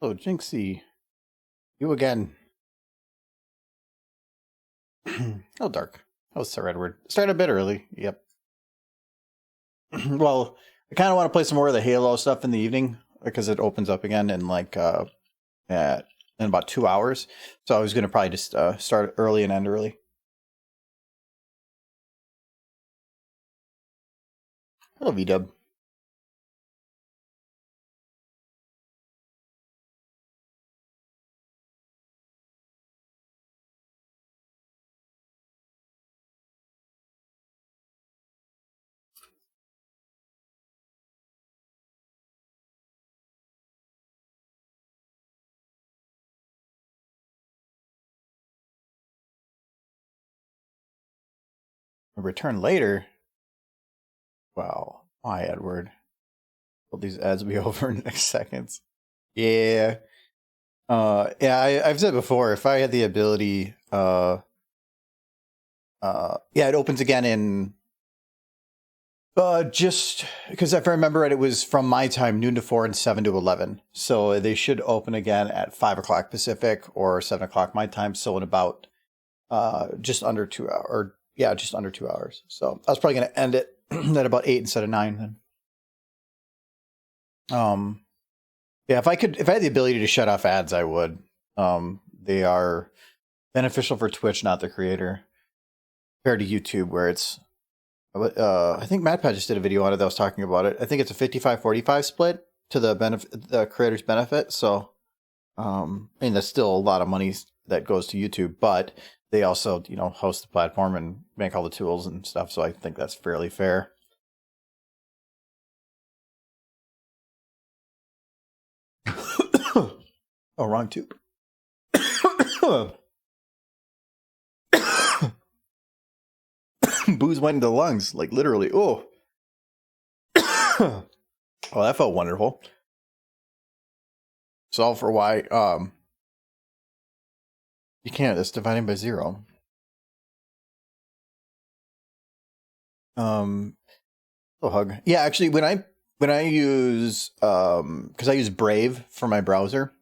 Oh, Jinxie, you again. Oh, dark. Oh, Sir Edward. Started a bit early. Yep. Well, I kind of want to play some more of the Halo stuff in the evening because it opens up again in in about 2 hours. So I was gonna probably just start early and end early. Hello, VDub. Return later. Wow. Why, Edward? Will these ads be over in the next seconds? Yeah. I've said before, if I had the ability, it opens again in, just because if I remember it, it was from my time, noon to 4 and 7 to 11. So they should open again at 5 o'clock Pacific or 7 o'clock my time. So in about, just under 2 hours, just under 2 hours. So I was probably going to end it at about 8 instead of 9 then. If I had the ability to shut off ads, I would. They are beneficial for Twitch, not the creator, compared to YouTube, where it's. I think MatPat just did a video on it that was talking about it. I think it's a 55-45 split to the creator's benefit. So, that's still a lot of money that goes to YouTube, but they also, host the platform and make all the tools and stuff. So I think that's fairly fair. Oh, wrong tube. Booze went into the lungs, like literally. Oh, oh, that felt wonderful. Solve for why you can't. It's dividing by 0. Oh, hug. Yeah, actually, when I use because I use Brave for my browser,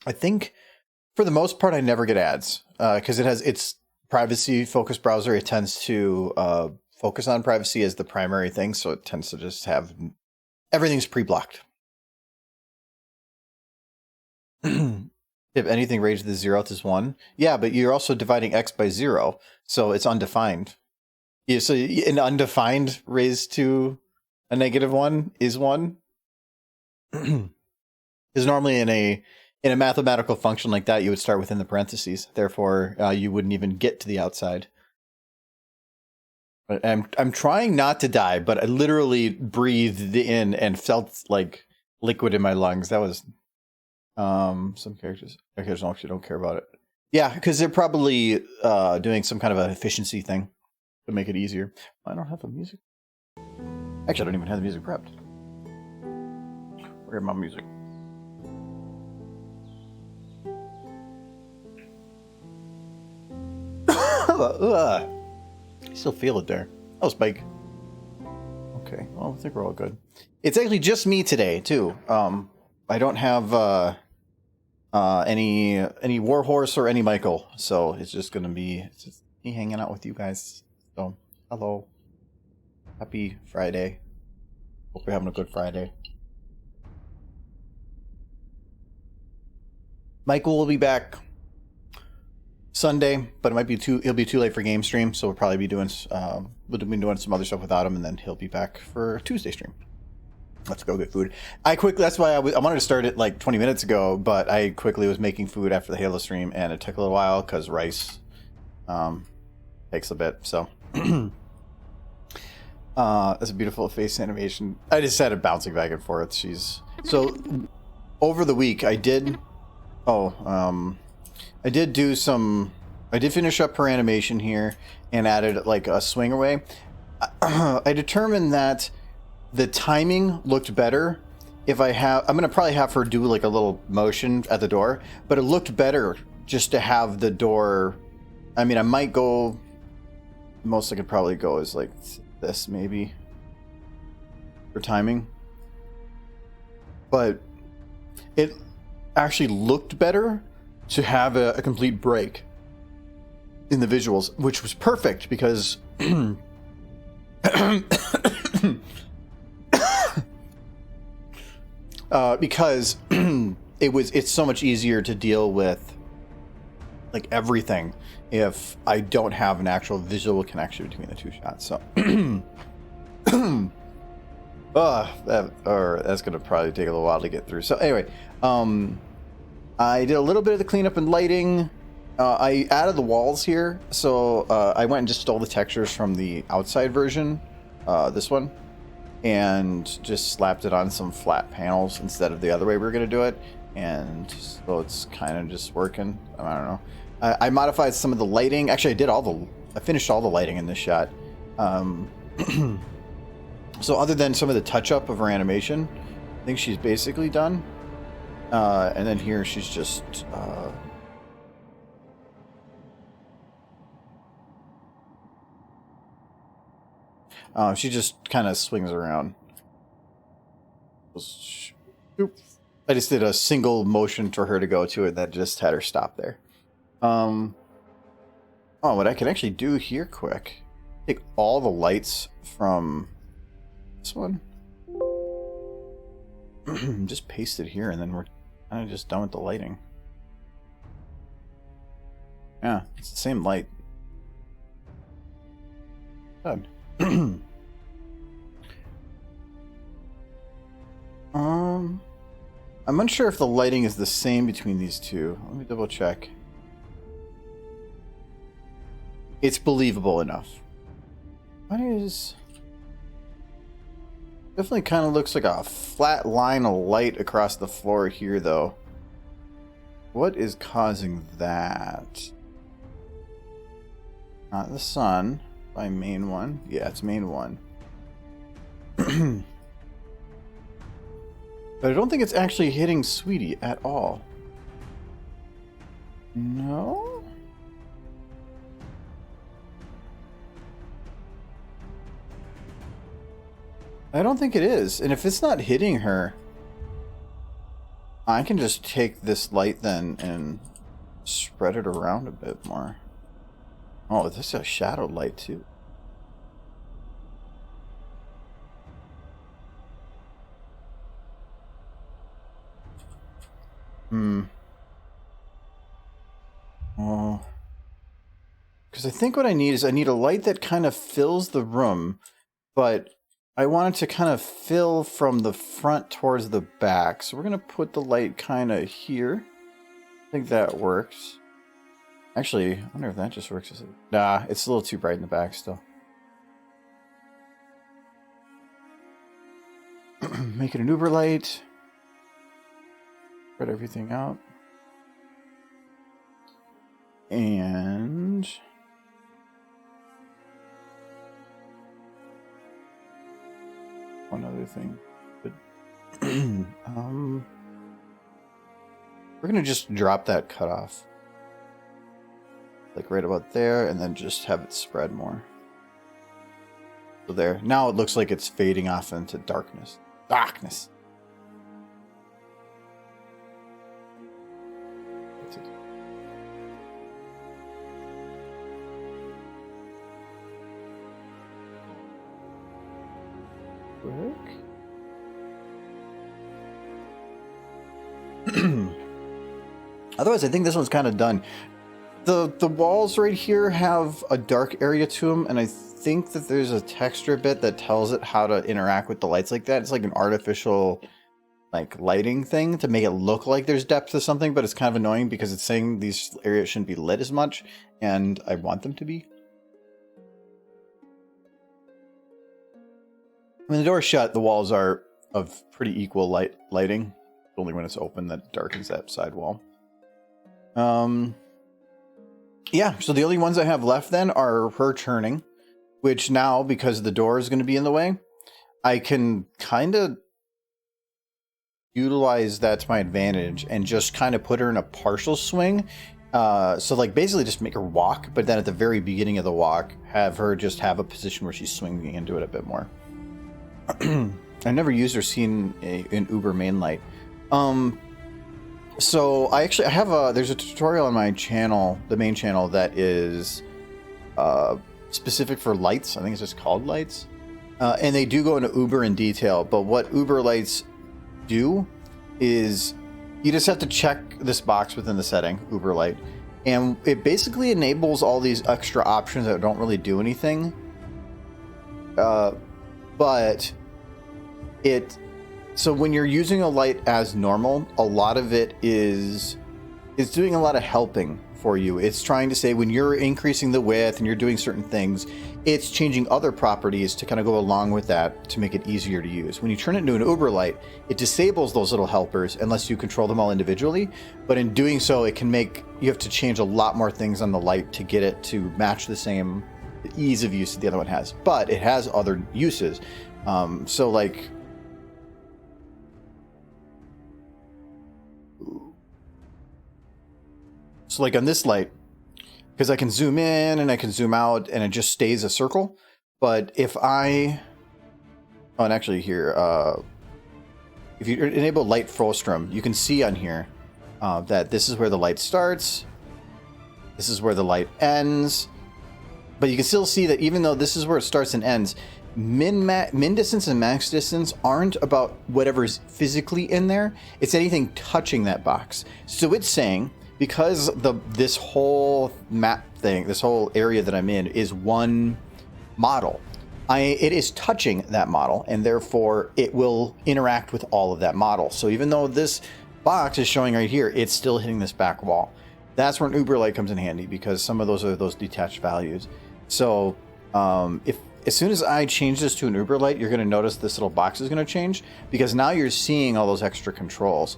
I think for the most part I never get ads because it's privacy focused browser. It tends to focus on privacy as the primary thing, so it tends to just have everything's pre-blocked. If anything raised to the 0th is 1. Yeah, but you're also dividing x by 0, so it's undefined. Yeah, so an undefined raised to a -1 is 1. Because normally in a mathematical function like that, you would start within the parentheses. Therefore, you wouldn't even get to the outside. But I'm trying not to die, but I literally breathed in and felt like liquid in my lungs. That was some characters actually don't care about it. Yeah, because they're probably doing some kind of an efficiency thing to make it easier. I don't have the music. Actually, I don't even have the music prepped. Where's my music? I still feel it there. Oh, Spike. Okay, well, I think we're all good. It's actually just me today, too. I don't have any Warhorse or any Michael, so it's just me hanging out with you guys. So, hello. Happy Friday. Hope you're having a good Friday. Michael will be back Sunday, but he'll be too late for game stream, so we'll probably be doing some other stuff without him, and then he'll be back for Tuesday stream. Let's go get food. That's why I wanted to start it like 20 minutes ago, but I quickly was making food after the Halo stream, and it took a little while because rice takes a bit. So that's a beautiful face animation. I just had it bouncing back and forth. So over the week I did finish up her animation here and added like a swing away. I determined that the timing looked better if I'm gonna probably have her do like a little motion at the door, but it looked better just to have the door. I mean, I might go, most I could probably go is like this maybe for timing, but actually looked better to have a complete break in the visuals, which was perfect because because it's so much easier to deal with like everything if I don't have an actual visual connection between the two shots. So that's gonna probably take a little while to get through. So anyway, I did a little bit of the cleanup and lighting. I added the walls here, so I went and just stole the textures from the outside version, this one, and just slapped it on some flat panels instead of the other way we were going to do it. And so it's kind of just working. I don't know. I modified some of the lighting. Actually, I finished all the lighting in this shot. So other than some of the touch-up of her animation, I think she's basically done. And then here she's just... she just kind of swings around. I just did a single motion for her to go to it that just had her stop there. Oh, what I can actually do here quick. Take all the lights from this one. Just paste it here and then we're kind of just done with the lighting. Yeah, it's the same light. Good. I'm unsure if the lighting is the same between these two. Let me double check. It's believable enough. What is... Definitely kind of looks like a flat line of light across the floor here, though. What is causing that? Not the sun. By main one. Yeah, it's main one. But I don't think it's actually hitting Sweetie at all. No? I don't think it is. And if it's not hitting her, I can just take this light then and spread it around a bit more. Oh, this is a shadow light too. Oh. Because I think what I need is I need a light that kind of fills the room, but I want it to kind of fill from the front towards the back. So we're going to put the light kind of here. I think that works. Actually, I wonder if that just works. Nah, it's a little too bright in the back still. Make it an Uber light. Spread everything out. And... one other thing. But we're going to just drop that cutoff. Like right about there, and then just have it spread more. So there. Now it looks like it's fading off into darkness. Darkness. Otherwise, I think this one's kind of done. The walls right here have a dark area to them, and I think that there's a texture bit that tells it how to interact with the lights like that. It's like an artificial like lighting thing to make it look like there's depth to something, but it's kind of annoying because it's saying these areas shouldn't be lit as much, and I want them to be. When the door's shut, the walls are of pretty equal lighting. Only when it's open that darkens that side wall. Yeah, so the only ones I have left then are her turning, which now, because the door is going to be in the way, I can kind of utilize that to my advantage and just kind of put her in a partial swing. So like basically just make her walk, but then at the very beginning of the walk, have her just have a position where she's swinging into it a bit more. I never used or seen an Uber main light. So I have there's a tutorial on my channel, the main channel, that is specific for lights. I think it's just called lights. And they do go into Uber in detail, but what Uber lights do is you just have to check this box within the setting, Uber light, and it basically enables all these extra options that don't really do anything. But so when you're using a light as normal, a lot of it is doing a lot of helping for you. It's trying to say when you're increasing the width and you're doing certain things, it's changing other properties to kind of go along with that to make it easier to use. When you turn it into an Uber light, it disables those little helpers unless you control them all individually. But in doing so, it can you have to change a lot more things on the light to get it to match the same ease of use that the other one has. But it has other uses. So like, on this light, because I can zoom in and I can zoom out and it just stays a circle. But if and actually here, if you enable light frostrum, you can see on here that this is where the light starts. This is where the light ends. But you can still see that even though this is where it starts and ends, min distance and max distance aren't about whatever's physically in there. It's anything touching that box. So it's saying, because this whole map thing, this whole area that I'm in is one model, it is touching that model, and therefore it will interact with all of that model. So even though this box is showing right here, it's still hitting this back wall. That's where an Uber light comes in handy, because some of those are those detached values. So as soon as I change this to an Uber light, you're going to notice this little box is going to change, because now you're seeing all those extra controls.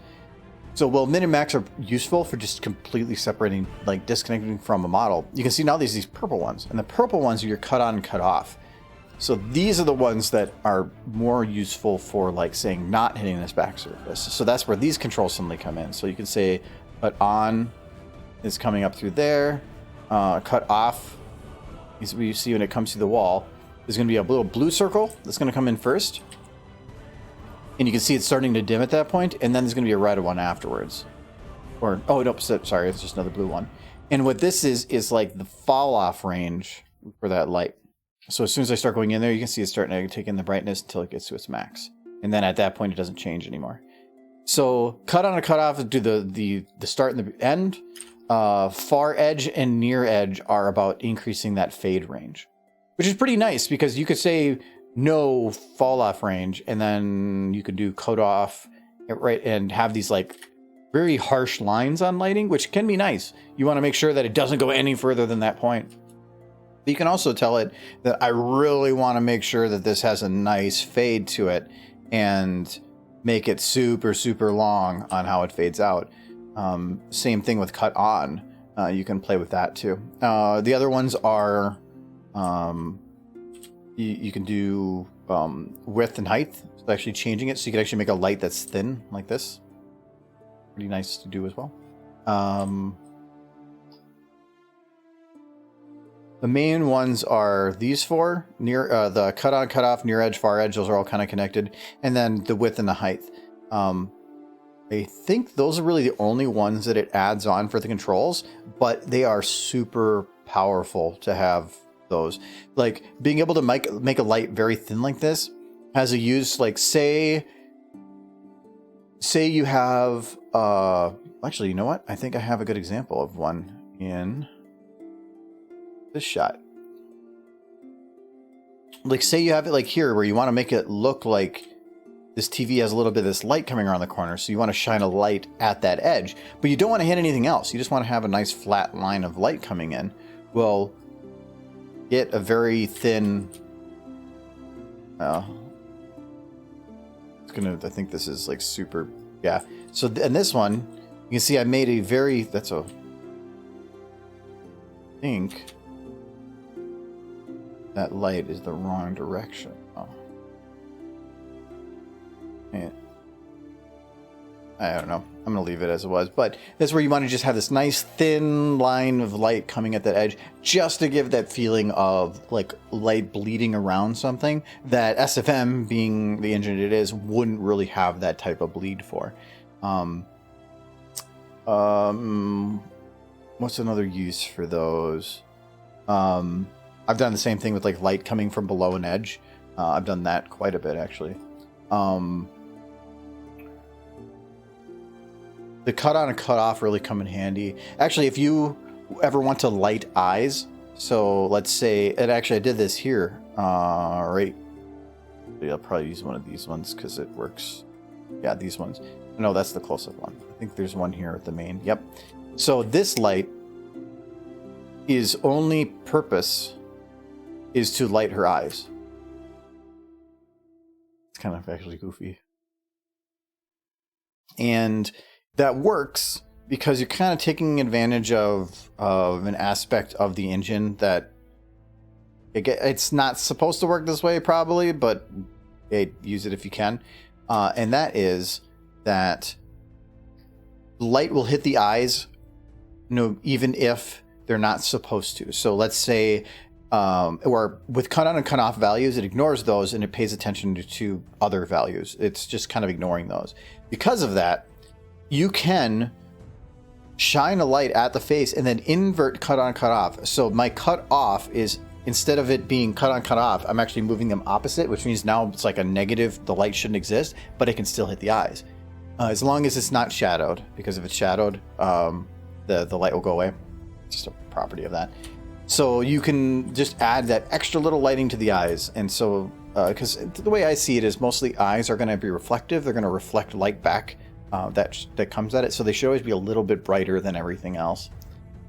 So while min and max are useful for just completely separating, like disconnecting from a model, you can see now these purple ones, and the purple ones are your cut on and cut off. So these are the ones that are more useful for, like, saying not hitting this back surface. So that's where these controls suddenly come in. So you can say cut on is coming up through there, cut off is what you see when it comes to the wall. There's going to be a little blue circle that's going to come in first. And you can see it's starting to dim at that point, and then there's going to be a red one afterwards. Or, oh, no, sorry, it's just another blue one. And what this is like the fall-off range for that light. So as soon as I start going in there, you can see it's starting to take in the brightness until it gets to its max. And then at that point, it doesn't change anymore. So cut on and cut off do the start and the end. Far edge and near edge are about increasing that fade range, which is pretty nice, because you could say no fall off range, and then you could do cut off, right, and have these like very harsh lines on lighting, which can be nice. You want to make sure that it doesn't go any further than that point. But you can also tell it that I really want to make sure that this has a nice fade to it, and make it super, super long on how it fades out. Same thing with cut on. You can play with that too. The other ones are, you can do width and height. So actually changing it, so you can actually make a light that's thin like this. Pretty nice to do as well. The main ones are these four, near the cut on, cut off, near edge, far edge. Those are all kind of connected, and then the width and the height. I think those are really the only ones that it adds on for the controls, but they are super powerful to have those. Like being able to make a light very thin like this has a use. Like say you have actually, you know what? I think I have a good example of one in this shot. Like say you have it like here, where you want to make it look like this TV has a little bit of this light coming around the corner, so you want to shine a light at that edge, but you don't want to hit anything else. You just want to have a nice flat line of light coming in. Well, get a very thin, I think this is like super, yeah. So in this one, you can see I made a very, I think that light is the wrong direction. Oh. And I don't know. I'm going to leave it as it was. But that's where you want to just have this nice thin line of light coming at that edge, just to give that feeling of like light bleeding around something that SFM, being the engine it is, wouldn't really have that type of bleed for. What's another use for those? I've done the same thing with like light coming from below an edge. I've done that quite a bit actually. The cut on and cut off really come in handy. Actually, if you ever want to light eyes, so let's say, and actually I did this here, right? I'll probably use one of these ones because it works. Yeah, these ones. No, that's the close-up one. I think there's one here at the main. Yep. So this light is only purpose is to light her eyes. It's kind of actually goofy. And that works because you're kind of taking advantage of an aspect of the engine that it's not supposed to work this way probably, but use it if you can. And that is that light will hit the eyes, even if they're not supposed to. So let's say, or with cut on and cut off values, it ignores those and it pays attention to other values. It's just kind of ignoring those. Because of that, you can shine a light at the face and then invert cut on, cut off. So my cut off is, instead of it being cut on, cut off, I'm actually moving them opposite, which means now it's like a negative. The light shouldn't exist, but it can still hit the eyes. As long as it's not shadowed, because if it's shadowed, the light will go away. It's just a property of that. So you can just add that extra little lighting to the eyes. And so, because the way I see it is mostly eyes are going to be reflective. They're going to reflect light back that comes at it. So they should always be a little bit brighter than everything else.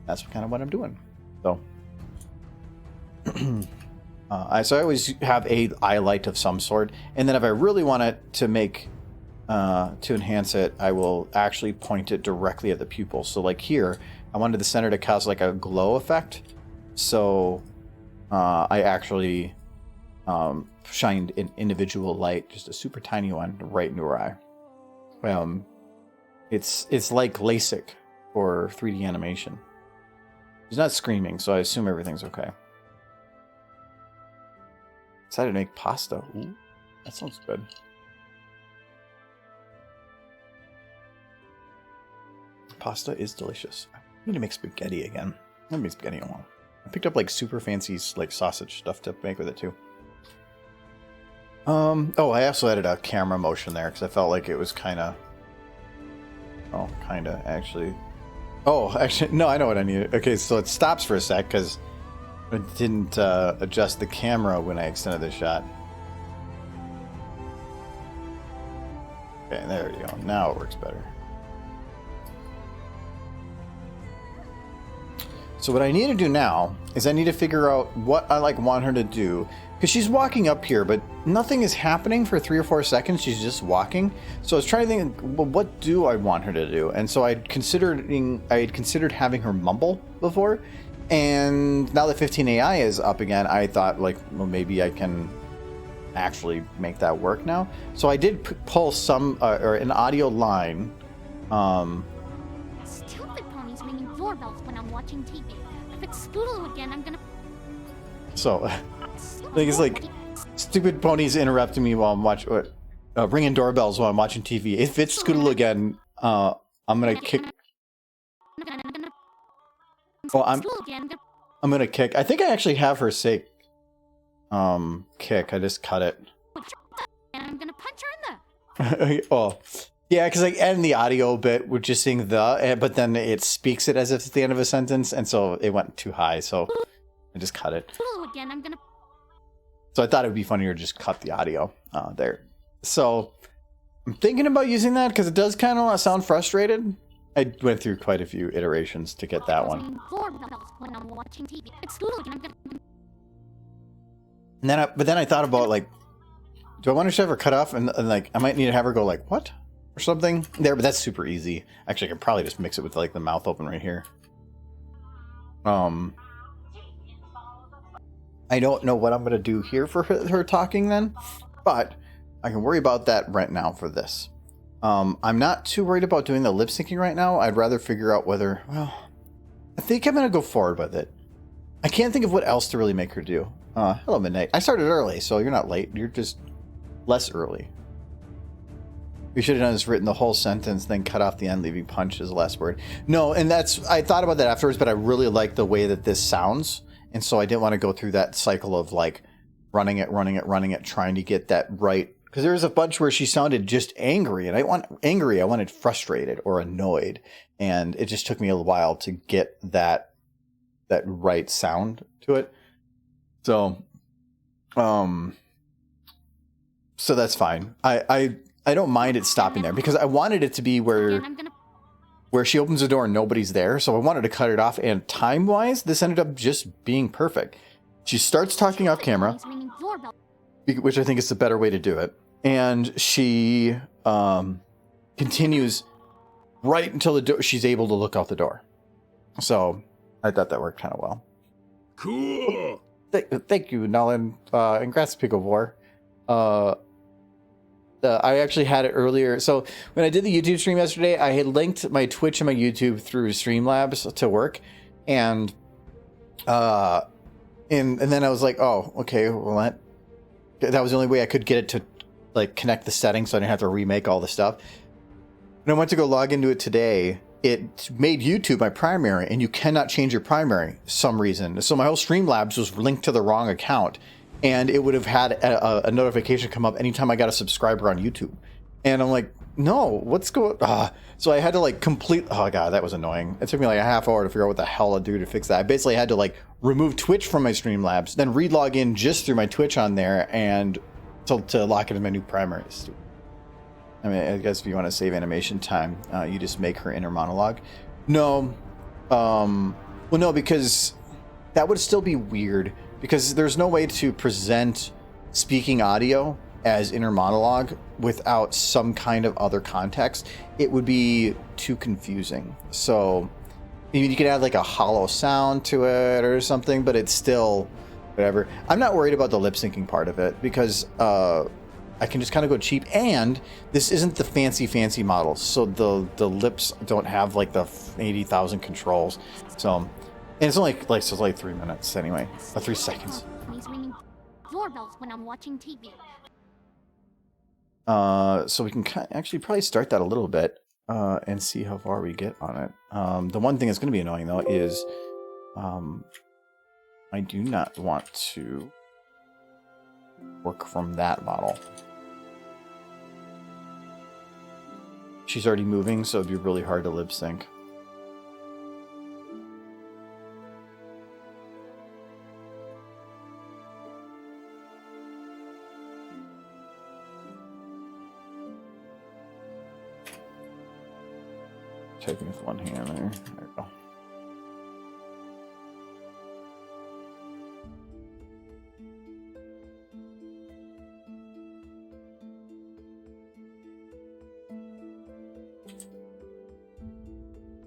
That's kind of what I'm doing. So, so I always have a eye light of some sort. And then if I really want it to make, to enhance it, I will actually point it directly at the pupil. So like here, I wanted the center to cause like a glow effect. So I actually shined an individual light, just a super tiny one, right into her eye. It's like LASIK for 3D animation. She's not screaming, so I assume everything's okay. Decided to make pasta. Ooh, that sounds good. Pasta is delicious. I need to make spaghetti again. I haven't made spaghetti in a while. I picked up like super fancy like sausage stuff to make with it too. Oh, I also added a camera motion there because I felt like it was kind of. Oh, kind of actually. Oh, actually, no, I know what I needed. Okay, so it stops for a sec because I didn't adjust the camera when I extended the shot. Okay, there you go. Now it works better. So what I need to do now is I need to figure out what I want her to do, because she's walking up here, but nothing is happening for 3 or 4 seconds. She's just walking. So I was trying to think, well, what do I want her to do? And so I had considered having her mumble before, and now that 15 AI is up again, I thought like, well, maybe I can actually make that work now. So I did pull some or an audio line. Stupid ponies ringing doorbells when I'm watching TV. If it's Scootaloo again, I'm gonna. So, I think it's like stupid ponies interrupting me while I'm watching, ringing doorbells while I'm watching TV. If it's Scootaloo again, I'm gonna kick. Oh, I'm gonna kick. I think I actually have her say, kick. I just cut it. And I'm gonna punch her in the. Oh. Yeah, because I end the audio bit with just saying the, but then it speaks it as if it's the end of a sentence, and so it went too high, so I just cut it. Again, I'm gonna. So I thought it would be funnier to just cut the audio there. So I'm thinking about using that because it does kind of sound frustrated. I went through quite a few iterations to get that one. When I'm watching TV. It's Scootaloo again, I'm gonna. And then, but then I thought about like, do I want to have her cut off and like I might need to have her go like what? Or something there, but that's super easy. Actually, I could probably just mix it with like the mouth open right here. I don't know what I'm gonna do here for her talking then, but I can worry about that right now for this. I'm not too worried about doing the lip syncing right now. I'd rather figure out whether, well, I think I'm gonna go forward with it. I can't think of what else to really make her do. Hello, Midnight. I started early, so you're not late. You're just less early. We should have done is written the whole sentence, then cut off the end, leaving punch as the last word. No, and I thought about that afterwards, but I really like the way that this sounds. And so I didn't want to go through that cycle of like running it, trying to get that right. Because there was a bunch where she sounded just angry, and I wanted frustrated or annoyed. And it just took me a while to get that right sound to it. So, so that's fine. I don't mind it stopping there because I wanted it to be where she opens the door and nobody's there. So I wanted to cut it off. And time-wise, this ended up just being perfect. She starts talking off camera, which I think is the better way to do it. And she continues right until the door, she's able to look out the door. So I thought that worked kind of well. Cool. Thank you, Nolan. And congrats, Picklevore. I actually had it earlier. So when I did the YouTube stream yesterday, I had linked my Twitch and my YouTube through Streamlabs to work. And then I was like, oh, okay, well, that was the only way I could get it to like connect the settings so I didn't have to remake all the stuff. When I went to go log into it today, it made YouTube my primary, and you cannot change your primary for some reason. So my whole Streamlabs was linked to the wrong account, and it would have had a notification come up anytime I got a subscriber on YouTube. And I'm like, no, what's going on? So I had to like oh god, that was annoying. It took me like a half hour to figure out what the hell to do to fix that. I basically had to like remove Twitch from my Streamlabs, then re-log in just through my Twitch on there, and to lock it in my new primary. I mean, I guess if you want to save animation time, you just make her inner monologue. No, well, no, because that would still be weird, because there's no way to present speaking audio as inner monologue without some kind of other context. It would be too confusing. So you could add like a hollow sound to it or something, but it's still whatever. I'm not worried about the lip syncing part of it, because I can just kind of go cheap, and this isn't the fancy model, so the lips don't have like the 80,000 controls. So, and it's only like 3 minutes anyway, or 3 seconds. He's ringing doorbells when I'm watching TV. So we can actually probably start that a little bit and see how far we get on it. The one thing that's going to be annoying though is I do not want to work from that model. She's already moving, so it'd be really hard to lip sync. Typing with one hand there. There we go.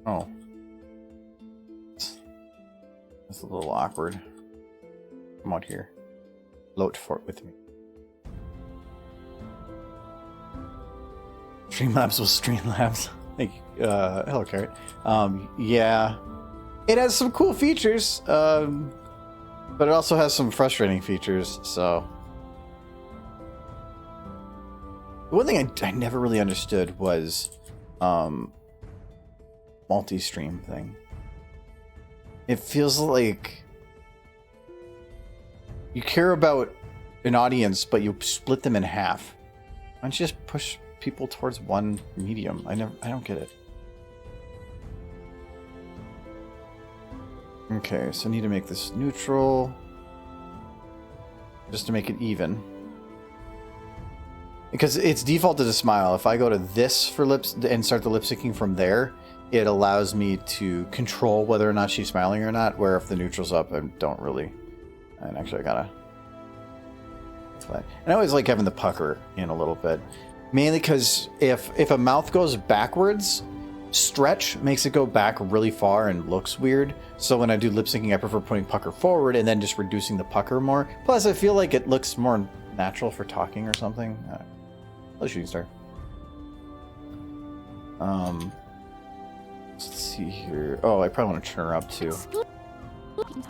Oh. That's a little awkward. Come out here. Float for it with me. Streamlabs was Streamlabs. Thank you. Hello, Carrot. Yeah. It has some cool features, but it also has some frustrating features, so. The one thing I never really understood was multi-stream thing. It feels like you care about an audience, but you split them in half. Why don't you just push people towards one medium? I don't get it. Okay, so I need to make this neutral just to make it even. Because it's defaulted to smile. If I go to this for lips and start the lip syncing from there, it allows me to control whether or not she's smiling or not, where if the neutral's up, I don't really. And actually, I gotta. And I always like having the pucker in a little bit. Mainly because if a mouth goes backwards, stretch makes it go back really far and looks weird. So when I do lip syncing, I prefer putting pucker forward and then just reducing the pucker more. Plus, I feel like it looks more natural for talking or something. Let's shooting star. Let's see here. Oh, I probably want to turn her up too.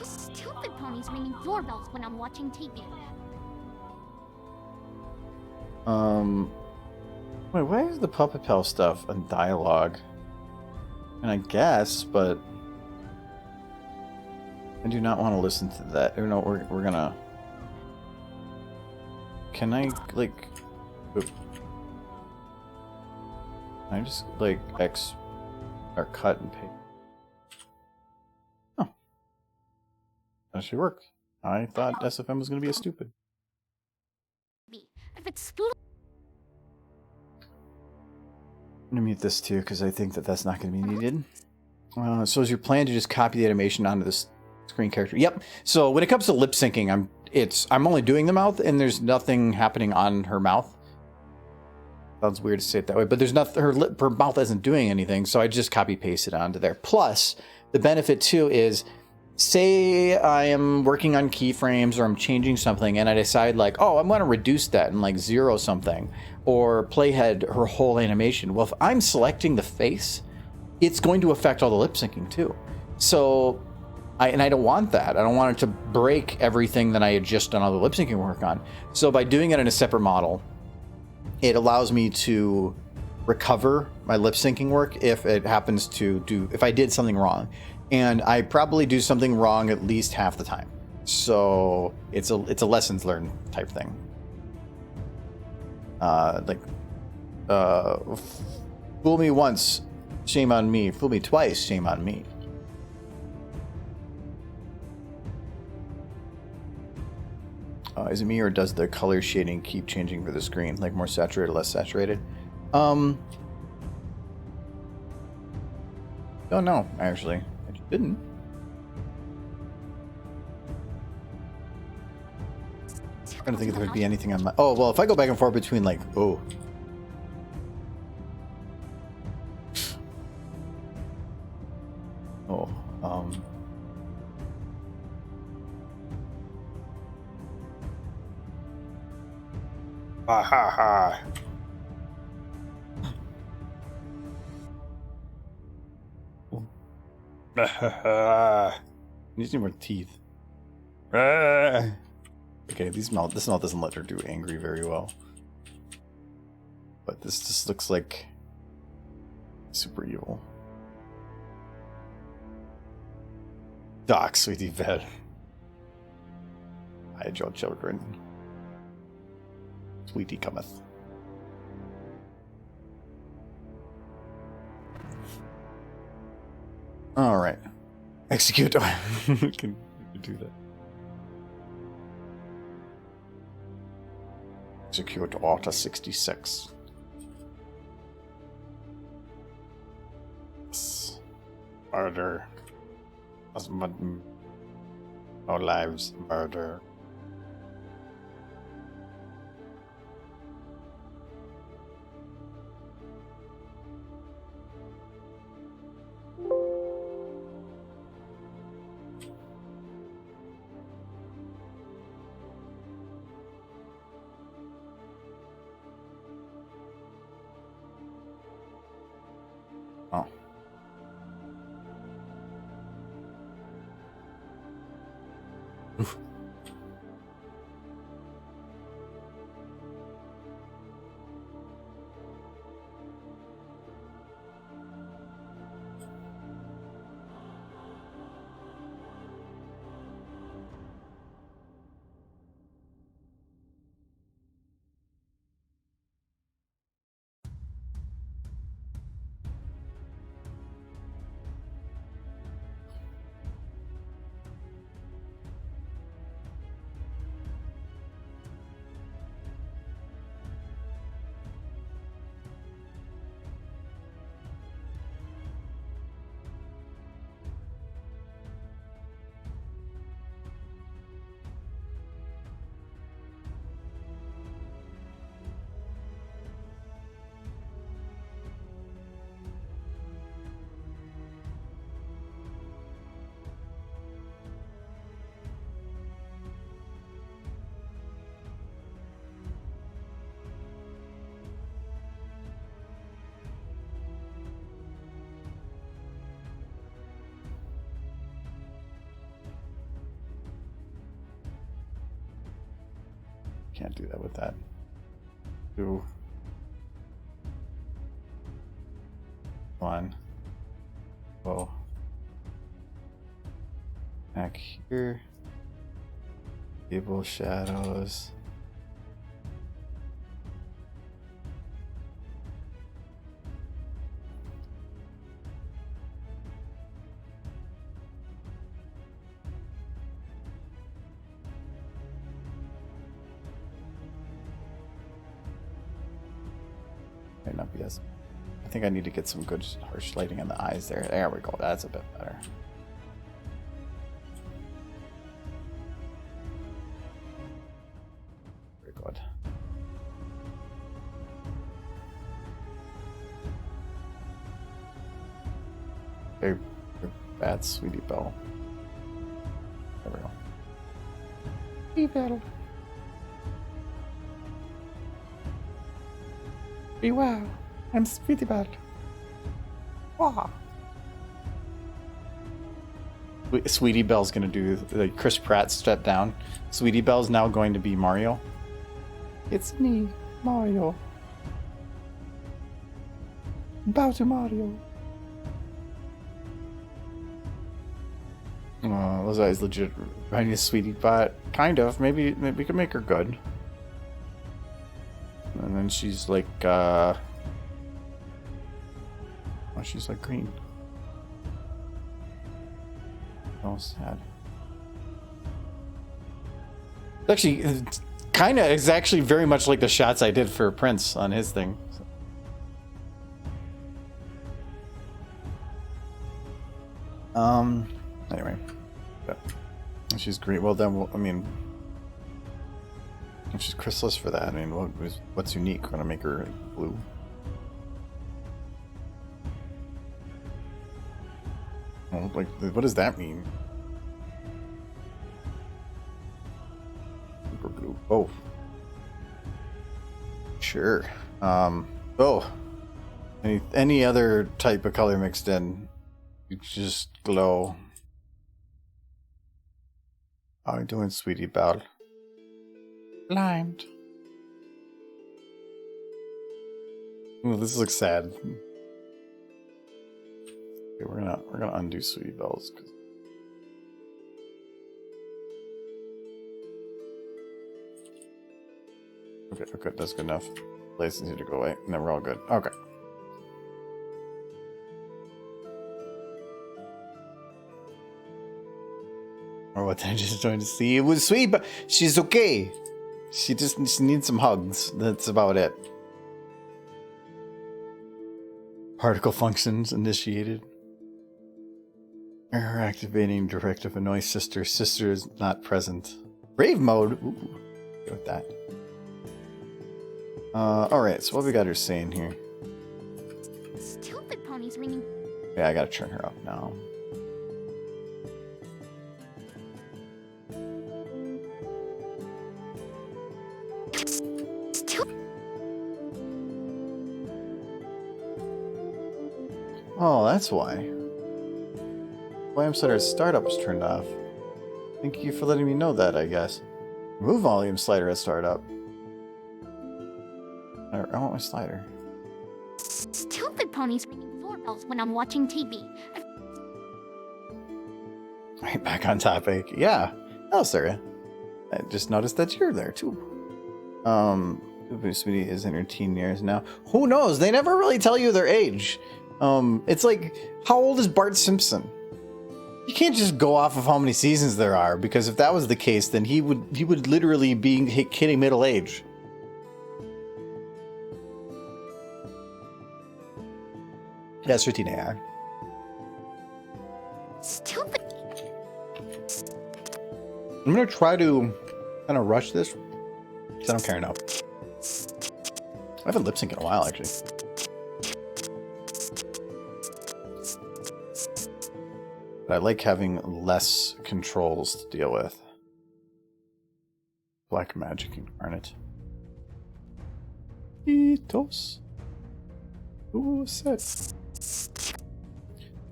Stupid ponies ringing doorbells when I'm watching TV. Wait, why is the Puppet Pal stuff on dialogue? And I guess, but I do not want to listen to that. You know, we're gonna. Can I like? Oop. Can I just like X or cut and paste? Oh, that actually worked. I thought SFM was gonna be a stupid. If it's Scootaloo. I'm gonna mute this too because I think that that's not gonna be needed. So is your plan to just copy the animation onto this screen character? Yep. So when it comes to lip syncing, I'm only doing the mouth, and there's nothing happening on her mouth. Sounds weird to say it that way, but there's nothing. Her mouth isn't doing anything, so I just copy paste it onto there. Plus, the benefit too is, say I am working on keyframes or I'm changing something, and I decide like, oh, I'm going to reduce that and like 0 something, or playhead her whole animation. Well, if I'm selecting the face, it's going to affect all the lip syncing too. So, I don't want that. I don't want it to break everything that I had just done all the lip syncing work on. So by doing it in a separate model, it allows me to recover my lip syncing work if it happens to if I did something wrong. And I probably do something wrong at least half the time. So it's a lessons learned type thing. Fool me once, shame on me. Fool me twice, shame on me. Is it me, or does the color shading keep changing for the screen? Like more saturated, less saturated? Don't know, actually. I didn't. I don't think there would be anything on my... Oh, well, if I go back and forth between, like... Oh. Oh, Ha ha ha. Needs need more teeth. Okay, this mouth doesn't let her do angry very well. But this just looks like super evil. Doc, sweetie vet. Hide your children. Sweetie cometh. All right. Execute. We can do that. Execute Auto 66. Murder. Husband. No lives. Murder. Oh. Can't do that with that. Ooh. One. Whoa. Back here. Table shadows. Might not be as. I think I need to get some good harsh lighting on the eyes there. There we go. That's a bit better. Very good. Very bad, Sweetie Belle. There we go. Sweetie Belle. Be well. I'm Sweetie Belle. Wow. Sweetie Belle's gonna do the Chris Pratt step down. Sweetie Belle's now going to be Mario. It's me, Mario. Bow to Mario. Those eyes legit reminding me of Sweetie, but kind of. Maybe we could make her good. And then she's like, oh, she's like green. Oh, sad. It's actually very much like the shots I did for Prince on his thing. Anyway. Yeah. She's green. Well, then, I mean, if she's chrysalis for that, I mean, what's unique? We're gonna make her blue. Oh, like, what does that mean? Super blue. Oh. Sure. Oh. Any other type of color mixed in, you just glow. How are you doing, Sweetie Belle? Blind. Ooh, this looks sad. Okay, we're gonna undo Sweetie Belle's. Okay, that's good enough. Places need to go away, and then we're all good. Okay. Or what I just trying to see. It was sweet, but she's okay. She needs some hugs. That's about it. Particle functions initiated. Error activating directive annoy sister. Sister is not present. Brave mode. Ooh, go with that. Alright, so what we got her saying here? Stupid pony's ringing. Yeah, I gotta turn her up now. Oh, that's why. Volume slider startup is turned off. Thank you for letting me know that, I guess. Remove volume slider at startup. I want my slider. Stupid pony's ringing doorbells when I'm watching TV. Right back on topic. Yeah. Oh, Sarah. I just noticed that you're there too. Sweetie is in her teen years now. Who knows? They never really tell you their age. It's like, how old is Bart Simpson? You can't just go off of how many seasons there are, because if that was the case, then he would literally be hitting middle age. That's 13 AR. Stupid. I'm gonna try to kind of rush this, because I don't care enough. I haven't lip synced in a while, actually. But I like having less controls to deal with. Black magic incarnate. Itos. Ooh, set.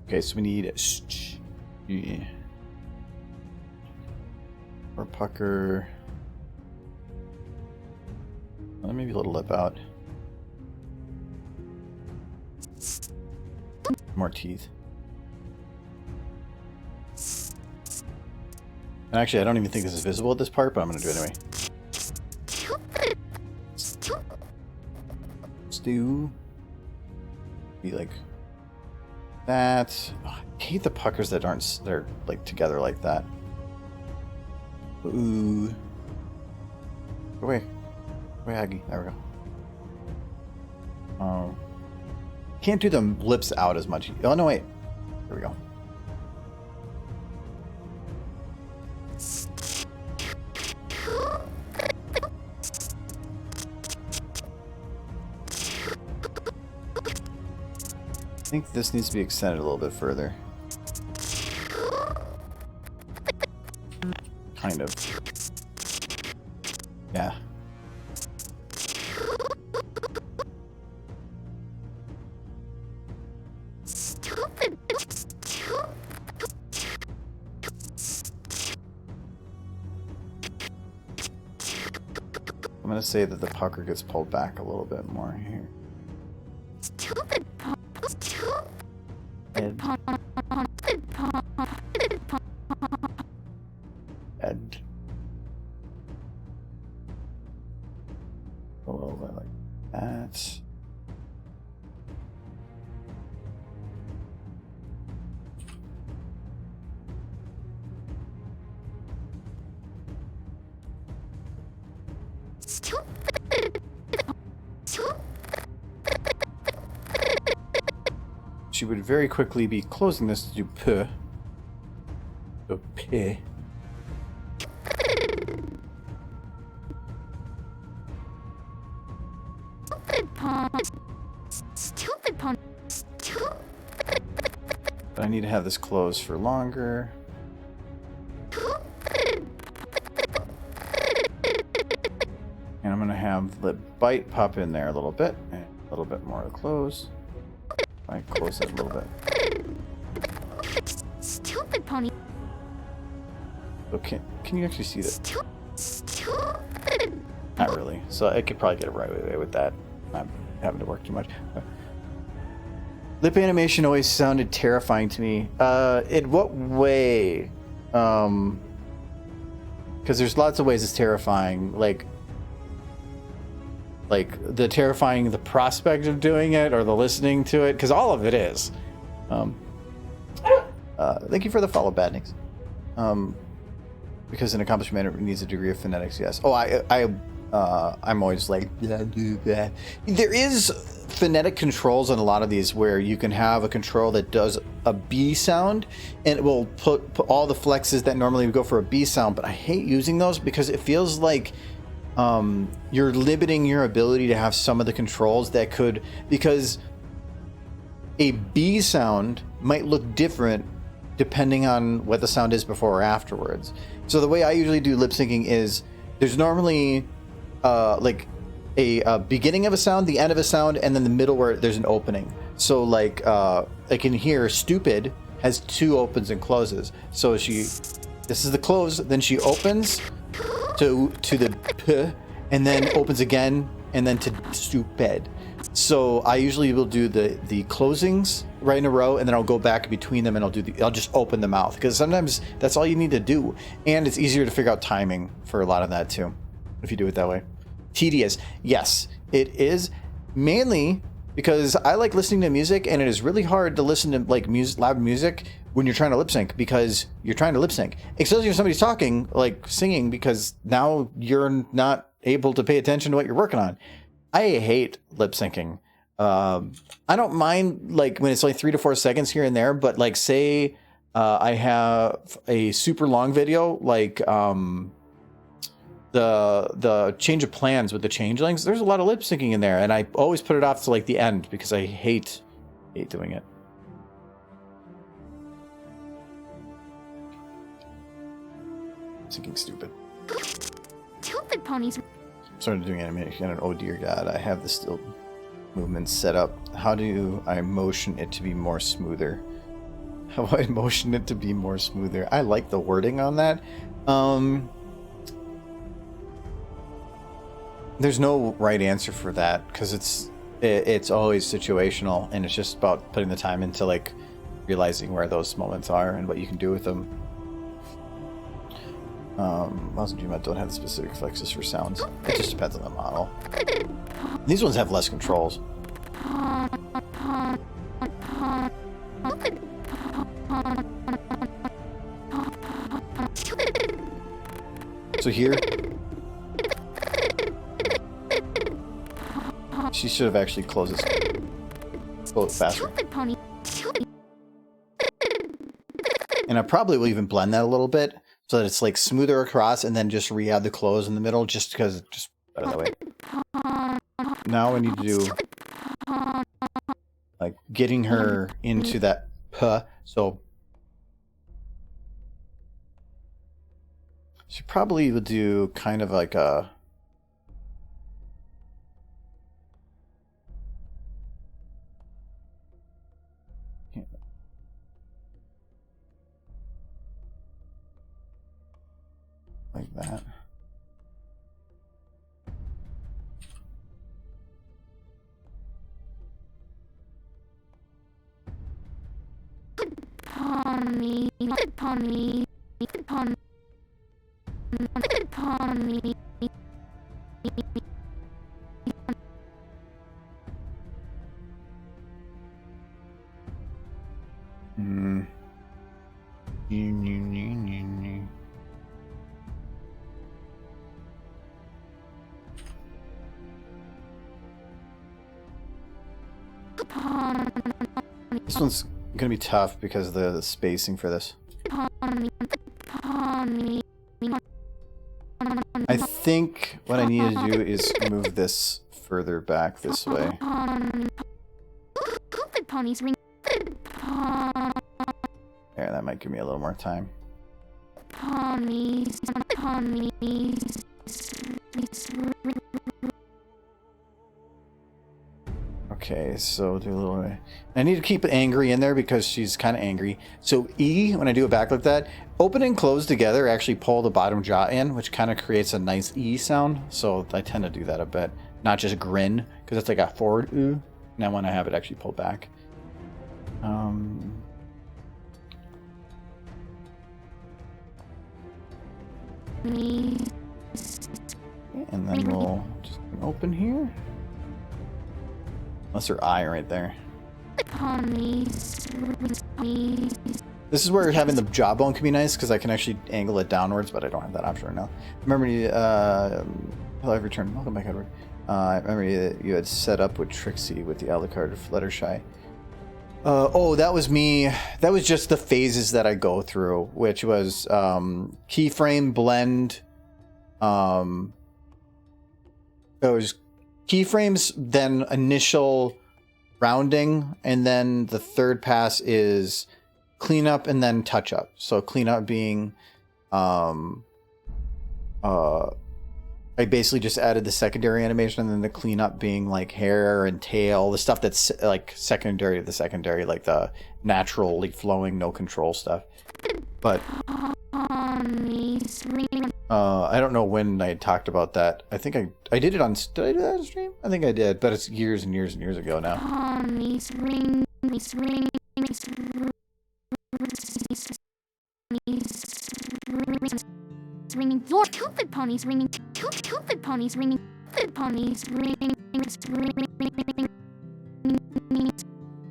Okay, so we need yeah. Or pucker. Maybe a little lip out. More teeth. And actually, I don't even think this is visible at this part, but I'm going to do it anyway. Stew. Be like that. Oh, I hate the puckers that aren't, they're like together like that. Ooh. Go away. Go away, Aggie. There we go. Can't do the lips out as much. Oh, no, wait. There we go. I think this needs to be extended a little bit further. Kind of. Yeah. I'm going to say that the pucker gets pulled back a little bit more here. Head. Head. A little bit like that. She would very quickly be closing this to do p. So p. But I need to have this closed for longer. And I'm going to have the bite pop in there a little bit. And a little bit more to close. I close it a little bit. Stupid pony. Okay, can you actually see that? Not really. So I could probably get it right away with that. I'm having to work too much. Lip animation always sounded terrifying to me. In what way? Because there's lots of ways it's terrifying. Like the terrifying, the prospect of doing it, or the listening to it, because all of it is. Thank you for the follow, Badnix. Because an accomplished manner needs a degree of phonetics. Yes. Oh, I'm always like blah, blah, blah. There is phonetic controls on a lot of these where you can have a control that does a B sound and it will put all the flexes that normally would go for a B sound. But I hate using those because it feels like you're limiting your ability to have some of the controls that could, because a B sound might look different depending on what the sound is before or afterwards. So the way I usually do lip syncing is there's normally like a beginning of a sound, the end of a sound, and then the middle where there's an opening. So like I can hear stupid has two opens and closes. So this is the close, then she opens to the p, and then opens again, and then to stupid. So I usually will do the closings right in a row, and then I'll go back between them, and I'll just open the mouth, because sometimes that's all you need to do, and it's easier to figure out timing for a lot of that too, if you do it that way. Tedious, yes, it is, mainly because I like listening to music, and it is really hard to listen to like loud music when you're trying to lip sync, because you're trying to lip sync, especially if somebody's talking, like singing, because now you're not able to pay attention to what you're working on. I hate lip syncing. I don't mind like when it's like 3 to 4 seconds here and there, but like say I have a super long video, like the change of plans with the changelings. There's a lot of lip syncing in there, and I always put it off to like the end because I hate doing it. Syncing stupid. Stupid ponies. Started doing animation, and oh dear God, I have the still movement set up. How do I motion it to be more smoother? How do I motion it to be more smoother? I like the wording on that. There's no right answer for that, because it's always situational, and it's just about putting the time into like realizing where those moments are and what you can do with them. Mouse and Gmat don't have the specific flexes for sounds. It just depends on the model. These ones have less controls. So here, she should have actually closed this boat faster. And I probably will even blend that a little bit so that it's like smoother across, and then just re-add the close in the middle, just because it's just better that way. Now we need to do like getting her into that p. So she probably would do kind of like a like that. This one's gonna be tough because of the spacing for this. I think what I need to do is move this further back this way. There, that might give me a little more time. Okay, so do a little... I need to keep angry in there because she's kind of angry. So E, when I do it back like that, open and close together actually pull the bottom jaw in, which kind of creates a nice E sound. So I tend to do that a bit. Not just grin, because it's like a forward ooh. And I want to have it actually pull back. And then we'll just open here. Unless her eye right there. This is where having the jawbone can be nice, because I can actually angle it downwards, but I don't have that option right now. Remember, hello, I've returned. Welcome back, Edward. I remember you had set up with Trixie with the Alucard Fluttershy. Oh, that was me. That was just the phases that I go through, which was keyframe blend. It was keyframes, then initial rounding, and then the third pass is cleanup and then touch up. So cleanup being I basically just added the secondary animation, and then the cleanup being like hair and tail, the stuff that's like secondary to the secondary, like the naturally flowing, no control stuff. But I don't know when I talked about that. I think I did it on... Did I do that on stream? I think I did, but it's years and years and years ago now. Ringing, your two-foot ponies ringing, two-foot ponies ringing, two-foot ponies ringing.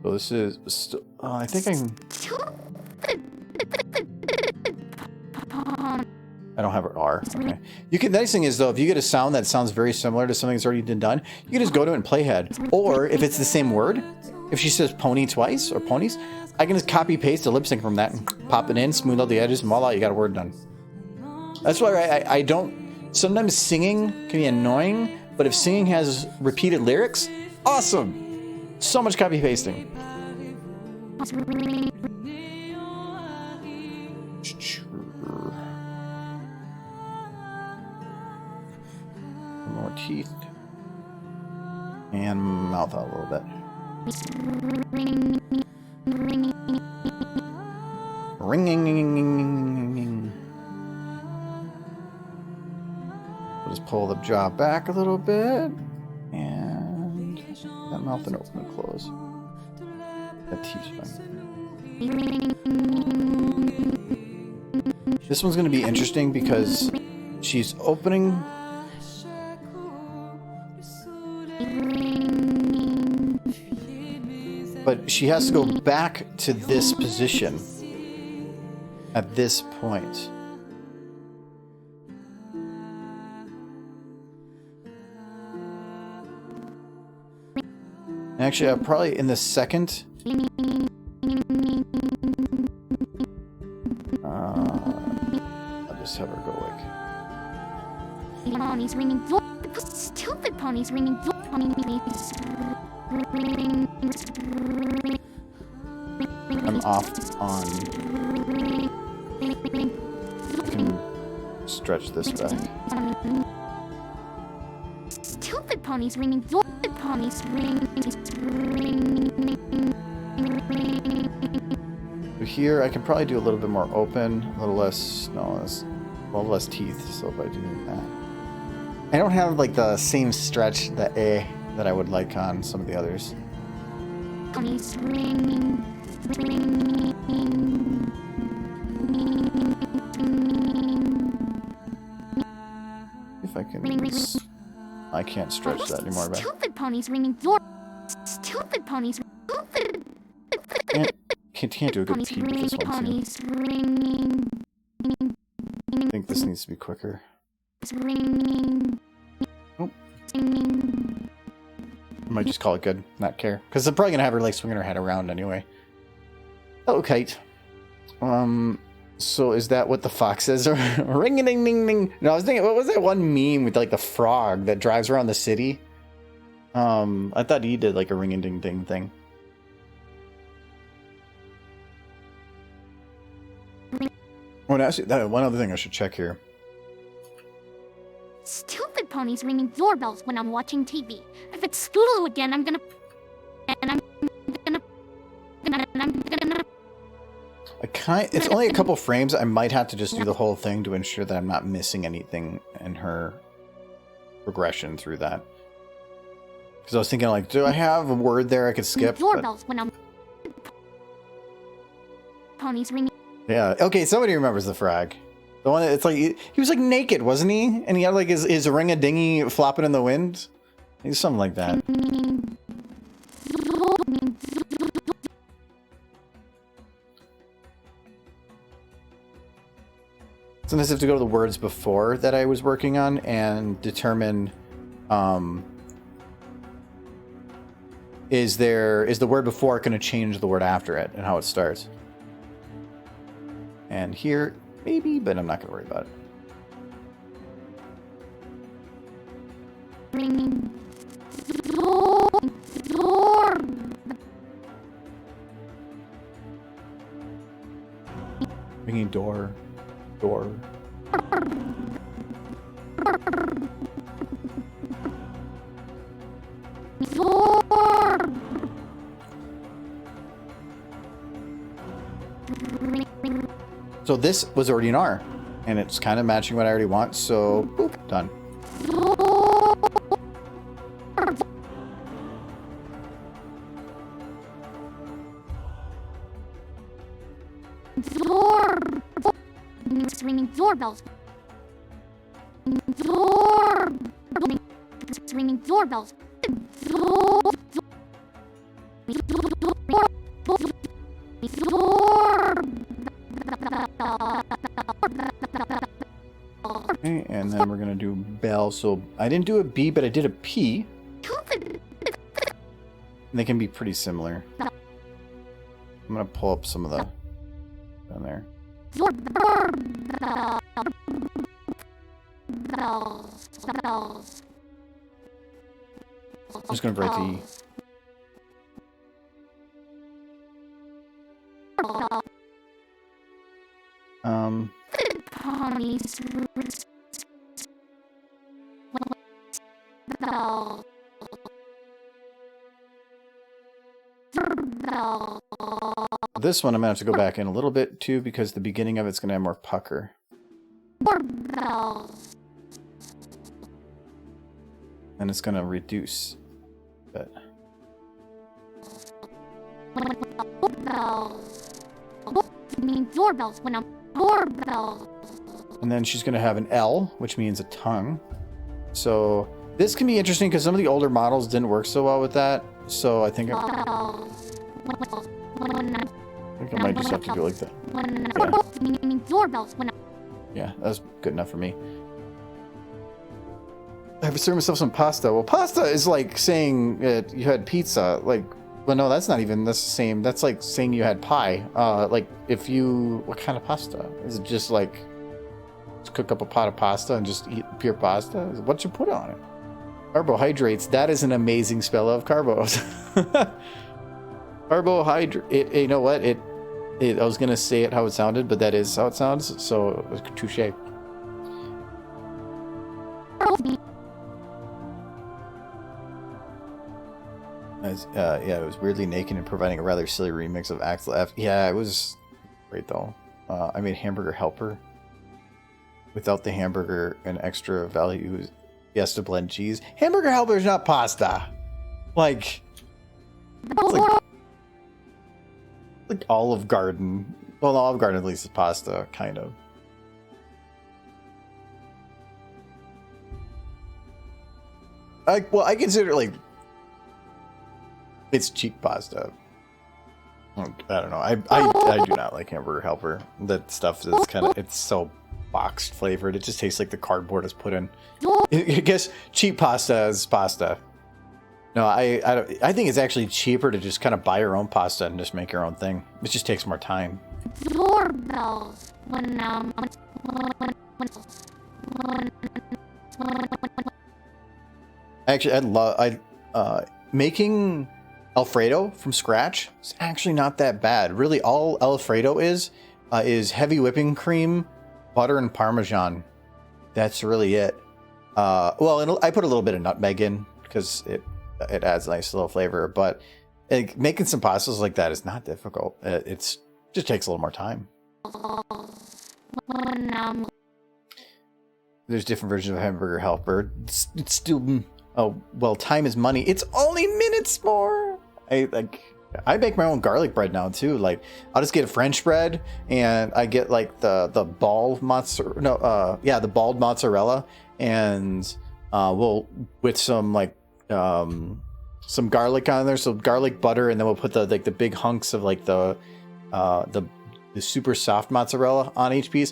So this is... I think I'm... I don't have an R. Okay. You can. The nice thing is though, if you get a sound that sounds very similar to something that's already been done, you can just go to it and playhead. Or if it's the same word, if she says pony twice or ponies, I can just copy paste a lip sync from that and pop it in, smooth out the edges, and voila, you got a word done. That's why I don't. Sometimes singing can be annoying, but if singing has repeated lyrics, awesome. So much copy pasting. More teeth. And mouth out a little bit. Ringing. We'll just pull the jaw back a little bit. And That mouth and open and close. That teeth fine. This one's going to be interesting because she's opening. But she has to go back to this position at this point. Actually, I'll probably in the second. I'll just have her go like. Ponies ringing door. Stupid ponies ringing door. I'm off on. I can stretch this back. Stupid ponies ringing door. Ponies ringing. Here, I can probably do a little bit more open, a little less. No, a little less teeth. So if I do that, I don't have like the same stretch that I would like on some of the others. Ponies ringing. If I can. I can't stretch that anymore. But Stupid ponies ringing door. Stupid ponies. Stupid. Can't do a good peep with this one too. Ponies ringing. I think this needs to be quicker. Ringing. Nope. I might just call it good, not care. Because I'm probably going to have her like swinging her head around anyway. Oh, Kite. So is that what the fox says? Ring-a-ding-ding-ding. No, I was thinking, what was that one meme with like the frog that drives around the city? I thought he did like a ring-a-ding-ding thing. Oh, and actually, one other thing I should check here. Stupid ponies ringing doorbells when I'm watching TV. If it's Scootaloo again, I'm gonna. It's only a couple frames. I might have to just do the whole thing to ensure that I'm not missing anything in her progression through that. Because I was thinking, like, do I have a word there I could skip? Doorbells when I'm. Ponies ringing. Yeah. Okay. Somebody remembers the frog. The one that it's like he was like naked, wasn't he? And he had like his ring-a-dingy flopping in the wind. He's something like that. Sometimes I have to go to the words before that I was working on and determine is the word before going to change the word after it and how it starts. And here, maybe, but I'm not going to worry about it. Ringing door. So this was already an R, and it's kind of matching what I already want, so boop, done. Ringing doorbells. Ringing doorbells. Okay, and then we're gonna do bell. So I didn't do a B, but I did a P. And they can be pretty similar. I'm gonna pull up some of the down there. I'm just gonna write the this one I'm gonna have to go back in a little bit too because the beginning of it's gonna have more pucker. And it's gonna reduce a bit. Doorbells. I mean doorbells when I'm doorbells. And then she's going to have an L, which means a tongue. So this can be interesting because some of the older models didn't work so well with that. So I think I might just have to do it like that. Yeah. Doorbells when I'm... Yeah, that's good enough for me. I have to serve myself some pasta. Well, pasta is like saying you had pizza. Like, well, no, that's not even the same. That's like saying you had pie. Like, if you... What kind of pasta? Is it just like... Just cook up a pot of pasta and just eat pure pasta? What you put on it? Carbohydrates. That is an amazing spell of carbos. Carbohydrate. You know what? I was going to say it how it sounded, but that is how it sounds. So, touche. Yeah, it was weirdly naked and providing a rather silly remix of Axel F. Yeah, it was great though. I made hamburger helper. Without the hamburger, an extra value yes to blend cheese. Hamburger helper is not pasta. Like Olive Garden. Well, Olive Garden at least is pasta, kind of. I consider like it's cheap pasta. I don't know. I do not like hamburger helper. That stuff is kind of, it's so boxed flavored. It just tastes like the cardboard is put in. I guess cheap pasta is pasta. No, I think it's actually cheaper to just kind of buy your own pasta and just make your own thing. It just takes more time. Doorbells when Actually, I love making Alfredo from scratch. It's actually not that bad. Really, all Alfredo is heavy whipping cream, butter, and Parmesan. That's really it. Well, I put a little bit of nutmeg in because it adds a nice little flavor. But making some pastas like that is not difficult. It just takes a little more time. There's different versions of hamburger helper. It's still... Oh, well, time is money. It's only minutes more. I bake my own garlic bread now too. Like, I'll just get French bread and I get like the bald mozzarella. No, the bald mozzarella, and we'll with some like some garlic on there, so garlic butter, and then we'll put the big hunks of like the super soft mozzarella on each piece.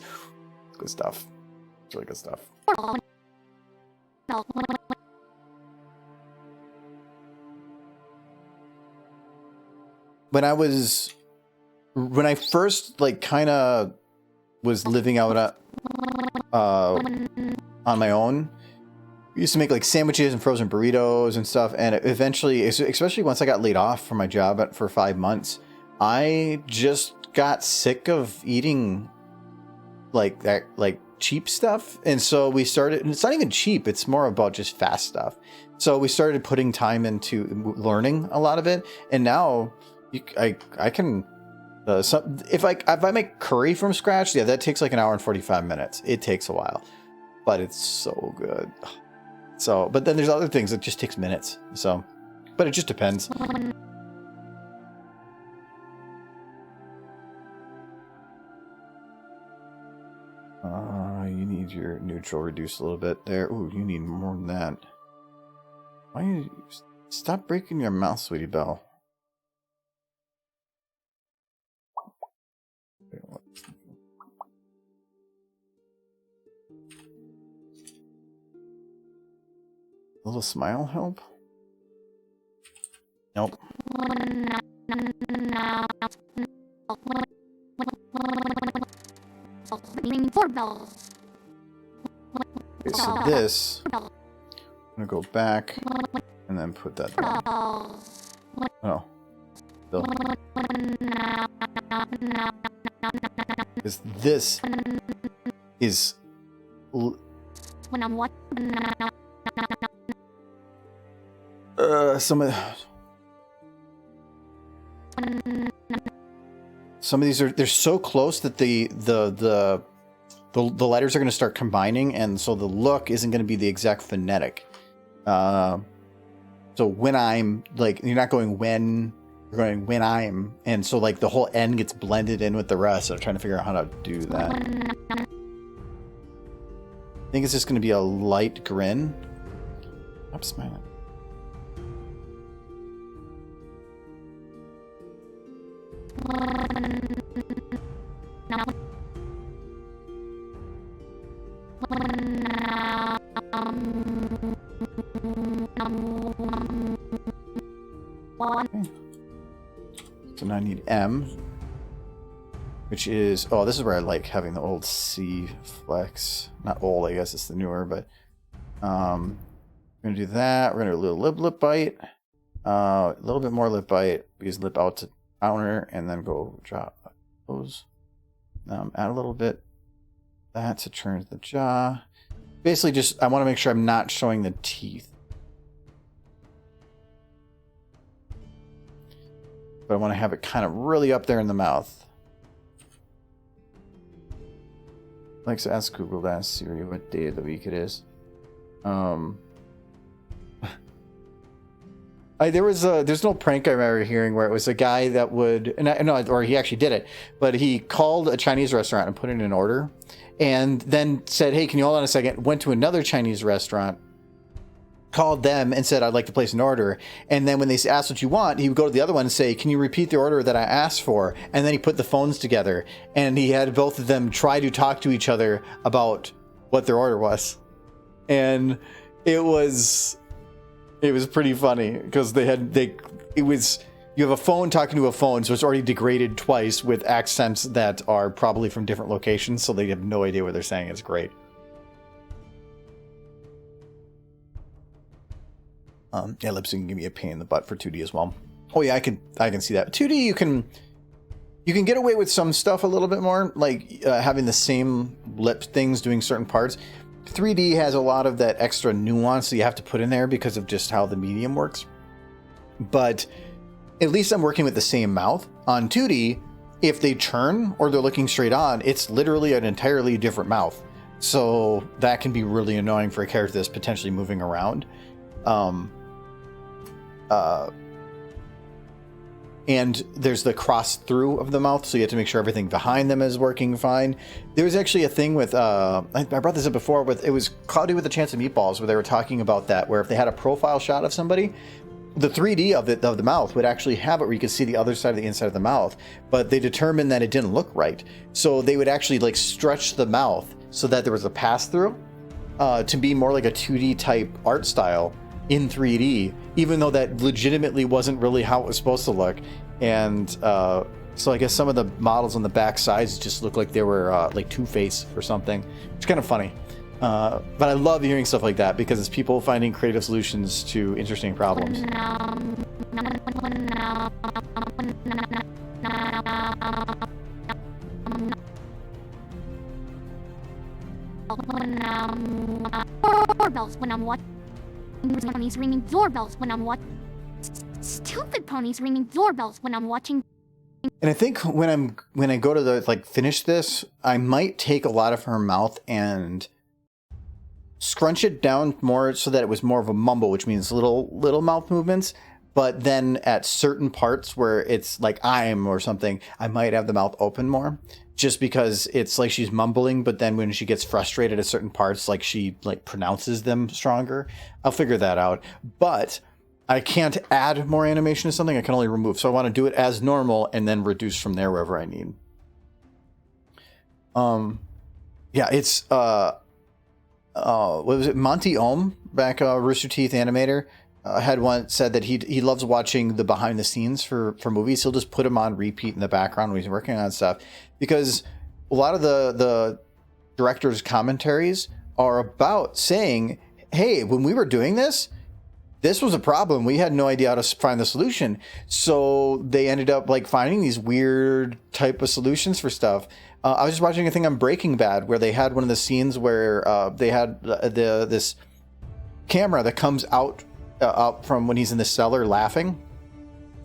Good stuff. It's really good stuff. When I first like kind of was living out on my own, we used to make like sandwiches and frozen burritos and stuff. And eventually, especially once I got laid off from my job for 5 months, I just got sick of eating like that, like cheap stuff. And so we started, and it's not even cheap. It's more about just fast stuff. So we started putting time into learning a lot of it. And now I can, if I make curry from scratch, yeah, that takes like an hour and 45 minutes. It takes a while, but it's so good. So, but then there's other things that just takes minutes. So, but it just depends. You need your neutral reduced a little bit there. Ooh, you need more than that. Why you stop breaking your mouth, sweetie belle? A little smile help? Nope. Okay, so this, I'm gonna go back and then put that down. Oh. Still. Because this is when I'm watching some of these they're so close that the letters are going to start combining, and so the look isn't going to be the exact phonetic. So when I'm like, you're not going when We're going when I'm, and so like the whole N gets blended in with the rest. So I'm trying to figure out how to do that. I think it's just going to be a light grin. I'm smiling. Okay. So now I need M, which is, oh, this is where I like having the old C flex. Not old, I guess it's the newer, but we're gonna do that. We're gonna do a little lip bite, a little bit more lip bite because lip out to outer, and then go jaw close. Add a little bit that to turn the jaw. Basically, just I want to make sure I'm not showing the teeth, but I want to have it kind of really up there in the mouth. Like, so ask Google to ask Siri what day of the week it is. There's an old prank I remember hearing where it was a guy that would, or he actually did it, but he called a Chinese restaurant and put in an order, and then said, "Hey, can you hold on a second?" Went to another Chinese restaurant, called them and said, "I'd like to place an order." And then when they asked what you want, he would go to the other one and say, "Can you repeat the order that I asked for?" And then he put the phones together, and he had both of them try to talk to each other about what their order was, and it was pretty funny because you have a phone talking to a phone, so it's already degraded twice with accents that are probably from different locations, so they have no idea what they're saying. It's great. Yeah, lip sync can give me a pain in the butt for 2D as well. Oh yeah, I can see that. 2D you can get away with some stuff a little bit more, like having the same lip things doing certain parts. 3D has a lot of that extra nuance that you have to put in there because of just how the medium works. But at least I'm working with the same mouth. On 2D, if they turn or they're looking straight on, it's literally an entirely different mouth. So that can be really annoying for a character that's potentially moving around. And there's the cross through of the mouth, so you have to make sure everything behind them is working fine. There was actually a thing with, I brought this up before, it was Cloudy with a Chance of Meatballs, where they were talking about that, where if they had a profile shot of somebody, the 3D of the mouth would actually have it where you could see the other side of the inside of the mouth, but they determined that it didn't look right. So they would actually like stretch the mouth so that there was a pass through to be more like a 2D type art style in 3D, even though that legitimately wasn't really how it was supposed to look. And so I guess some of the models on the back sides just look like they were like Two-Face or something. It's kind of funny. But I love hearing stuff like that because it's people finding creative solutions to interesting problems. Doorbells when I'm watching. Ponies ringing doorbells when I'm watching. Stupid ponies ringing doorbells when I'm watching. And I think when I go to the finish this, I might take a lot of her mouth and scrunch it down more so that it was more of a mumble, which means little mouth movements. But then at certain parts where it's like I'm or something, I might have the mouth open more, just because it's like she's mumbling. But then when she gets frustrated at certain parts, like she pronounces them stronger. I'll figure that out. But I can't add more animation to something. I can only remove. So I want to do it as normal and then reduce from there wherever I need. Yeah, it's what was it? Monty Ohm, back Rooster Teeth animator, had once said that he loves watching the behind the scenes for movies. He'll just put them on repeat in the background when he's working on stuff, because a lot of the director's commentaries are about saying, hey, when we were doing this was a problem. We had no idea how to find the solution. So they ended up finding these weird type of solutions for stuff. I was just watching a thing on Breaking Bad where they had one of the scenes where they had this camera that comes out from when he's in the cellar laughing,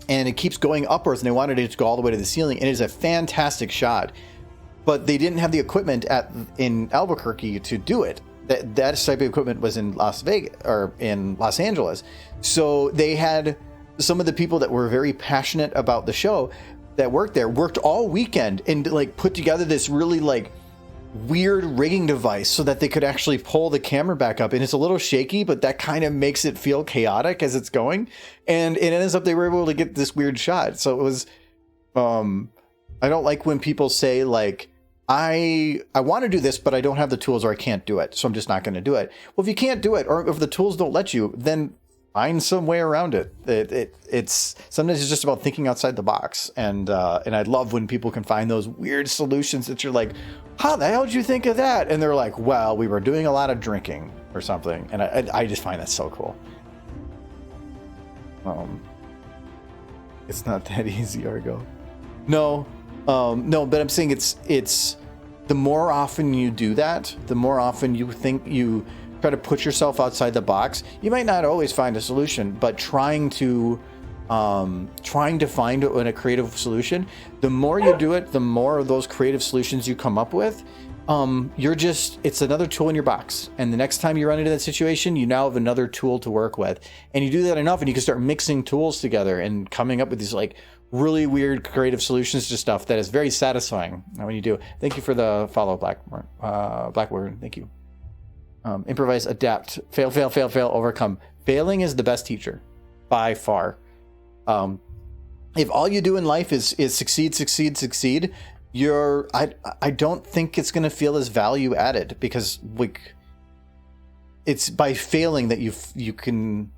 and it keeps going upwards, and they wanted it to go all the way to the ceiling, and it is a fantastic shot. But they didn't have the equipment in Albuquerque to do it. That type of equipment was in Las Vegas or in Los Angeles. So they had some of the people that were very passionate about the show that worked there worked all weekend and like put together this really like weird rigging device so that they could actually pull the camera back up. And it's a little shaky, but that kind of makes it feel chaotic as it's going. And it ends up they were able to get this weird shot. So it was, I don't like when people say like, I want to do this, but I don't have the tools or I can't do it. So I'm just not going to do it. Well, if you can't do it, or if the tools don't let you, then find some way around it. It's sometimes it's just about thinking outside the box. And I love when people can find those weird solutions that you're like, how the hell did you think of that? And they're like, well, we were doing a lot of drinking or something. And I just find that so cool. It's not that easy, Argo. No, but I'm saying it's the more often you do that, the more often you think you try to put yourself outside the box. You might not always find a solution, but trying to find a creative solution, the more you do it, the more of those creative solutions you come up with. It's another tool in your box. And the next time you run into that situation, you now have another tool to work with. And you do that enough and you can start mixing tools together and coming up with these like really weird creative solutions to stuff that is very satisfying when you do. Thank you for the follow, Blackboard. Thank you. Improvise, adapt, fail, overcome. Failing is the best teacher by far. If all you do in life is succeed, I don't think it's going to feel as value added, because it's by failing that you can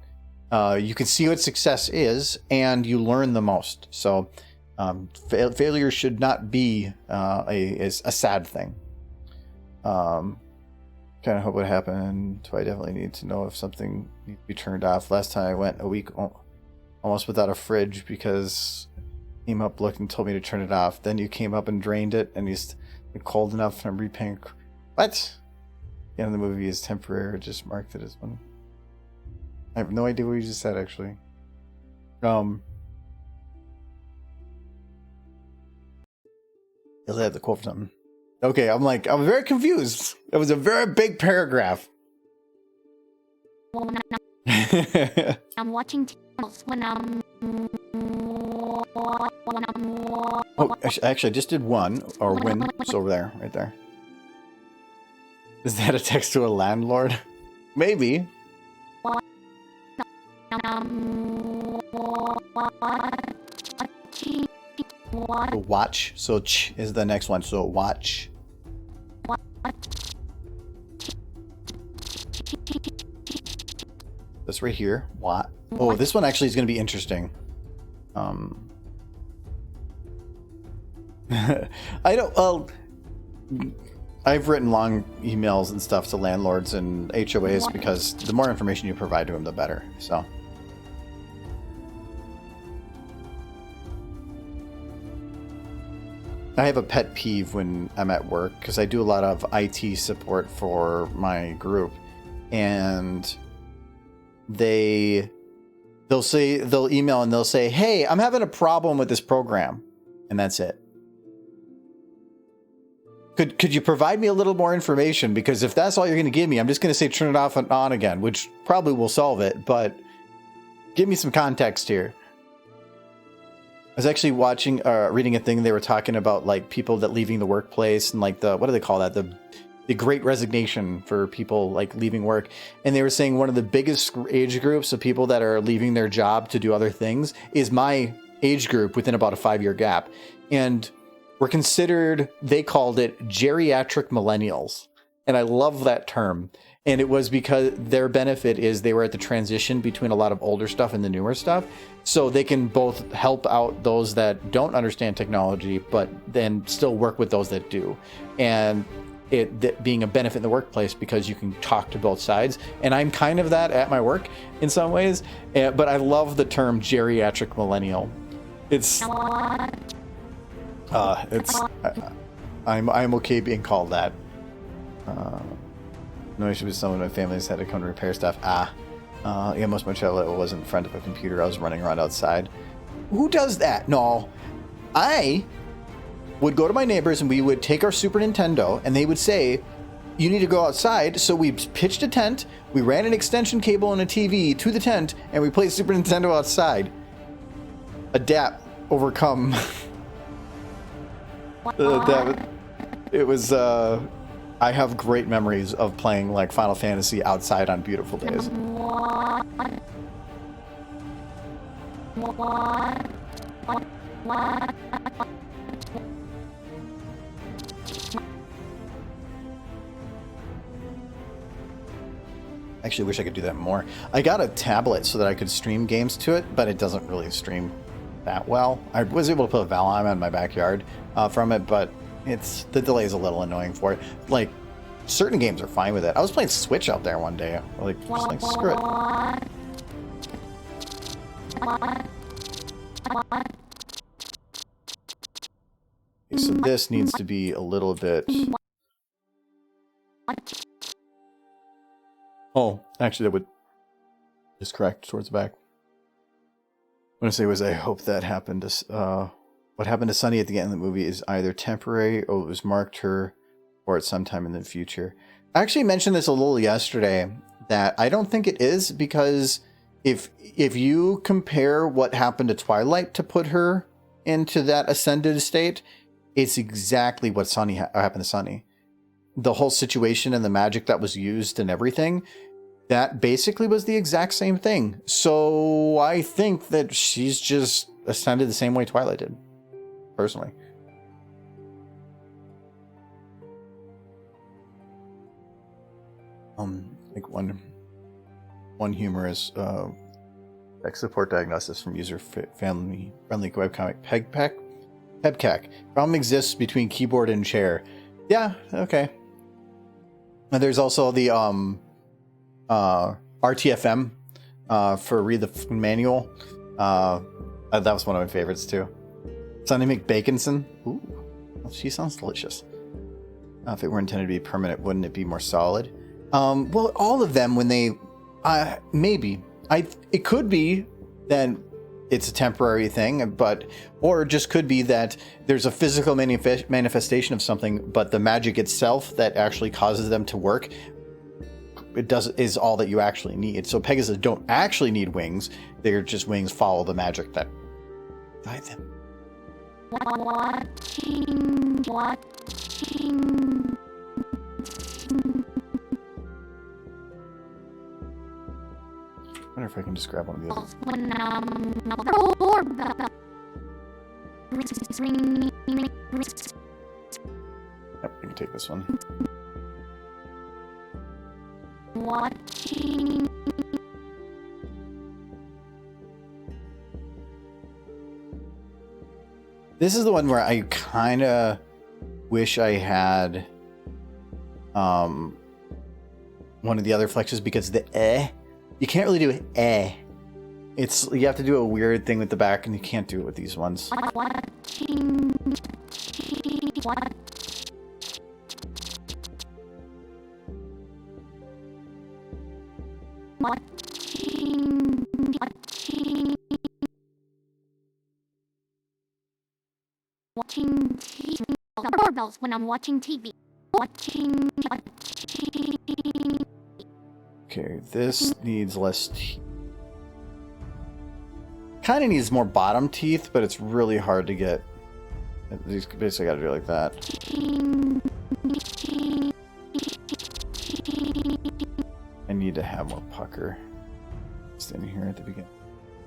see what success is and you learn the most. So failure should not be a sad thing. Kind of hope what happened. So I definitely need to know if something needs to be turned off. Last time I went a week almost without a fridge because you came up, looked, and told me to turn it off. Then you came up and drained it, and it's cold enough and I'm repaying. What? The end of the movie is temporary. Just marked it as one. I have no idea what you just said, actually. You'll have the quote for something. Okay, I'm very confused. It was a very big paragraph. I'm watching Tempest when I'm... Oh, actually, I just did one, or when. It's over there, right there. Is that a text to a landlord? Maybe. Watch. So ch is the next one. So watch. This right here. What? Oh, this one actually is going to be interesting. I've written long emails and stuff to landlords and HOAs because the more information you provide to them, the better. So. I have a pet peeve when I'm at work because I do a lot of IT support for my group, and they'll email and they'll say, "Hey, I'm having a problem with this program," and that's it. Could you provide me a little more information? Because if that's all you're going to give me, I'm just going to say turn it off and on again, which probably will solve it. But give me some context here. I was actually reading a thing. They were talking about like people that leaving the workplace and like what do they call that? The great resignation for people like leaving work. And they were saying one of the biggest age groups of people that are leaving their job to do other things is my age group within about a 5-year gap. And we're considered, they called it geriatric millennials. And I love that term. And it was because their benefit is they were at the transition between a lot of older stuff and the newer stuff. So they can both help out those that don't understand technology, but then still work with those that do. And it being a benefit in the workplace because you can talk to both sides. And I'm kind of that at my work in some ways. But I love the term geriatric millennial. I'm okay being called that. No issue with someone in my family has had to come to repair stuff. Yeah, most of my childhood wasn't in front of a computer. I was running around outside. Who does that? No, I would go to my neighbors and we would take our Super Nintendo and they would say, you need to go outside. So we pitched a tent, we ran an extension cable and a TV to the tent, and we played Super Nintendo outside. adapt, overcome. It was. I have great memories of playing like Final Fantasy outside on beautiful days. Actually wish I could do that more. I got a tablet so that I could stream games to it, but it doesn't really stream that well. I was able to put Valheim in my backyard from it, but the delay is a little annoying for it. Like, certain games are fine with it. I was playing Switch out there one day. Like, just like, screw it. Okay, so this needs to be a little bit... Oh, actually, that would just correct towards the back. What I say was, I hope that happened to... what happened to Sunny at the end of the movie is either temporary, or it was marked her, or it's sometime in the future. I actually mentioned this a little yesterday, that I don't think it is, because if you compare what happened to Twilight to put her into that ascended state, it's exactly what happened to Sunny. The whole situation and the magic that was used and everything, that basically was the exact same thing. So I think that she's just ascended the same way Twilight did, personally. Like one humorous tech support diagnosis from user-friendly webcomic PEBCAC. Problem exists between keyboard and chair. Yeah, okay. And there's also the RTFM for read the manual. That was one of my favorites too. Sonny McBaconson. Ooh, well, she sounds delicious. If it were intended to be permanent, wouldn't it be more solid? Well, all of them, when they maybe it could be that it's a temporary thing, or it just could be that there's a physical manifestation of something, but the magic itself that actually causes them to work, is all that you actually need. So Pegasus don't actually need wings; they're just wings follow the magic that guide them. I wonder if I can just grab one of the others. Yep, we can take this one. This is the one where I kind of wish I had one of the other flexes, because the you can't really do you have to do a weird thing with the back, and you can't do it with these ones. Watching doorbells when I'm watching TV. Okay, this needs less teeth. Kind of needs more bottom teeth, but it's really hard to get. These basically got to do it like that. I need to have more pucker. Standing here at the beginning.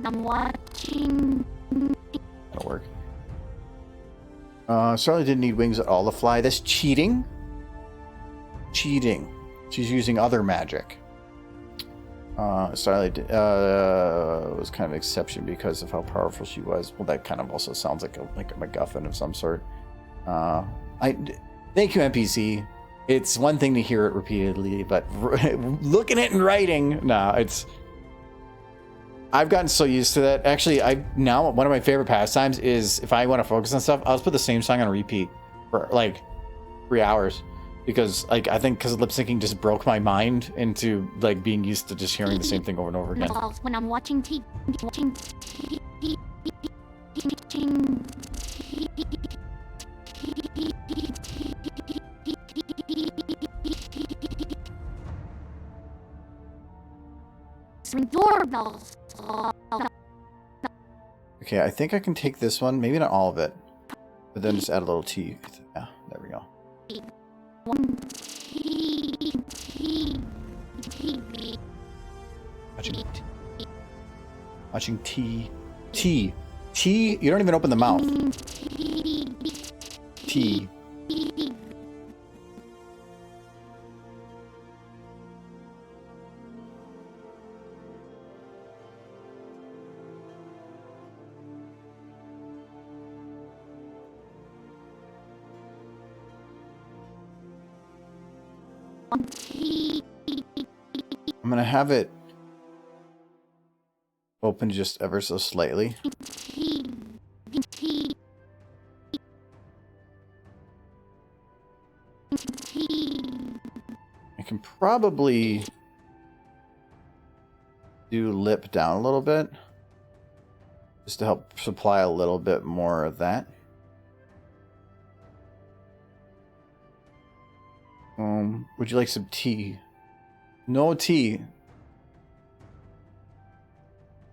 I'm watching. That'll work. Charlie didn't need wings at all to fly. That's cheating. Cheating. She's using other magic. Charlie was kind of an exception because of how powerful she was. Well, that kind of also sounds like a MacGuffin of some sort. Thank you, NPC. It's one thing to hear it repeatedly, but looking at it in writing, I've gotten so used to that. Actually, now one of my favorite pastimes is if I want to focus on stuff, I'll just put the same song on repeat for like 3 hours. Because I think because lip syncing just broke my mind into like being used to just hearing the same thing over and over again. When I'm watching TV, ring doorbells. Okay, I think I can take this one. Maybe not all of it. But then just add a little T. Yeah, there we go. Watching T. T. T. You don't even open the mouth. T. I'm gonna have it open just ever so slightly. I can probably do lip down a little bit just to help supply a little bit more of that. Would you like some tea? No tea.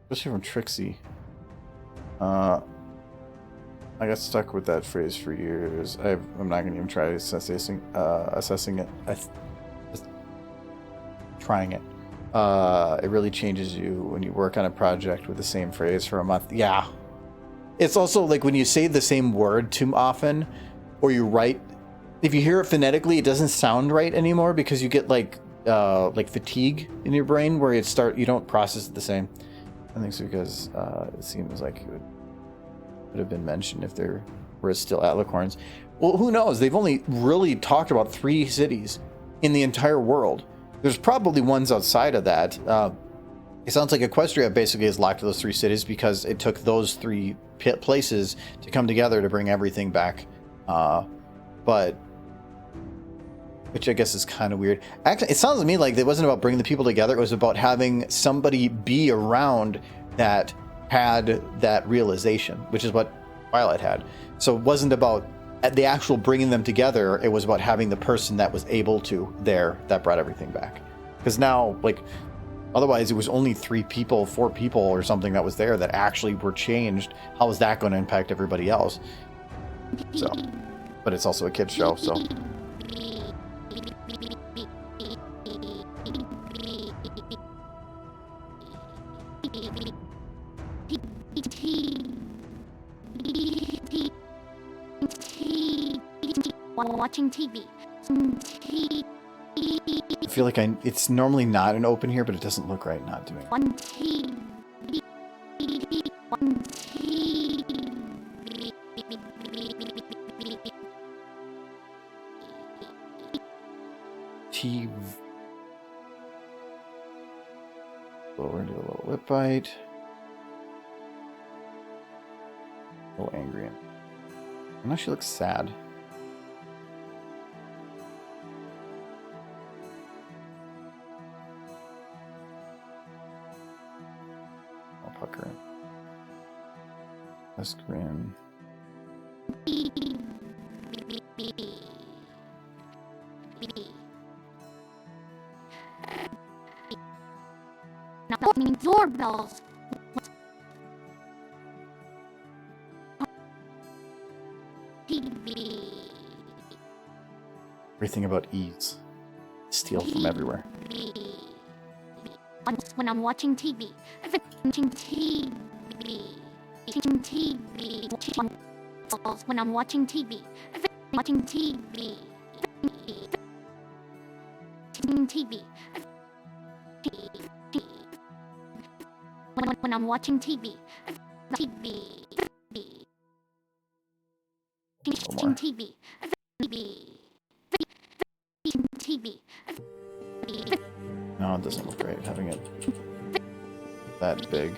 Especially from Trixie. I got stuck with that phrase for years. I'm not gonna even try assessing it. Trying it. It really changes you when you work on a project with the same phrase for a month. Yeah. It's also like when you say the same word too often, or you write. If you hear it phonetically, it doesn't sound right anymore because you get like fatigue in your brain where you don't process it the same. I think it's because it seems like it would have been mentioned if there were still Atlicorns. Well, who knows? They've only really talked about 3 cities in the entire world. There's probably ones outside of that. It sounds like Equestria basically is locked to those 3 cities because it took those 3 places to come together to bring everything back. Which I guess is kind of weird. Actually, it sounds to me like it wasn't about bringing the people together. It was about having somebody be around that had that realization, which is what Twilight had. So it wasn't about the actual bringing them together. It was about having the person that was able to that brought everything back. Because now, like, otherwise it was only 3 people, 4 people or something that was there that actually were changed. How is that going to impact everybody else? So, but it's also a kid's show, so. Watching TV. I feel like it's normally not an open here, but it doesn't look right not doing it. TV. So we're gonna do a little lip bite. A little angry. I know she looks sad. I'll pucker in. Let's grin. Doorbells. Everything about ease. Steal from everywhere. When I'm watching TV. Watching TV. Watching TV. When I'm watching TV. Watching TV. Watching TV. When I'm watching TV. TV. Watching TV. TV. No, it doesn't look right having it that big.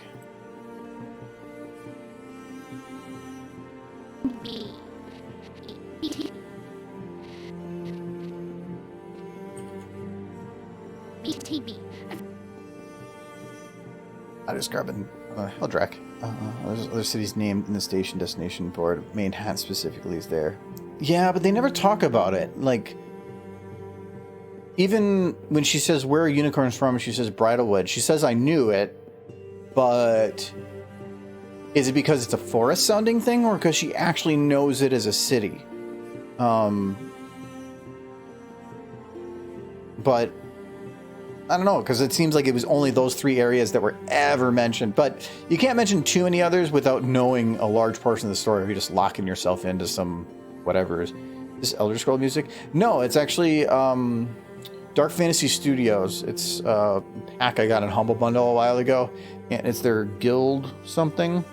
TV. I just grab it. Heldrak. There's other cities named in the station destination board. Main hat specifically is there. Yeah, but they never talk about it. Like, even when she says, where are unicorns from? She says Bridalwood. She says, I knew it, but Is it because it's a forest sounding thing, or because she actually knows it as a city? But I don't know, because it seems like it was only those 3 areas that were ever mentioned. But you can't mention too many others without knowing a large portion of the story. If you're just locking yourself into some whatever. Is this Elder Scroll music? No, it's actually Dark Fantasy Studios. It's a pack I got in Humble Bundle a while ago, and it's their guild something.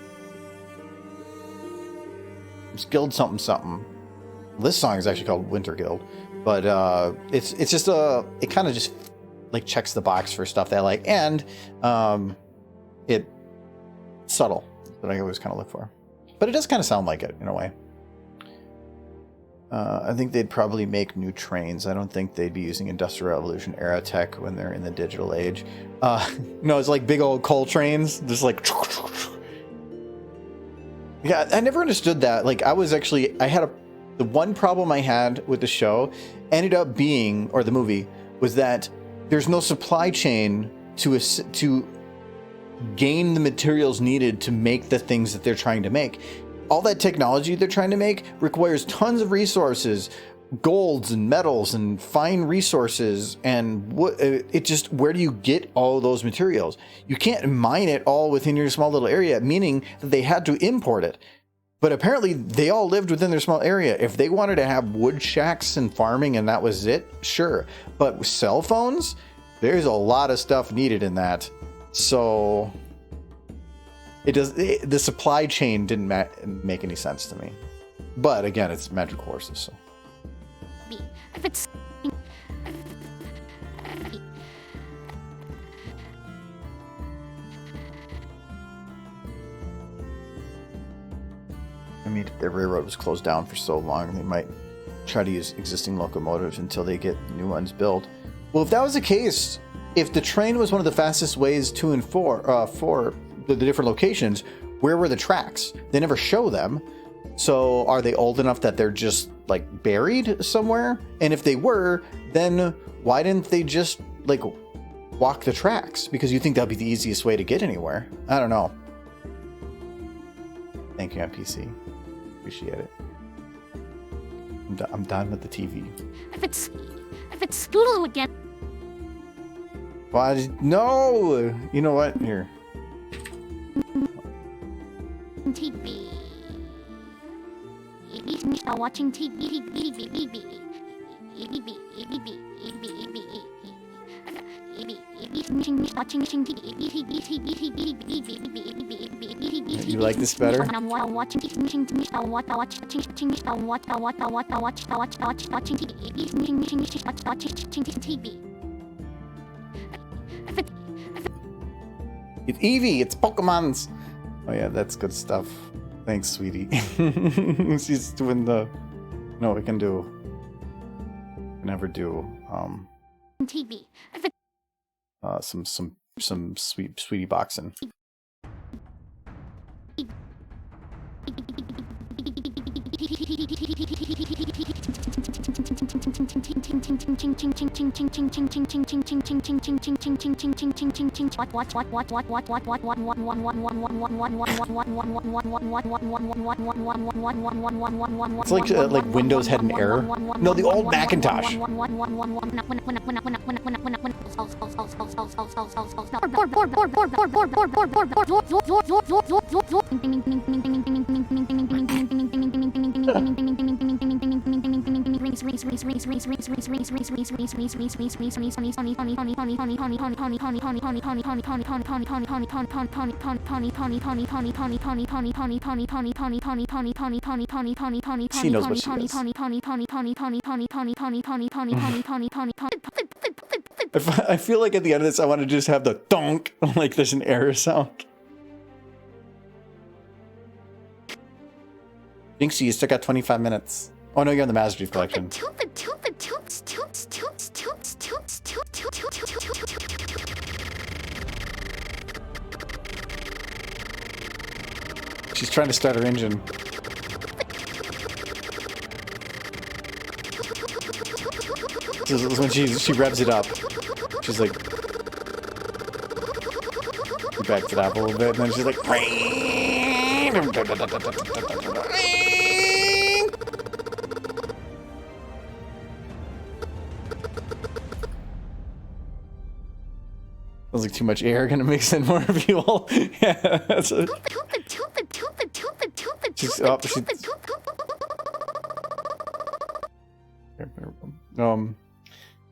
It's guild something something. This song is actually called Winter Guild, but it's just it kind of just like checks the box for stuff that I like, and it's subtle that I always kind of look for, but it does kind of sound like it in a way. I think they'd probably make new trains. I don't think they'd be using Industrial Revolution era tech when they're in the digital age. No, it's like big old coal trains, just like. Yeah, I never understood that. Like, the one problem I had with the show ended up being, or the movie, was that there's no supply chain to gain the materials needed to make the things that they're trying to make. All that technology they're trying to make requires tons of resources, golds and metals and fine resources, and where do you get all those materials? You can't mine it all within your small little area, meaning that they had to import it. But apparently they all lived within their small area. If they wanted to have wood shacks and farming and that was it, sure. But with cell phones, there's a lot of stuff needed in that. So the supply chain didn't make any sense to me. But again, it's magic horses, so. If it's I mean, if the railroad was closed down for so long, they might try to use existing locomotives until they get new ones built. Well, if that was the case, if the train was one of the fastest ways to and for the different locations, where were the tracks? They never show them. So are they old enough that they're just like buried somewhere? And if they were, then why didn't they just like walk the tracks? Because you think that'd be the easiest way to get anywhere. I don't know. Thank you, NPC. Appreciate it. I'm done with the TV. If it's Scootaloo again. Why? No. You know what? Here. TV. Watching TV. You like this better? It's Eevee. It's Pokemon's. Oh yeah, that's good stuff. Thanks, sweetie. She's doing the. No, we can do. Never do. TV. Some sweetie boxing. It's like Windows had an error. No, the old Macintosh. She knows what she is. I feel like at the end of this, I want to just have the donk, like there's an error sound. Jinxie, you still got 25 minutes. Oh no, you're on the Master Chief Collection. She's trying to start her engine. This is when she revs it up. She's like, she backs it up a little bit, and then she's like, Feels like too much air, gonna mix in more fuel. Yeah, that's a...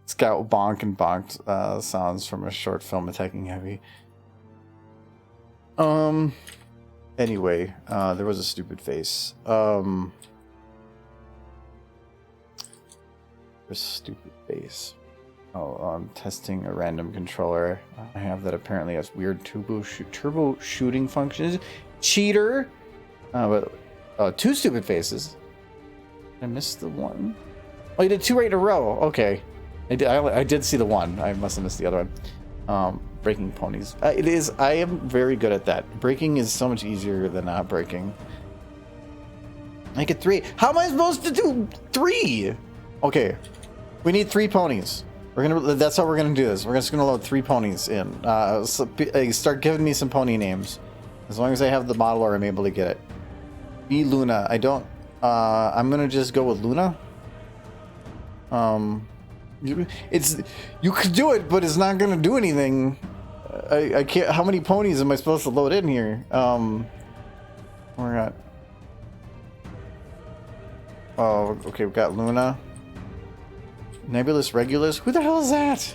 Scout bonk and bonked sounds from a short film attacking heavy. Anyway, there was a stupid face. There's a stupid face. Oh, I'm testing a random controller. I have that apparently has weird turbo shooting functions. Cheater! But two stupid faces. I missed the one. Oh, you did two right in a row. Okay. I did see the one. I must have missed the other one. Breaking ponies. It is. I am very good at that. Breaking is so much easier than not breaking. I get 3. How am I supposed to do 3? Okay. We need 3 ponies. That's how we're gonna do this. We're just gonna load 3 ponies in. Start giving me some pony names. As long as I have the model or I'm able to get it. Be Luna. I don't. I'm gonna just go with Luna. You could do it, but it's not gonna do anything. I can't. How many ponies am I supposed to load in here? We're at. Oh, okay. We've got Luna. Nebulous Regulus? Who the hell is that?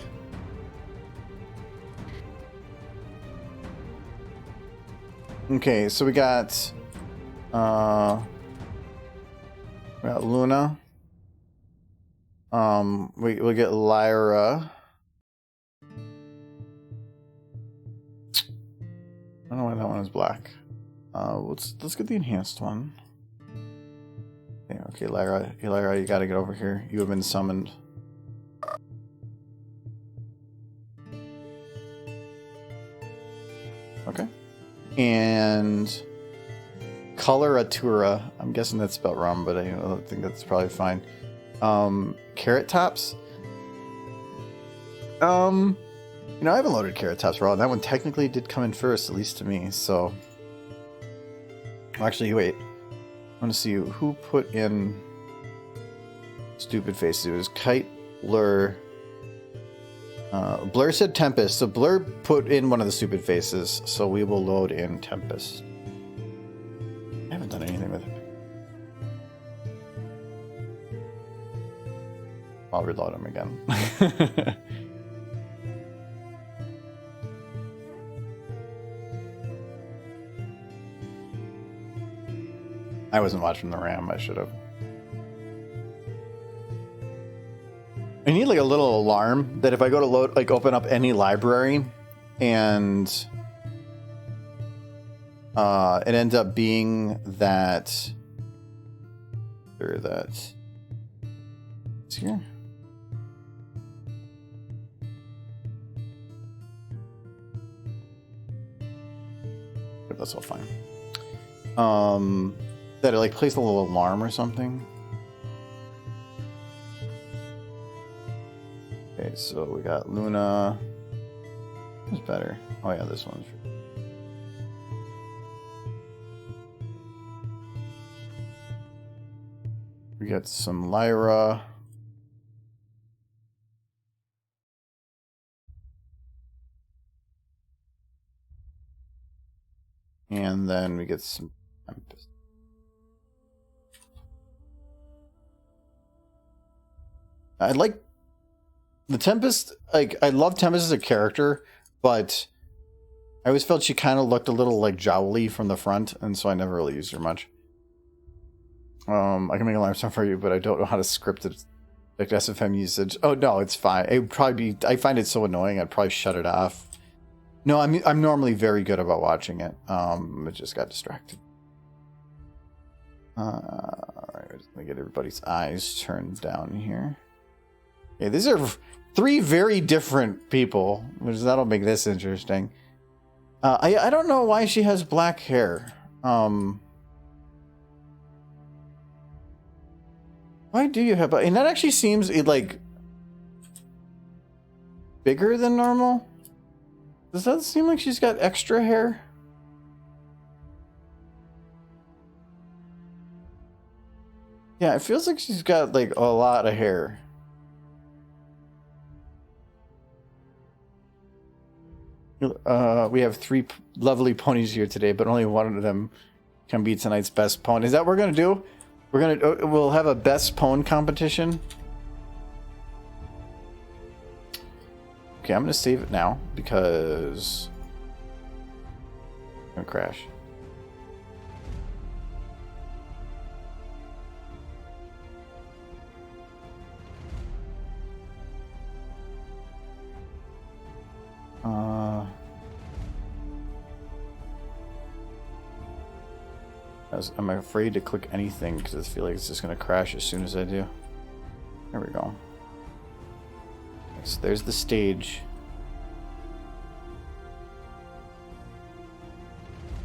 Okay, so we got Luna. We'll get Lyra. I don't know why that one is black. Let's get the enhanced one. Okay, Lyra. Hey, Lyra, you gotta get over here. You have been summoned. Okay. And Coloratura. I'm guessing that's spelled wrong, but I think that's probably fine. Carrot Tops. I haven't loaded Carrot Tops raw. That one technically did come in first, at least to me. So, actually, wait. I want to see who put in stupid faces. It was Kite, Blur. Blur said Tempest, so Blur put in one of the stupid faces. So we will load in Tempest. I haven't done anything with it. I'll reload him again. I wasn't watching the RAM. I should have. I need like a little alarm that if I go to load, like open up any library, and it ends up being that. Or that. It's here. But that's all fine. That it like plays a little alarm or something. Okay, so we got Luna. Who's better? Oh yeah, this one's. We got some Lyra. And then we get some Tempest. I like the Tempest. Like, I love Tempest as a character, but I always felt she kind of looked a little like jowly from the front, and so I never really used her much. I can make an alarm sound for you, but I don't know how to script it. Like SFM usage. Oh no, it's fine. It would probably be. I find it so annoying. I'd probably shut it off. No, I'm normally very good about watching it. I just got distracted. All right, just gonna get everybody's eyes turned down here. Okay, these are 3 very different people, which that'll make this interesting. I don't know why she has black hair. Why do you have? And that actually seems like bigger than normal. Does that seem like she's got extra hair? Yeah, it feels like she's got like a lot of hair. We have three lovely ponies here today, but only one of them can be tonight's best pony. Is that what we're gonna do? We'll have a best pone competition. Okay, I'm gonna save it now because I'm gonna crash. I'm afraid to click anything because I feel like it's just going to crash as soon as I do. There we go. Okay, so there's the stage.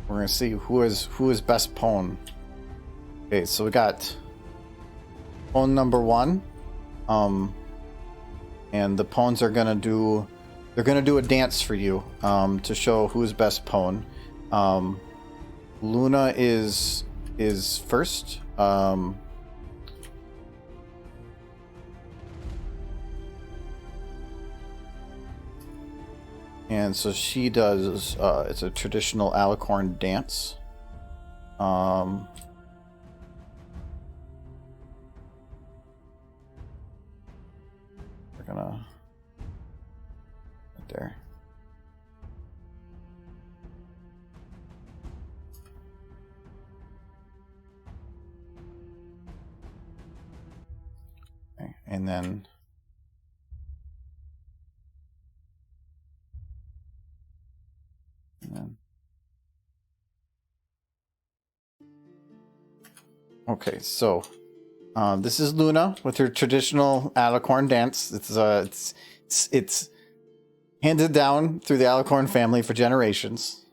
We're going to see who is best pone. Okay, so we got pone number 1. And the pones are going to do... They're going to do a dance for you to show who is best pone. Luna is first. And so she does, it's a traditional alicorn dance. We're gonna... Right there. Okay, and then... Okay, so this is Luna with her traditional alicorn dance. It's handed down through the alicorn family for generations.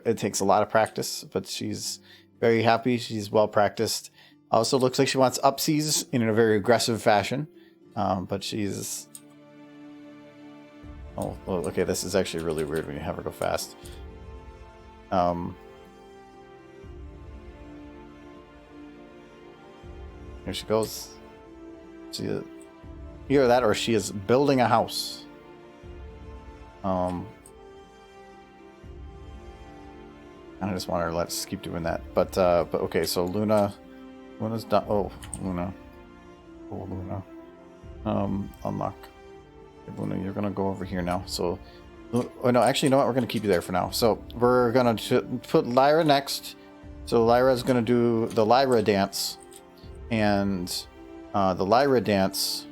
It takes a lot of practice, but she's very happy. She's well practiced. Also looks like she wants upsies in a very aggressive fashion, but she's... Oh, well, okay, this is actually really weird when you have her go fast. Here she goes. See, either that or she is building a house. I just want her to let's keep doing that. But okay, so Luna's done. Oh, Luna. Oh, Luna. Unlock. Okay, Luna, you're gonna go over here now. So, oh no, actually, you know what? We're gonna keep you there for now. So we're gonna put Lyra next. So Lyra's gonna do the Lyra dance. And the Lyra dance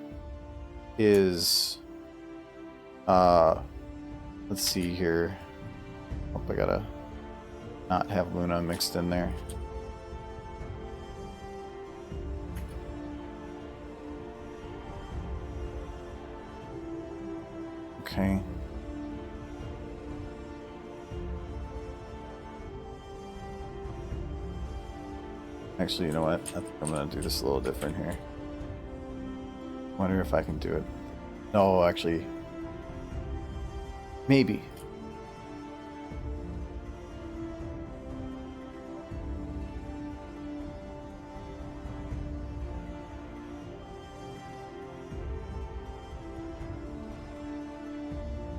is let's see here. Hope I gotta not have Luna mixed in there. Okay. Actually, you know what? I think I'm gonna do this a little different here. Wonder if I can do it. No, actually. Maybe.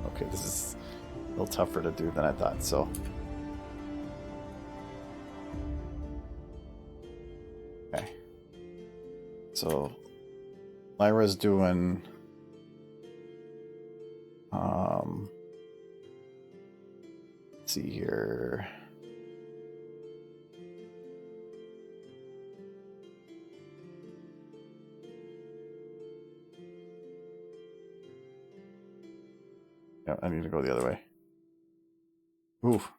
Okay, this is a little tougher to do than I thought, so... Okay. So, Lyra's doing... let's see here... Yeah, I need to go the other way. Oof.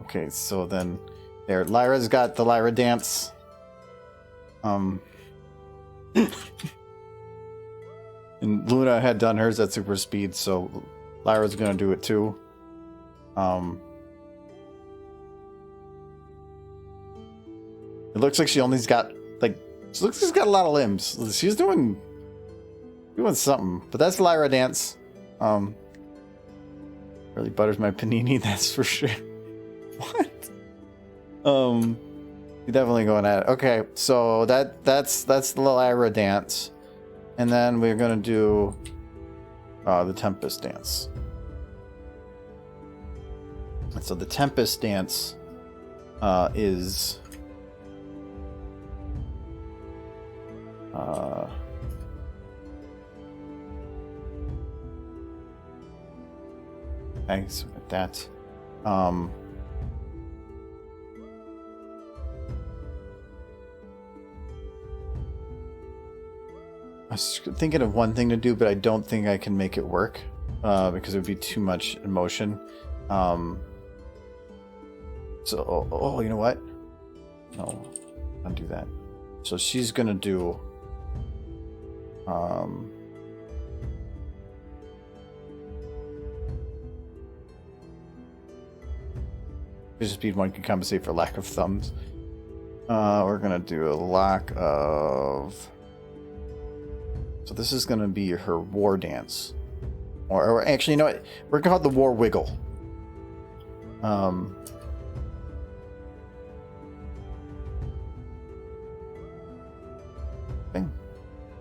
Okay, so then there, Lyra's got the Lyra dance. And Luna had done hers at super speed, so Lyra's gonna do it too. It looks like she only's got like she looks like she's got a lot of limbs. She's doing something, but that's Lyra dance. Really butters my panini, that's for sure. What? You're definitely going at it. Okay, so that's the Lyra dance, and then we're gonna do the Tempest Dance. And so the Tempest Dance is thanks with that. I was thinking of one thing to do, but I don't think I can make it work because it would be too much emotion. So, you know what? No, don't do that. So she's gonna do. Speed 1 can compensate for lack of thumbs. We're gonna do a lack of. So this is gonna be her war dance, or actually, you know what? We're gonna call it the war wiggle. Thing.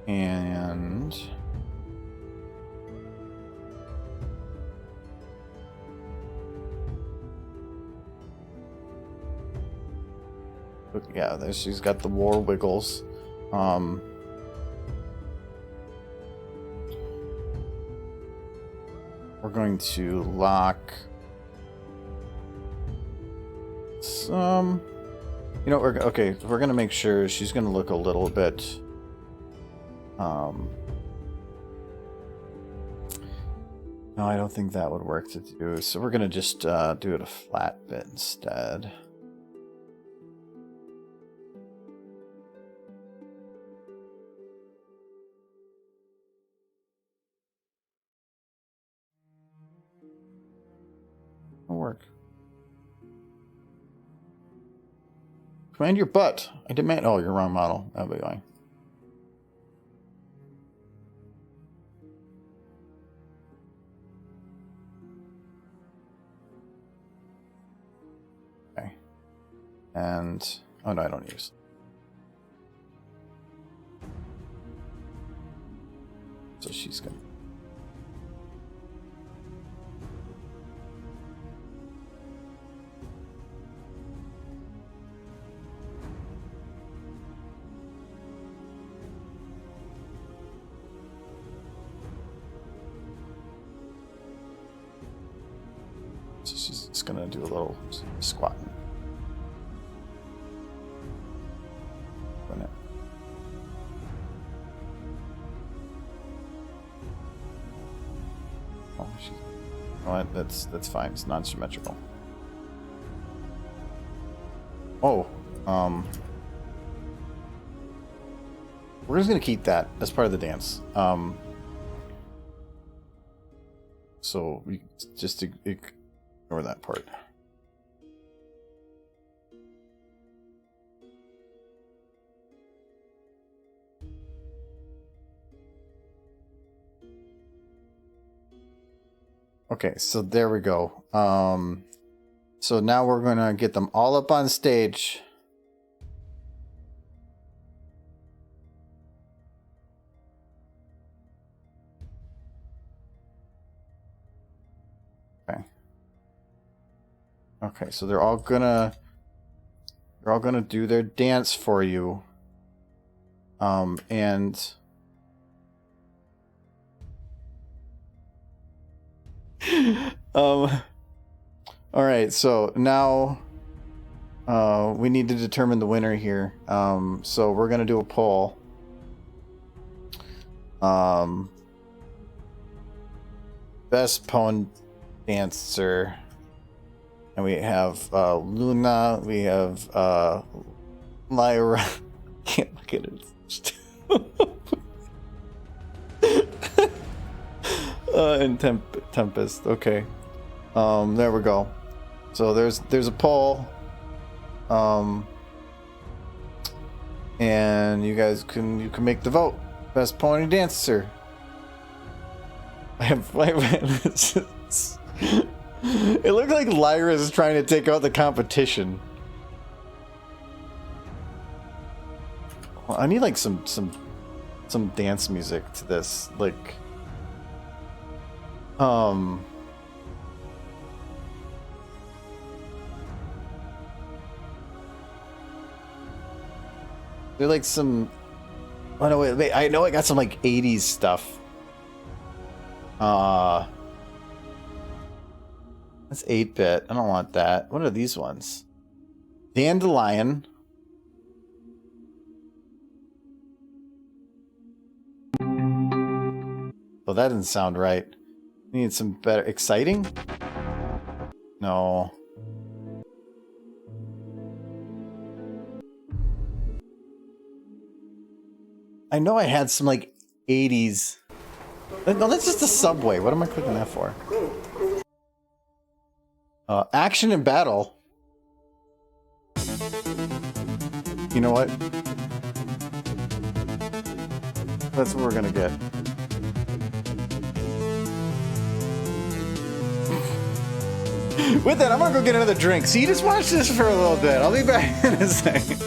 And yeah, there she's got the war wiggles. We're going to lock some. You know, we're going to make sure she's going to look a little bit. No, I don't think that would work to do. So we're going to just do it a flat bit instead. It'll work. Command your butt. I demand. Oh, you're wrong model. That'll be fine. Okay. And oh no, I don't use. So she's gonna. So she's just gonna do a little squatting. Oh, she's. Oh, that's fine. It's non-symmetrical. Oh, we're just gonna keep that as part of the dance. So we just ignore that part. Okay, so there we go. So now we're gonna get them all up on stage. Okay. Okay, so they're all gonna do their dance for you. And all right, so now we need to determine the winner here. So we're gonna do a poll. Best pony dancer, and we have Luna, we have Lyra. Can't look at it. And Tempest. Okay. There we go. So there's a poll. And you guys can make the vote. Best pony dancer. It looked like Lyra is trying to take out the competition. Well, I need like some dance music to this, like they're like some. Oh no, wait! I know I got some like '80s stuff. That's 8-bit. I don't want that. What are these ones? Dandelion. Well, that didn't sound right. We need some better. Exciting? No. I know I had some like 80s. No, that's just a subway. What am I clicking that for? Action and battle. You know what? That's what we're gonna get. With that, I'm gonna go get another drink. So you just watch this for a little bit. I'll be back in a second.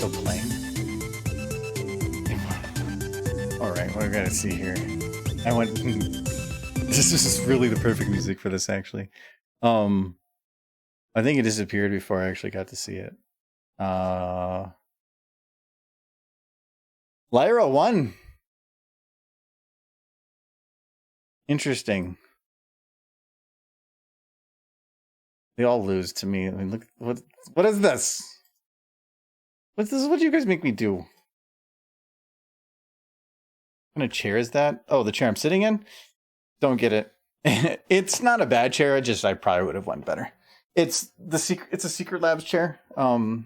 Still playing. Alright, what do we gotta see here? I went. This is really the perfect music for this, actually. I think it disappeared before I actually got to see it. Lyra won. Interesting. They all lose to me. I mean, look, what is this? What's this? What do you guys make me do? What kind of chair is that? Oh, the chair I'm sitting in? Don't get it. It's not a bad chair. I probably would have won better. It's a Secret Labs chair. The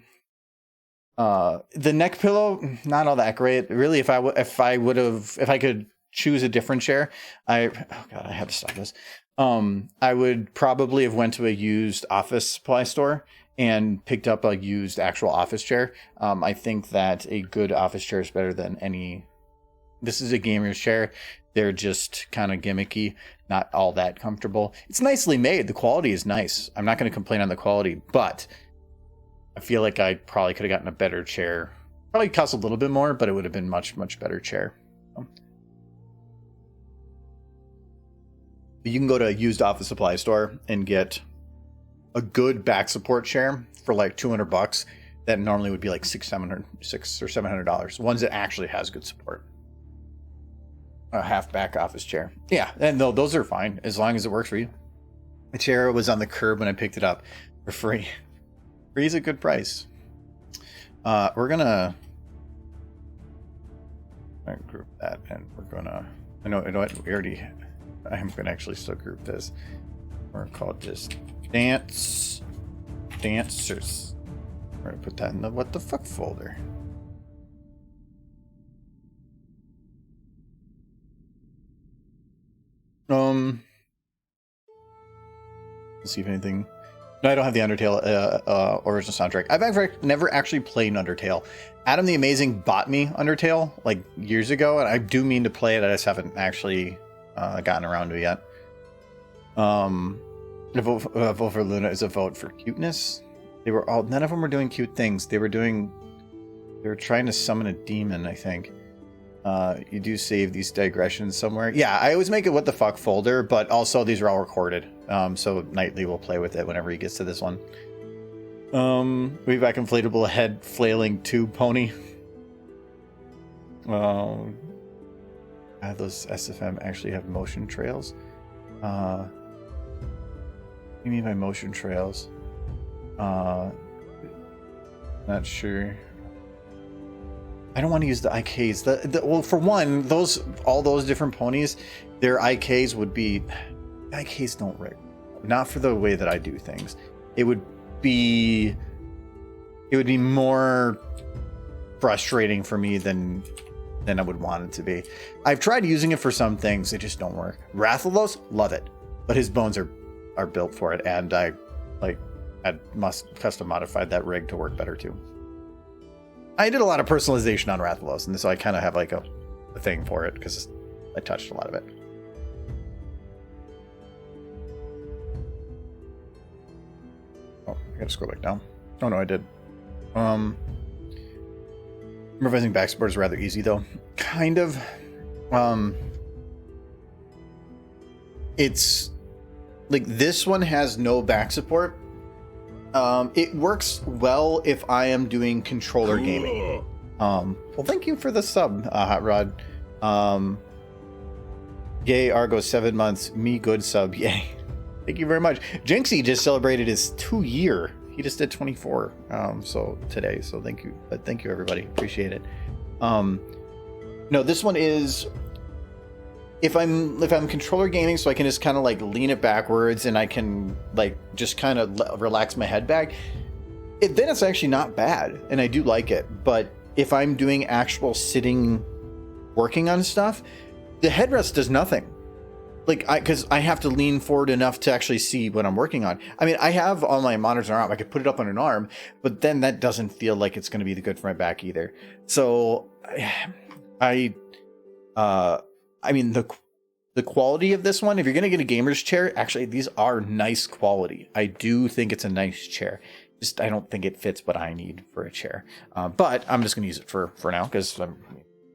neck pillow, not all that great. Really, if I could choose a different chair, oh god, I have to stop this. I would probably have went to a used office supply store and picked up a used actual office chair. I think that a good office chair is better than any. This is a gamer's chair. They're just kind of gimmicky, not all that comfortable. It's nicely made. The quality is nice. I'm not going to complain on the quality, but I feel like I probably could have gotten a better chair. Probably cost a little bit more, but it would have been much, much better chair. You can go to a used office supply store and get a good back support chair for like $200 that normally would be like $600 or $700. Ones that actually has good support. A half back office chair. Yeah, and those are fine as long as it works for you. The chair was on the curb when I picked it up for free. Free is a good price. We're gonna group that, and we're gonna. I know what we already. I'm gonna actually still group this. We're called just dancers. We're gonna put that in the what the fuck folder. Let's see if anything No, I don't have the Undertale original soundtrack. I've never actually played Undertale. Adam the Amazing bought me Undertale like years ago, and I do mean to play it. I just haven't actually gotten around to it yet. A vote for Luna is a vote for cuteness. None of them were doing cute things. They were trying to summon a demon, I think. You do save these digressions somewhere. Yeah, I always make a what the fuck folder, but also these are all recorded. So Nightly will play with it whenever he gets to this one. We've got inflatable head flailing tube pony. Those SFM actually have motion trails. What do you mean by motion trails? Not sure. I don't want to use the IKs. Well, for one, all those different ponies, their IKs would be... IKs don't rig. Not for the way that I do things. It would be more frustrating for me than I would want it to be. I've tried using it for some things. They just don't work. Rathalos, love it. But his bones are built for it. And I must custom modified that rig to work better too. I did a lot of personalization on Rathalos, and so I kind of have like a thing for it because I touched a lot of it. Oh, I gotta scroll back down. Oh no, I did. Revising back support is rather easy though. Kind of. It's like this one has no back support. It works well if I am doing controller gaming. Well, thank you for the sub, Hot Rod. Yay, Argo 7 months. Me good sub. Yay. Thank you very much. Jinxie just celebrated his 2-year. He just did 24. So today. So thank you. But thank you everybody. Appreciate it. No, this one is if I'm controller gaming, so I can just kind of like lean it backwards and I can like just kind of relax my head back. Then it's actually not bad, and I do like it. But if I'm doing actual sitting, working on stuff, the headrest does nothing. Like because I have to lean forward enough to actually see what I'm working on. I mean, I have all my monitors on arm. I could put it up on an arm, but then that doesn't feel like it's going to be good for my back either. So I mean, the quality of this one, if you're going to get a gamer's chair, actually, these are nice quality. I do think it's a nice chair. Just, I don't think it fits what I need for a chair. But I'm just going to use it for now because I'm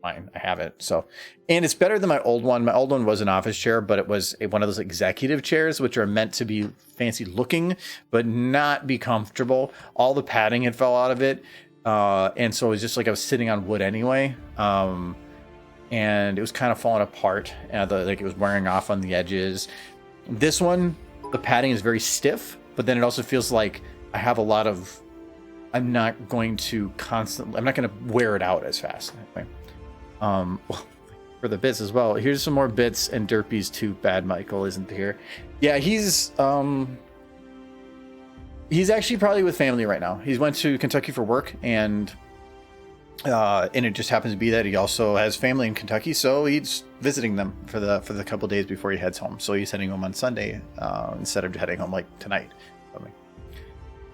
fine. I have it. So, and it's better than my old one. My old one was an office chair, but it was one of those executive chairs, which are meant to be fancy looking, but not be comfortable. All the padding had fell out of it. And so it was just like I was sitting on wood anyway. And it was kind of falling apart, like it was wearing off on the edges. This one, the padding is very stiff, but then it also feels like I have a lot of, I'm not going to wear it out as fast. Anyway. For the bits as well. Here's some more bits and derpies too. Bad Michael isn't here. Yeah, he's actually probably with family right now. He went to Kentucky for work, and it just happens to be that he also has family in Kentucky, so he's visiting them for the couple days before he heads home. So he's heading home on Sunday instead of heading home like tonight.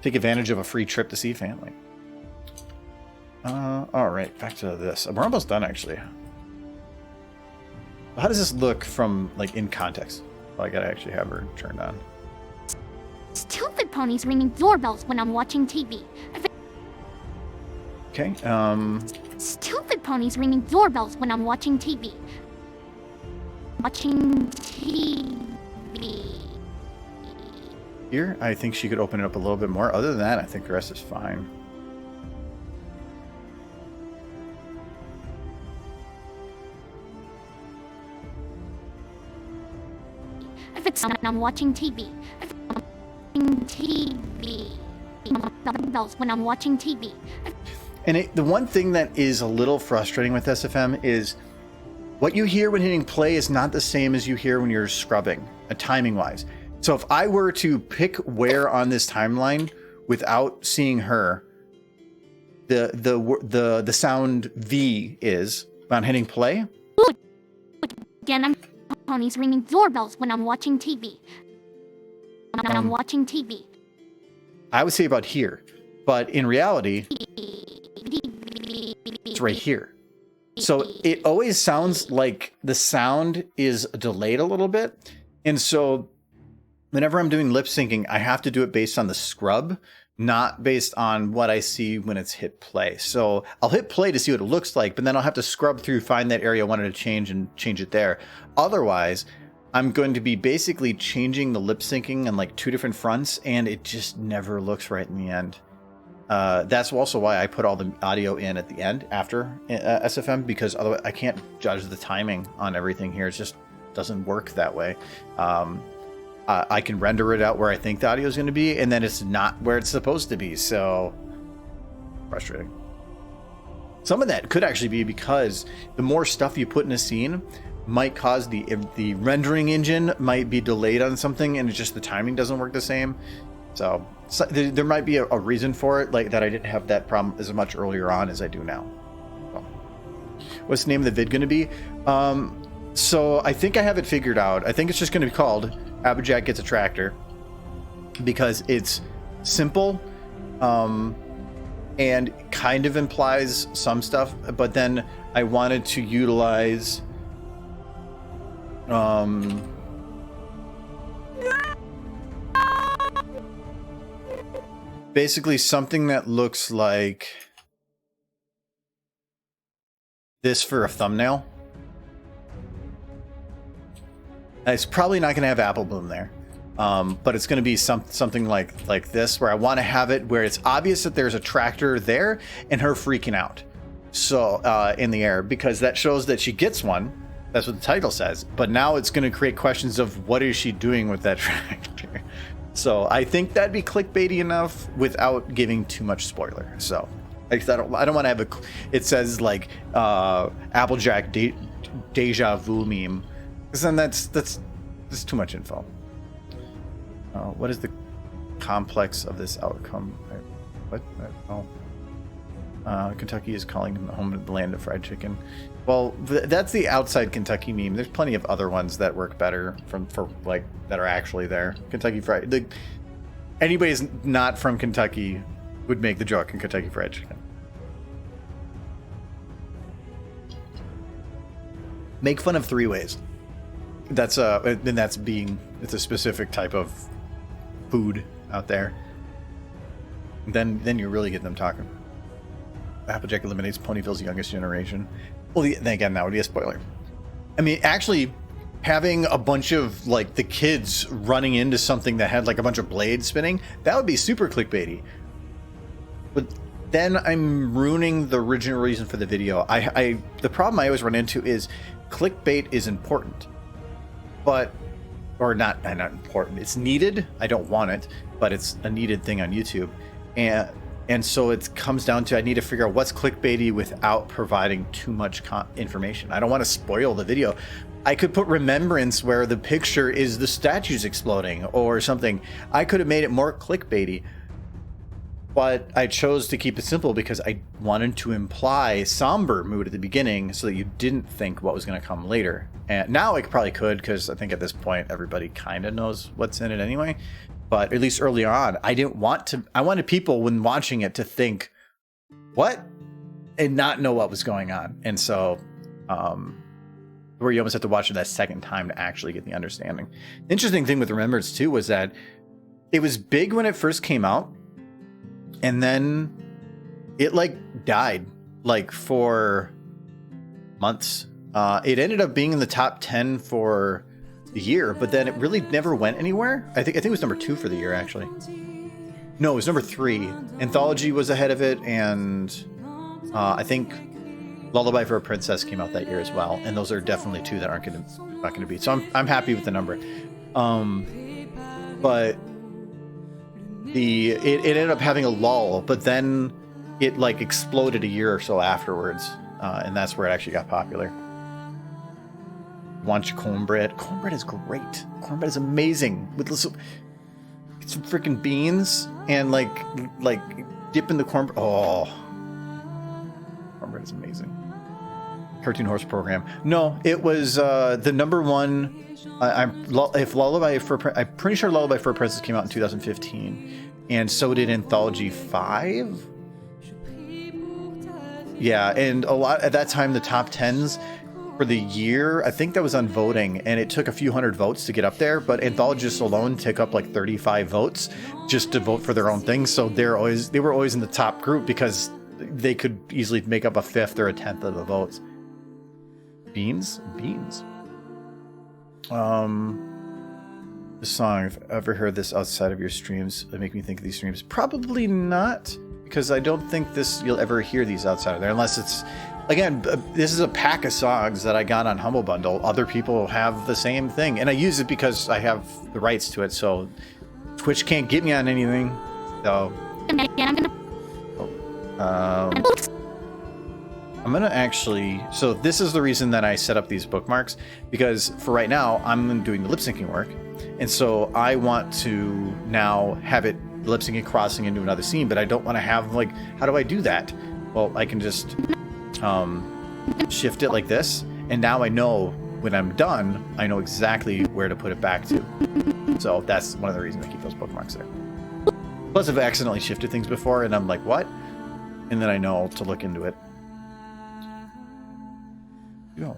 Take advantage of a free trip to see family. All right, back to this. We're almost done, actually. How does this look from like in context? Oh, I gotta actually have her turned on. Stupid ponies ringing doorbells when I'm watching TV. Okay. Stupid ponies ringing doorbells when I'm watching TV. Watching TV. Here, I think she could open it up a little bit more. Other than that, I think the rest is fine. If it's when I'm watching TV. If I'm watching TV. Doorbells when I'm watching TV. And the one thing that is a little frustrating with SFM is what you hear when hitting play is not the same as you hear when you're scrubbing, timing wise. So if I were to pick where on this timeline without seeing her, the sound V is on hitting play. Again, I'm ponies ringing doorbells when I'm watching TV. When I'm watching TV. I would say about here, but in reality, it's right here. So it always sounds like the sound is delayed a little bit. And so whenever I'm doing lip syncing, I have to do it based on the scrub, not based on what I see when it's hit play. So I'll hit play to see what it looks like, but then I'll have to scrub through, find that area I wanted to change and change it there. Otherwise, I'm going to be basically changing the lip syncing on like 2 different fronts, and it just never looks right in the end. That's also why I put all the audio in at the end after SFM, because otherwise I can't judge the timing on everything here. It just doesn't work that way. I can render it out where I think the audio is going to be, and then it's not where it's supposed to be. So frustrating. Some of that could actually be because the more stuff you put in a scene might cause the rendering engine might be delayed on something, and it's just the timing doesn't work the same. So there might be a reason for it, like that I didn't have that problem as much earlier on as I do now. So, what's the name of the vid going to be? So I think I have it figured out. I think it's just going to be called Applejack Gets a Tractor, because it's simple and kind of implies some stuff, but then I wanted to utilize basically something that looks like this for a thumbnail. It's probably not going to have Apple Bloom there, but it's going to be something like this, where I want to have it where it's obvious that there's a tractor there and her freaking out, so in the air, because that shows that she gets one. That's what the title says. But now it's going to create questions of what is she doing with that tractor. So I think that'd be clickbaity enough without giving too much spoiler. So I don't want to have it says like Applejack deja vu meme, because then that's too much info. What is the complex of this outcome? What? Oh. Kentucky is calling him home to the land of fried chicken. Well, that's the outside Kentucky meme. There's plenty of other ones that work better for like that are actually there. Kentucky fried. Anybody who's not from Kentucky would make the joke in Kentucky Fried Chicken. Make fun of 3 ways. It's a specific type of food out there. Then you really get them talking. Applejack eliminates Ponyville's youngest generation. Well, then again, that would be a spoiler. I mean, actually, having a bunch of like the kids running into something that had like a bunch of blades spinning, that would be super clickbaity. But then I'm ruining the original reason for the video. The problem I always run into is clickbait is important, or not important. It's needed. I don't want it, but it's a needed thing on YouTube. And so it comes down to I need to figure out what's clickbaity without providing too much information. I don't want to spoil the video. I could put remembrance where the picture is the statues exploding or something. I could have made it more clickbaity, but I chose to keep it simple because I wanted to imply somber mood at the beginning so that you didn't think what was going to come later. And now I probably could, because I think at this point everybody kind of knows what's in it anyway. But at least early on, I wanted people when watching it to think, what? And not know what was going on. And so, where you almost have to watch it that second time to actually get the understanding. The interesting thing with Remembrance too was that it was big when it first came out. And then it like died like for months. It ended up being in the top 10 for the year, but then it really never went anywhere. I think it was number 2 for the year, actually. No, it was number 3. Anthology was ahead of it, and I think Lullaby for a Princess came out that year as well. And those are definitely 2 that not going to beat. So I'm happy with the number. But it ended up having a lull, but then it like exploded a year or so afterwards, and that's where it actually got popular. Want your cornbread? Cornbread is great. Cornbread is amazing with some freaking beans and like dip in the cornbread. Oh, cornbread is amazing. Cartoon Horse program. No, it was the number one. I'm pretty sure Lullaby for a Princess came out in 2015, and so did Anthology 5. Yeah, and a lot at that time the top 10s for the year, I think that was on voting, and it took a few hundred votes to get up there, but anthologists alone took up like 35 votes just to vote for their own thing. So they were always in the top group because they could easily make up a fifth or a tenth of the votes. Beans. This song, if I've ever heard this outside of your streams, it make me think of these streams. Probably not, because I don't think you'll ever hear these outside of there, unless it's, again, this is a pack of songs that I got on Humble Bundle. Other people have the same thing, and I use it because I have the rights to it, so Twitch can't get me on anything. So I'm gonna actually, so this is the reason that I set up these bookmarks, because for right now I'm doing the lip syncing work, and so I want to now have it lip syncing crossing into another scene, but I don't want to have, like, how do I do that? Well, I can just shift it like this, and now I know when I'm done, I know exactly where to put it back to. So that's one of the reasons I keep those bookmarks there. Plus, I've accidentally shifted things before, and I'm like, what? And then I know to look into it. Go.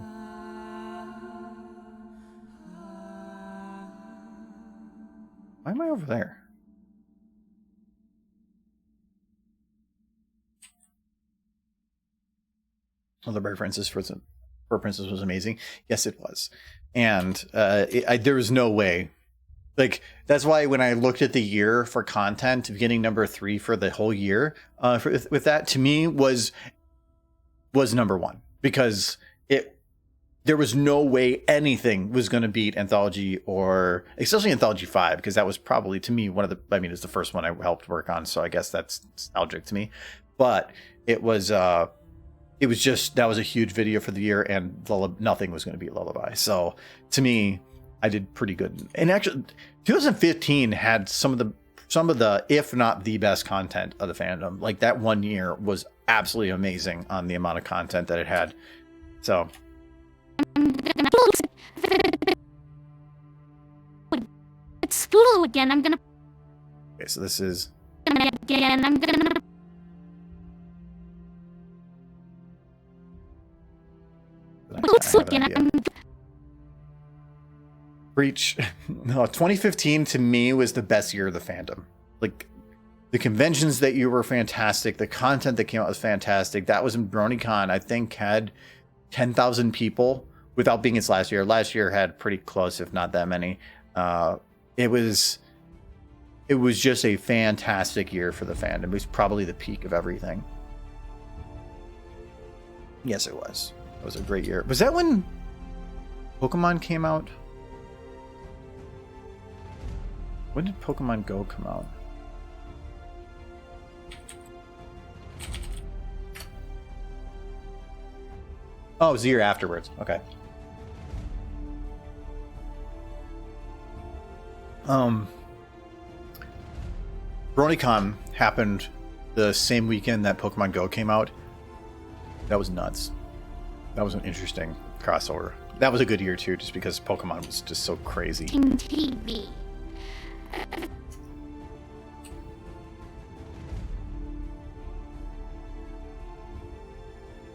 Why am I over there? Well, the Bird Princess Bird Princess was amazing. Yes, it was. And there was no way. Like, that's why when I looked at the year for content, getting number 3 for the whole year with that, to me was number 1. Because there was no way anything was going to beat Anthology, or especially Anthology 5, because that was probably, to me, it's the first one I helped work on, so I guess that's nostalgic to me. But it was just, that was a huge video for the year, and nothing was going to beat Lullaby. So to me, I did pretty good. And actually, 2015 had some of the, if not the best content of the fandom. Like, that one year was absolutely amazing on the amount of content that it had. So It's Scootaloo again. I'm gonna. okay, so this is Again. I'm gonna. Breach. No, 2015 to me was the best year of the fandom. Like, the conventions that you were fantastic. The content that came out was fantastic. That was in Bronycon. I think had 10,000 people without being its last year. Last year had pretty close, if not that many. It was just a fantastic year for the fandom. It was probably the peak of everything. Yes, it was. It was a great year. Was that when Pokemon came out? When did Pokemon Go come out? Oh, it was the year afterwards. Okay. Bronycon happened the same weekend that Pokemon Go came out. That was nuts. That was an interesting crossover. That was a good year too, just because Pokemon was just so crazy. TV.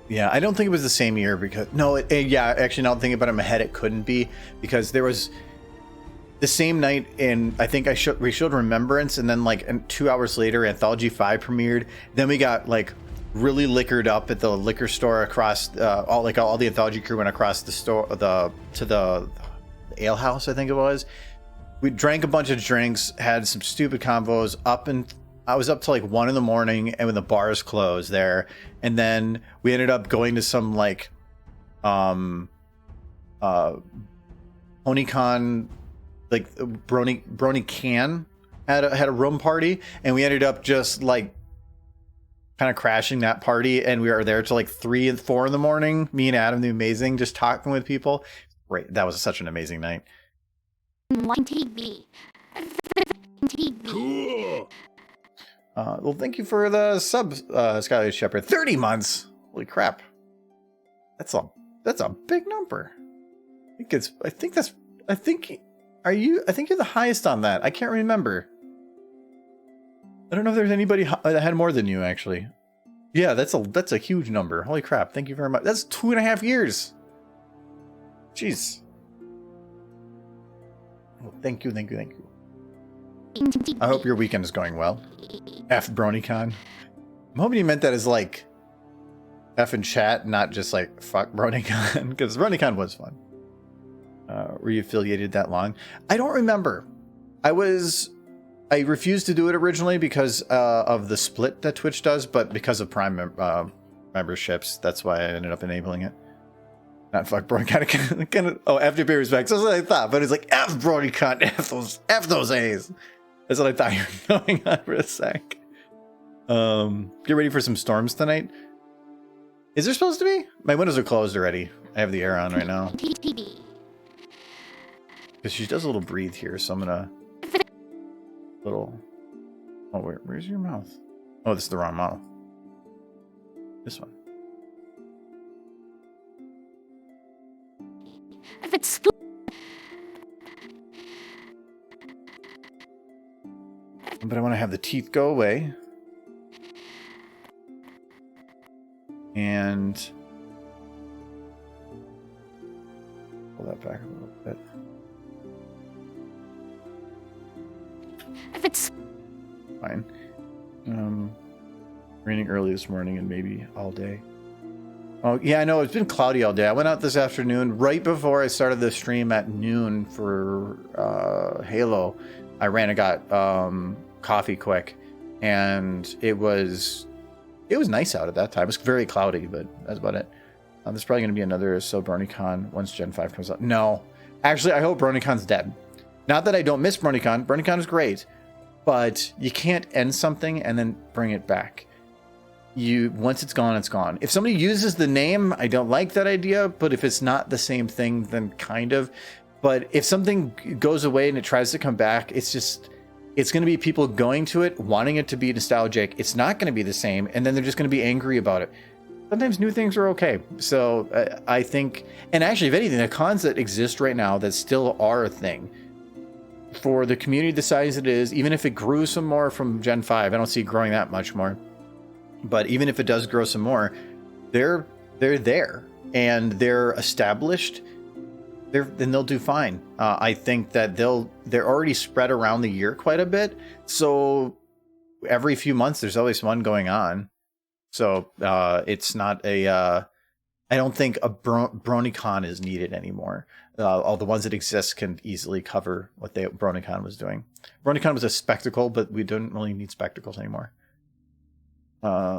Yeah, I don't think it was the same year because actually, now I'm thinking about it in my head, it couldn't be, because there was the same night, and I think we showed Remembrance, and then like 2 hours later, Anthology 5 premiered. Then we got like really liquored up at the liquor store across all the Anthology crew went across the store to the ale house, I think it was. We drank a bunch of drinks, had some stupid convos I was up till like 1 a.m, and when the bars closed there, and then we ended up going to some like Ponycon, like Bronycon had a room party, and we ended up just like kind of crashing that party, and we were there till like 3 and 4 in the morning. Me and Adam the Amazing, just talking with people. Great, that was such an amazing night. TV. Cool. Well, thank you for the sub, Skylar Shepherd. 30 months. Holy crap. That's a big number. I think you're the highest on that. I can't remember. I don't know if there's anybody that had more than you, actually. Yeah, that's a huge number. Holy crap. Thank you very much. That's 2.5 years. Jeez. Oh, thank you. I hope your weekend is going well. F Bronycon. I'm hoping you meant that as like F in chat, not just like fuck Bronycon, because Bronycon was fun. Were you affiliated that long? I don't remember. I refused to do it originally because of the split that Twitch does, but because of Prime memberships, that's why I ended up enabling it. Not fuck Bronycon. Oh, FDP respects. That's what I thought, but it's like F Bronycon, F those A's. That's what I thought you were going on for a sec. Get ready for some storms tonight. Is there supposed to be? My windows are closed already. I have the air on right now. Because she does a little breathe here, so I'm gonna... Oh, where's your mouth? Oh, this is the wrong model. This one. If it's But I want to have the teeth go away. And pull that back a little bit. if it's Fine. Raining early this morning and maybe all day. Oh, yeah, I know. It's been cloudy all day. I went out this afternoon right before I started the stream at noon for Halo. I ran and got coffee quick, and it was nice out at that time. It was very cloudy, but that's about it. There's probably going to be another Bronycon once Gen 5 comes out. No. Actually, I hope Bronycon's dead. Not that I don't miss Bronycon. Bronycon is great, but you can't end something and then bring it back. Once it's gone, it's gone. If somebody uses the name, I don't like that idea, but if it's not the same thing, then kind of. But if something goes away and it tries to come back, it's going to be people going to it, wanting it to be nostalgic. It's not going to be the same, and then they're just going to be angry about it. Sometimes new things are okay. So I think, and actually, if anything, the cons that exist right now that still are a thing, for the community the size it is, even if it grew some more from Gen 5, I don't see it growing that much more. But even if it does grow some more, they're there and they're established. Then they'll do fine. I think that they're already spread around the year quite a bit. So every few months, there's always one going on. So it's not I don't think a Bronycon is needed anymore. All the ones that exist can easily cover what Bronycon was doing. Bronycon was a spectacle, but we don't really need spectacles anymore.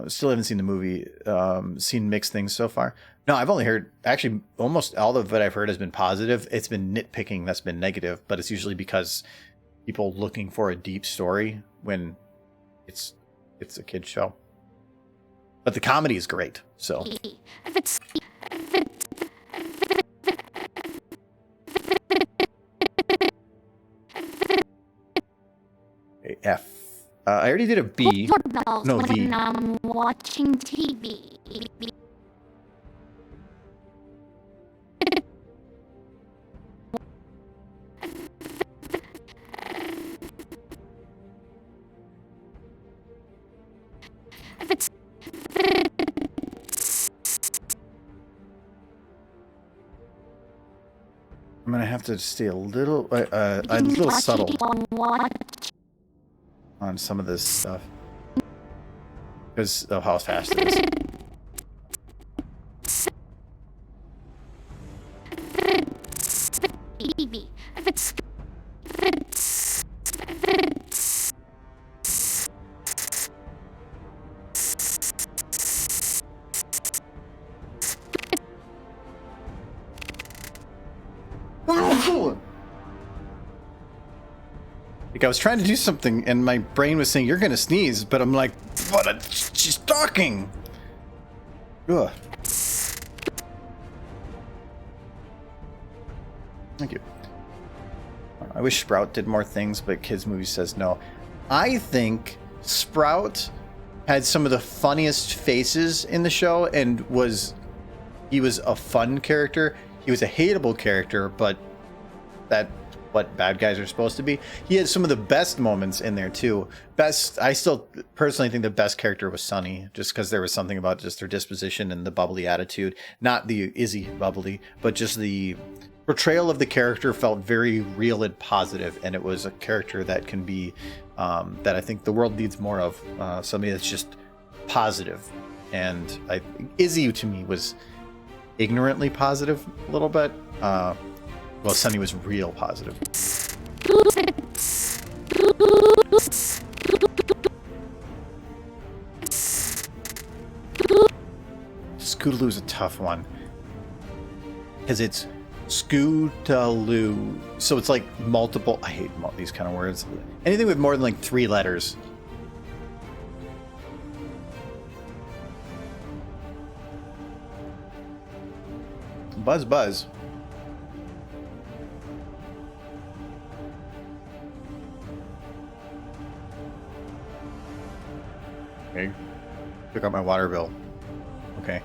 Still haven't seen the movie, seen mixed things so far. No, I've only heard, actually, almost all of what I've heard has been positive. It's been nitpicking that's been negative, but it's usually because people looking for a deep story when it's a kid's show. But the comedy is great, so. if it's F. I already did a B. Doorbells No, when V. I'm watching TV. If it's I'm gonna have to stay a little subtle on some of this stuff because of how fast it is. TV. If it's Like I was trying to do something and my brain was saying you're gonna sneeze, but I'm like, she's talking. Ugh. Thank you. I wish Sprout did more things, but Kids Movie says no. I think Sprout had some of the funniest faces in the show and was he was a fun character. He was a hateable character, but that's what bad guys are supposed to be. He had some of the best moments in there too. I still personally think the best character was Sunny, just because there was something about just her disposition and the bubbly attitude. Not the Izzy bubbly, but just the portrayal of the character felt very real and positive, and it was a character that can be that I think the world needs more of. Somebody that's just positive. And Izzy to me was ignorantly positive a little bit. Well, Sunny was real positive. Scootaloo is a tough one because it's Scootaloo, so it's like multiple. I hate these kind of words. Anything with more than like 3 letters. Buzz, buzz. Okay. Pick up my water bill. Okay.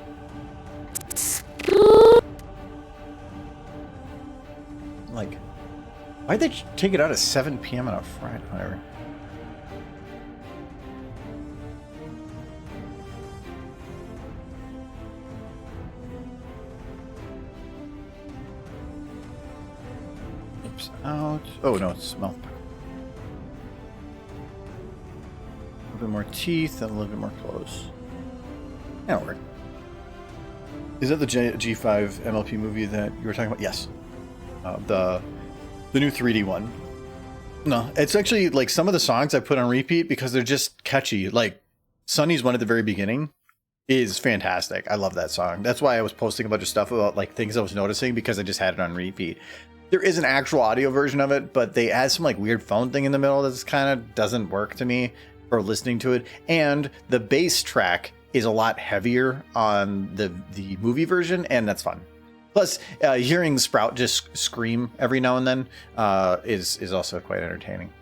Like, why'd they take it out at 7 p.m. on a Friday? Whatever. Oops, out. Oh no, it's mouth. A little bit more teeth and a little bit more clothes. That'll work. Is that the G5 MLP movie that you were talking about? Yes. The new 3D one. No, it's actually like some of the songs I put on repeat because they're just catchy. Like Sunny's one at the very beginning is fantastic. I love that song. That's why I was posting a bunch of stuff about like things I was noticing because I just had it on repeat. There is an actual audio version of it, but they add some like weird phone thing in the middle that kind of doesn't work to me for listening to it. And the bass track is a lot heavier on the movie version, and that's fun. Plus, hearing Sprout just scream every now and then is also quite entertaining.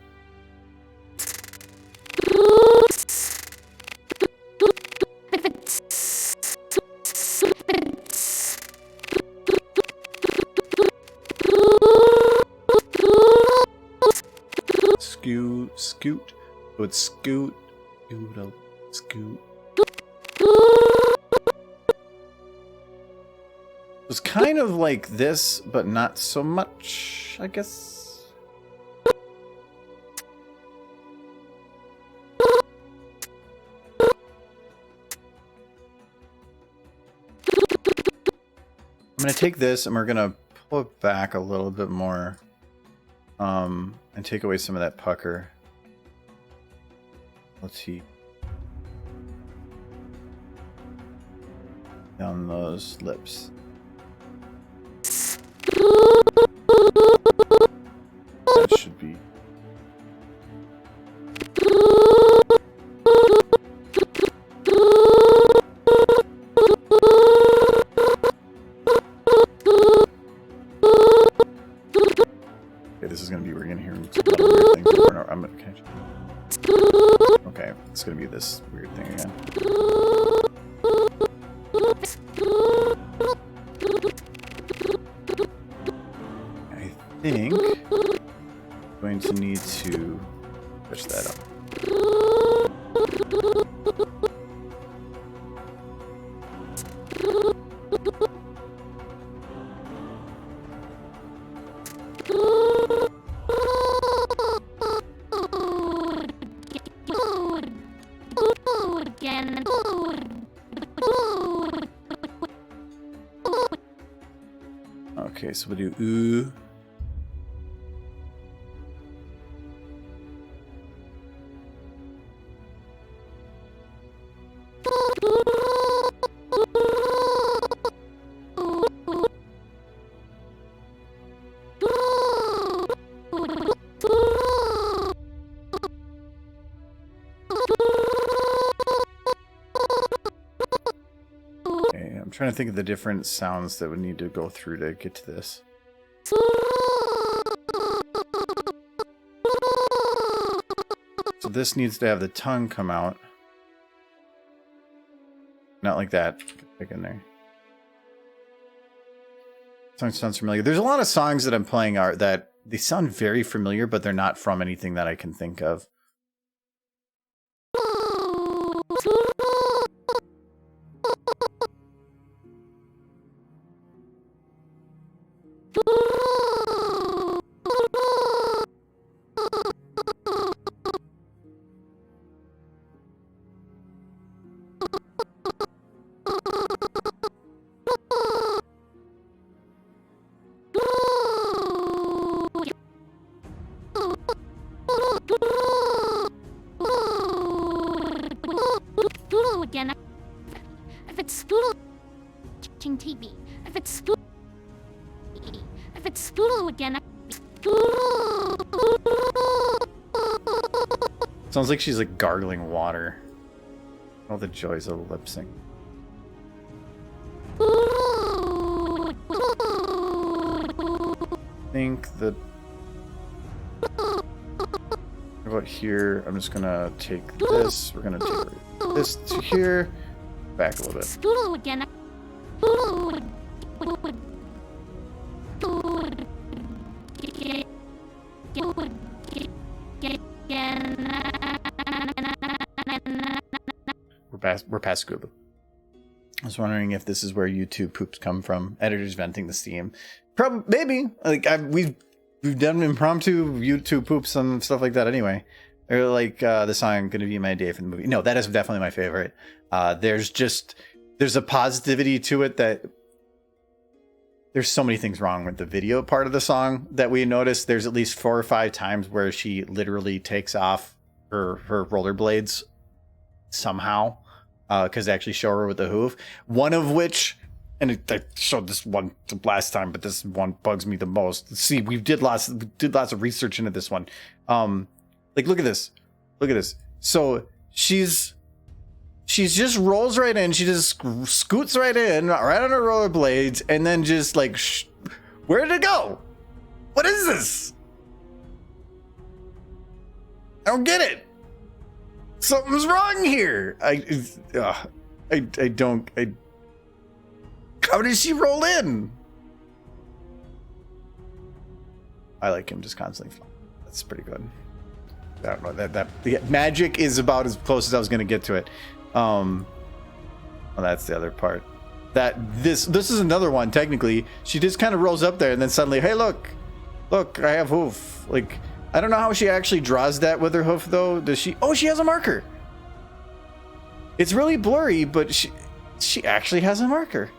Scoot. So it's scoot, scoot. It's kind of like this, but not so much, I guess. I'm going to take this and we're going to pull it back a little bit more and take away some of that pucker. Let's see. Down those lips. That should be. Okay, this is gonna be, we're gonna hear some weird things. I'm gonna catch. Okay, it's gonna be this weird thing again. I think I'm going to need to push that up. Okay, so we'll do ooh. I'm trying to think of the different sounds that would need to go through to get to this. So this needs to have the tongue come out. Not like that. Pick in there. Song sounds familiar. There's a lot of songs that I'm playing that they sound very familiar, but they're not from anything that I can think of. Again. If it's Spoodle watching TV. If it's Spoodle again. Sounds like she's like gargling water. All the joys of lip sync. I think that. How about here? I'm just gonna take this. We're gonna take this to here. Back a little bit. Spoodle again. We're past scuba. I was wondering if this is where YouTube poops come from. Editors venting the steam. Probably, maybe. Like we've done impromptu YouTube poops and stuff like that anyway. Or like the song "Gonna Be My Day" from the movie. No, that is definitely my favorite. There's a positivity to it that there's so many things wrong with the video part of the song that we noticed. There's at least 4 or 5 times where she literally takes off her rollerblades somehow because they actually show her with the hoof. One of which, and I showed this one last time, but this one bugs me the most. See, we did lots of research into this one. Like, look at this. So she's just rolls right in. She just scoots right in, right on her rollerblades, and then just like, where did it go? What is this? I don't get it. Something's wrong here. How did she roll in? I like him just constantly flying. That's pretty good. I don't know that magic is about as close as I was going to get to it. Well, that's the other part. That this is another one. Technically, she just kind of rolls up there and then suddenly, hey, look, I have hoof. Like, I don't know how she actually draws that with her hoof though. Does she? Oh, she has a marker. It's really blurry, but she actually has a marker.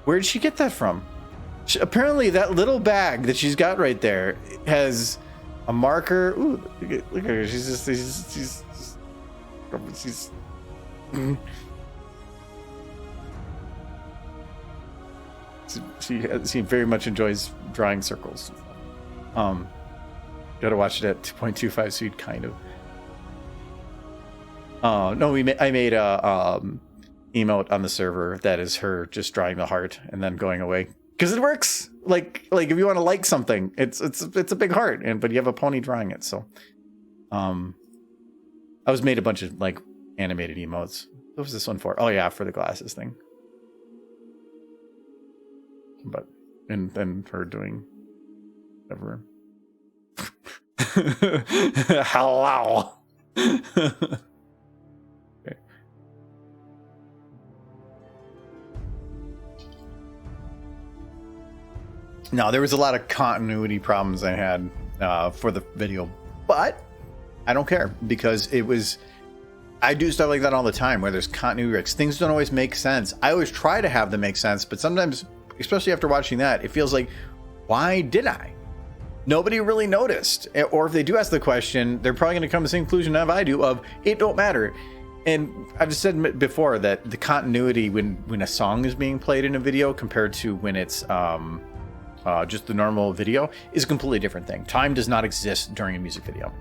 Where did she get that from? Apparently, that little bag that she's got right there has a marker. Ooh, look at her. She's she very much enjoys drawing circles. Gotta watch it at 2.25 speed, kind of. No, I made a emote on the server that is her just drawing the heart and then going away because it works. Like if you want to like something, it's a big heart, but you have a pony drawing it. So, I was made a bunch of like animated emotes. What was this one for? Oh yeah, for the glasses thing. But and then her doing whatever. Hello. Okay. Now there was a lot of continuity problems I had for the video, but I don't care because I do stuff like that all the time where there's continuity breaks. Things don't always make sense. I always try to have them make sense, but sometimes, especially after watching that, it feels like, why did I? Nobody really noticed. Or if they do ask the question, they're probably going to come to the same conclusion as I do of, it don't matter. And I've said before that the continuity when a song is being played in a video compared to when it's just the normal video is a completely different thing. Time does not exist during a music video.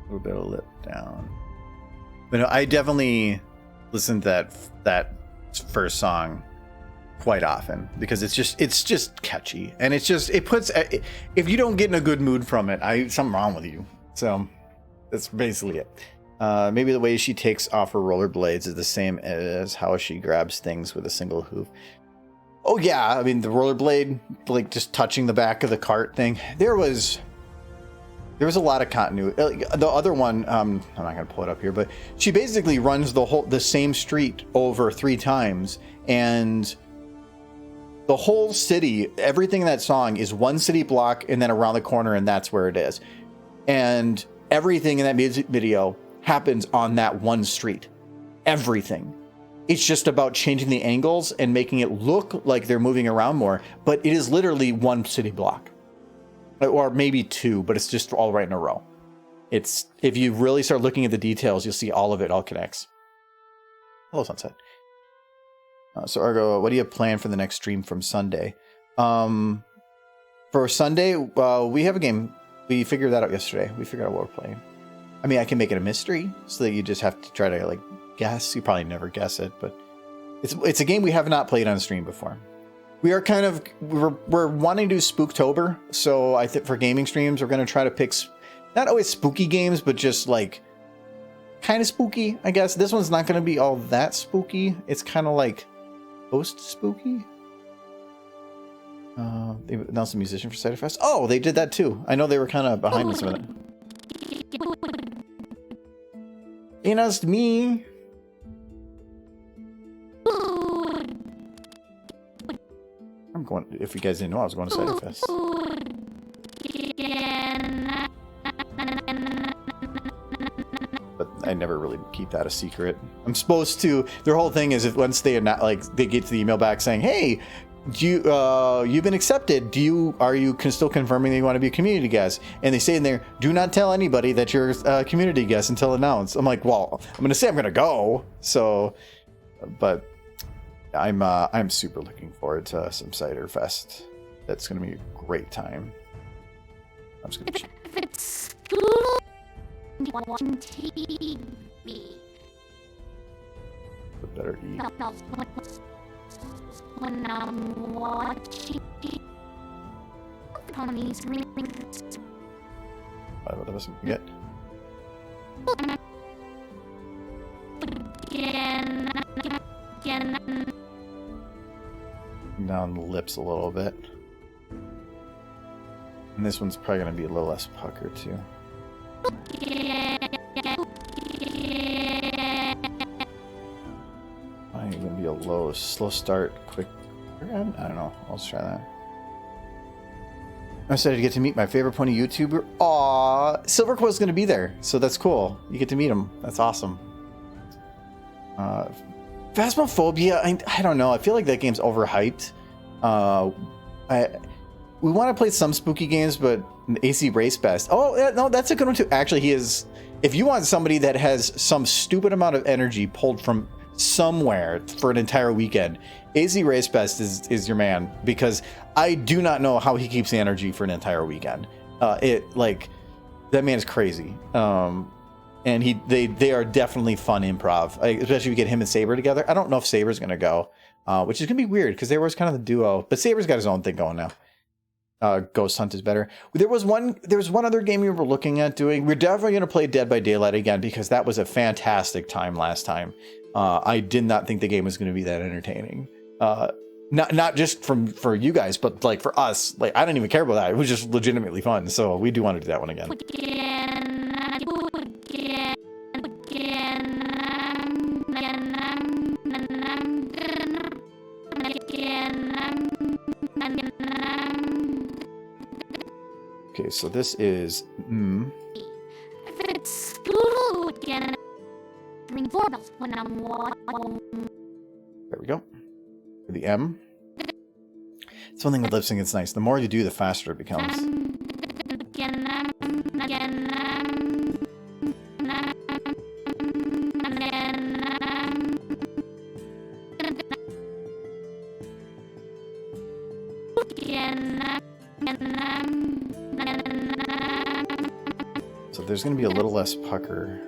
A little bit of lip down. But no, I definitely listen to that first song quite often because it's just catchy, and it puts, if you don't get in a good mood from it, something wrong with you. So that's basically it. Maybe the way she takes off her rollerblades is the same as how she grabs things with a single hoof. Oh yeah, I mean the rollerblade, like just touching the back of the cart thing. There was a lot of continuity. The other one, I'm not gonna pull it up here, but she basically runs the same street over 3 times, and the whole city, everything in that song is one city block, and then around the corner, and that's where it is. And everything in that music video happens on that one street. Everything. It's just about changing the angles and making it look like they're moving around more, but it is literally one city block. Or maybe 2, but it's just all right in a row. It's, if you really start looking at the details, you'll see all of it all connects. Hello, Sunset. So Argo, what do you have planned for the next stream from Sunday? For Sunday, we have a game. We figured that out yesterday. We figured out what we're playing. I mean, I can make it a mystery so that you just have to try to like guess. You probably never guess it, but it's a game we have not played on stream before. We are kind of, we're wanting to do Spooktober. So I think for gaming streams, we're going to try to pick not always spooky games, but just like kind of spooky, I guess. This one's not going to be all that spooky. It's kind of like post spooky. They announced a musician for Cider Fest. Oh, they did that too. I know they were kind of behind this with it. They announced me. I'm going. If you guys didn't know, I was going to Cider Fest. But I never really keep that a secret. I'm supposed to. Their whole thing is if once they are not like they get to the email back saying, "Hey, you've been accepted. Are you still confirming that you want to be a community guest?" And they say in there, "Do not tell anybody that you're a community guest until announced." I'm like, well, I'm going to say I'm going to go. So, but I'm super looking forward to some Cider Fest. That's going to be a great time. I'm just going to. If it's watching TV. Better eat. When I'm watching ponies ring. What else we get? Again. Down the lips a little bit. And this one's probably going to be a little less pucker too. I'm going to be a slow start, quick. I don't know. I'll try that. I'm excited to get to meet my favorite pony YouTuber. Aw, Silverquill's going to be there, so that's cool. You get to meet him. That's awesome. Phasmophobia, I don't know. I feel like that game's overhyped. We want to play some spooky games, but AC Race Best. Oh, no, that's a good one too. Actually, he is. If you want somebody that has some stupid amount of energy pulled from somewhere for an entire weekend, AC Race Best is your man, because I do not know how he keeps the energy for an entire weekend. That man is crazy. And they are definitely fun improv, especially if you get him and Saber together. I don't know if Saber's gonna go, which is gonna be weird because they were kind of the duo. But Saber's got his own thing going now. Ghost Hunt is better. There was one other game we were looking at doing. We're definitely gonna play Dead by Daylight again because that was a fantastic time last time. I did not think the game was gonna be that entertaining. Not just for you guys, but like for us. Like I didn't even care about that. It was just legitimately fun. So we do want to do that one again. Okay, so this is If it's school again, ring doorbells when I'm watching. There we go. The M. It's one thing with lip sync, it's nice. The more you do, the faster it becomes. So there's going to be a little less pucker.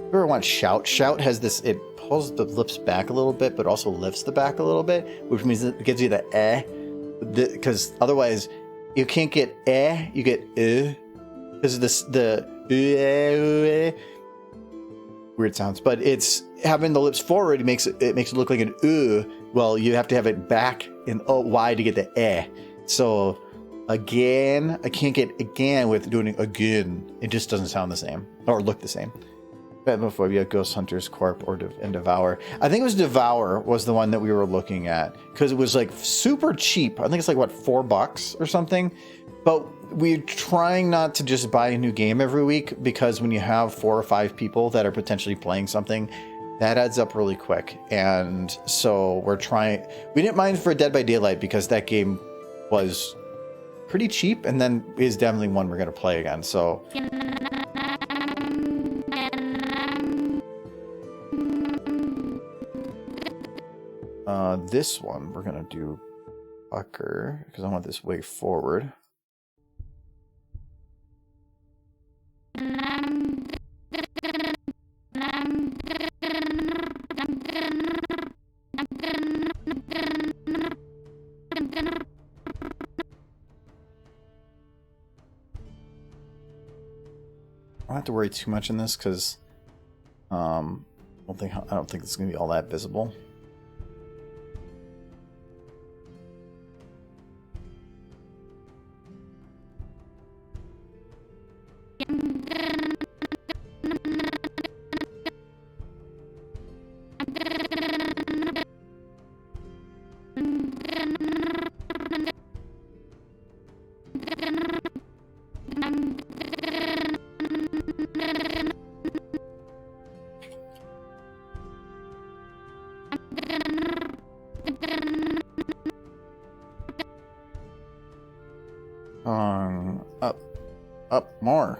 you ever want Shout? Shout has this, it pulls the lips back a little bit, but also lifts the back a little bit, which means it gives you the because otherwise you can't get you get because of this, weird sounds, but it's having the lips forward, it makes it look like an well, you have to have it back in Y to get the So again, I can't get again with doing it again. It just doesn't sound the same or look the same. Phasmophobia, Ghost Hunter's Corp, and Devour. I think it was Devour was the one that we were looking at because it was like super cheap. I think it's like what, $4 or something. But we're trying not to just buy a new game every week because when you have 4 or 5 people that are potentially playing something, that adds up really quick. And so we're trying. We didn't mind for Dead by Daylight because that game was pretty cheap, and then is definitely one we're gonna play again. So. This one we're gonna do Pucker because I want this way forward. I don't have to worry too much in this because I don't think it's gonna be all that visible. Up more.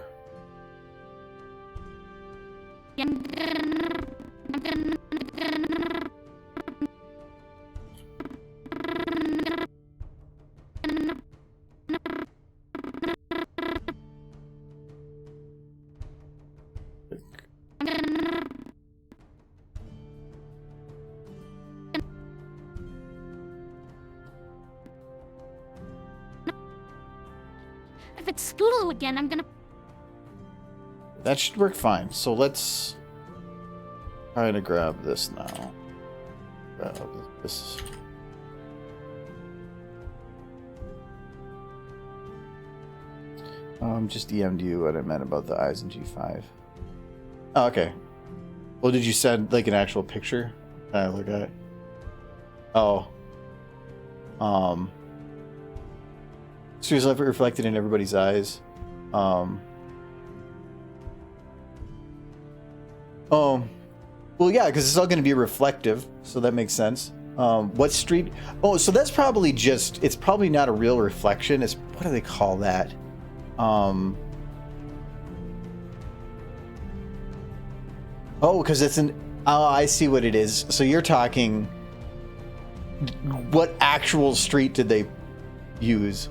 If it's Scootaloo again, I'm gonna... That should work fine. So let's try to grab this now. Grab this. Just DM'd you what I meant about the eyes in G5. Oh, okay. Well, did you send like an actual picture? Can I look at it? Oh. So it's like reflected in everybody's eyes. Well, yeah, because it's all going to be reflective, so that makes sense. What street? Oh, so that's probably just, it's probably not a real reflection. It's, what do they call that? Oh, because it's an, oh, I see what it is. So you're talking, what actual street did they use?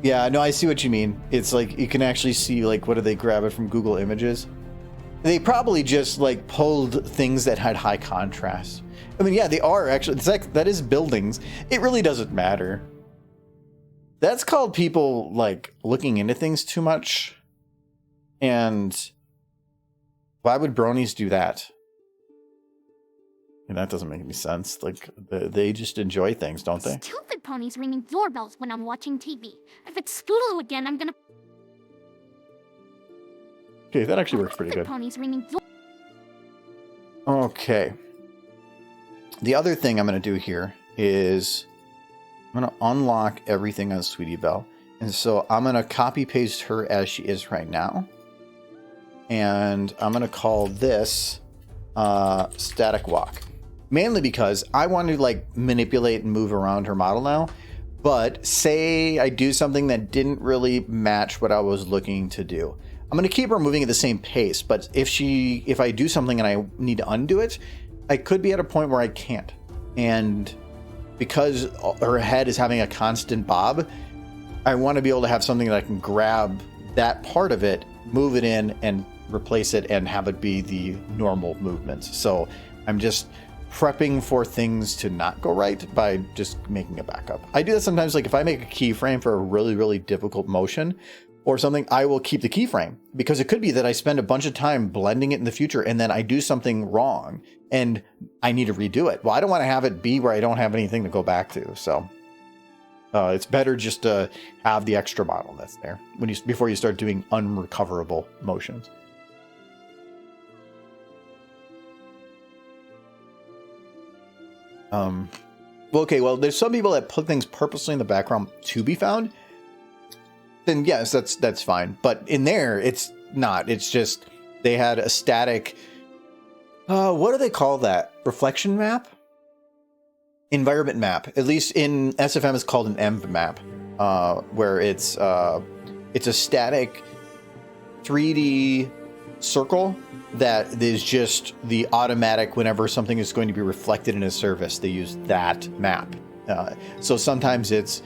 Yeah, no, I see what you mean. It's like you can actually see, like, what do they grab it from Google Images? They probably just like pulled things that had high contrast. I mean, yeah, they are actually. It's like, that is buildings. It really doesn't matter. That's called people like looking into things too much. And why would bronies do that? And that doesn't make any sense. Like, they just enjoy things, don't they? Stupid ponies ringing doorbells when I'm watching TV. If it's Scootaloo again, I'm gonna... Okay, that actually works pretty good. Ponies ringing Okay. The other thing I'm going to do here is I'm going to unlock everything on Sweetie Belle. And so I'm going to copy paste her as she is right now. And I'm going to call this Static Walk. Mainly because I want to like manipulate and move around her model now. But say I do something that didn't really match what I was looking to do. I'm going to keep her moving at the same pace, but if I do something and I need to undo it, I could be at a point where I can't. And because her head is having a constant bob, I want to be able to have something that I can grab that part of it, move it in and replace it and have it be the normal movements. So I'm just prepping for things to not go right by just making a backup. I do that sometimes, like if I make a keyframe for a really, really difficult motion or something, I will keep the keyframe because it could be that I spend a bunch of time blending it in the future and then I do something wrong and I need to redo it. Well, I don't want to have it be where I don't have anything to go back to. So it's better just to have the extra model that's there before you start doing unrecoverable motions. Well, there's some people that put things purposely in the background to be found. Then yes, that's fine. But in there, it's not. It's just they had a static. What do they call that? Reflection map? Environment map. At least in SFM, it's called an env map, where it's a static 3D circle that is just the automatic whenever something is going to be reflected in a surface, they use that map. So sometimes it's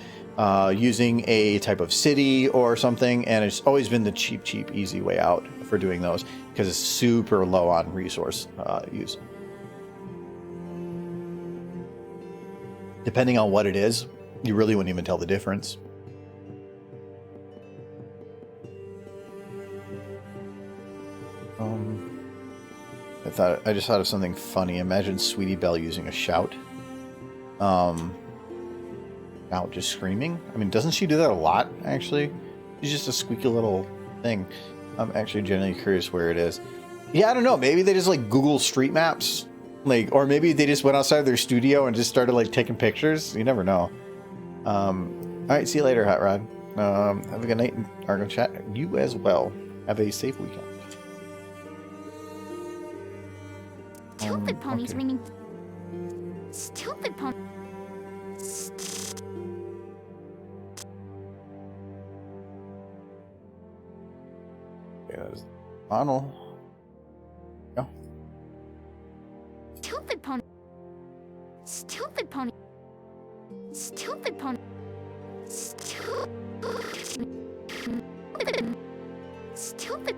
using a type of city or something, and it's always been the cheap, easy way out for doing those because it's super low on resource use. Depending on what it is, you really wouldn't even tell the difference. I just thought of something funny. Imagine Sweetie Belle using a shout. Out just screaming. I mean, doesn't she do that a lot, actually? She's just a squeaky little thing. I'm actually genuinely curious where it is. Yeah, I don't know. Maybe they just like Google Street Maps. Or maybe they just went outside of their studio and just started like taking pictures. You never know. All right, see you later, Hot Rod. Have a good night in Argo Chat. You as well. Have a safe weekend. Stupid ponies okay. ringing. Stupid pony. Okay, that is Ronald. Yeah. Stupid pony. Stupid pony. Stupid pony. Stupid. Stupid.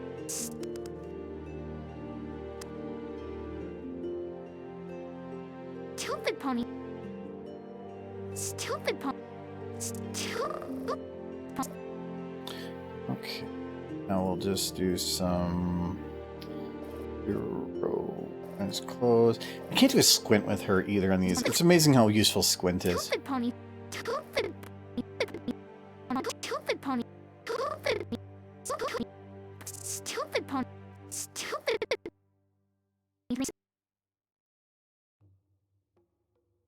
Stupid pony. Stupid pony. Stupid. Okay. Now we'll just do some hero eyes closed. I can't do a squint with her either on these. It's amazing how useful squint is. Stupid pony. Stupid. Stupid pony. Stupid. Stupid pony. Stupid.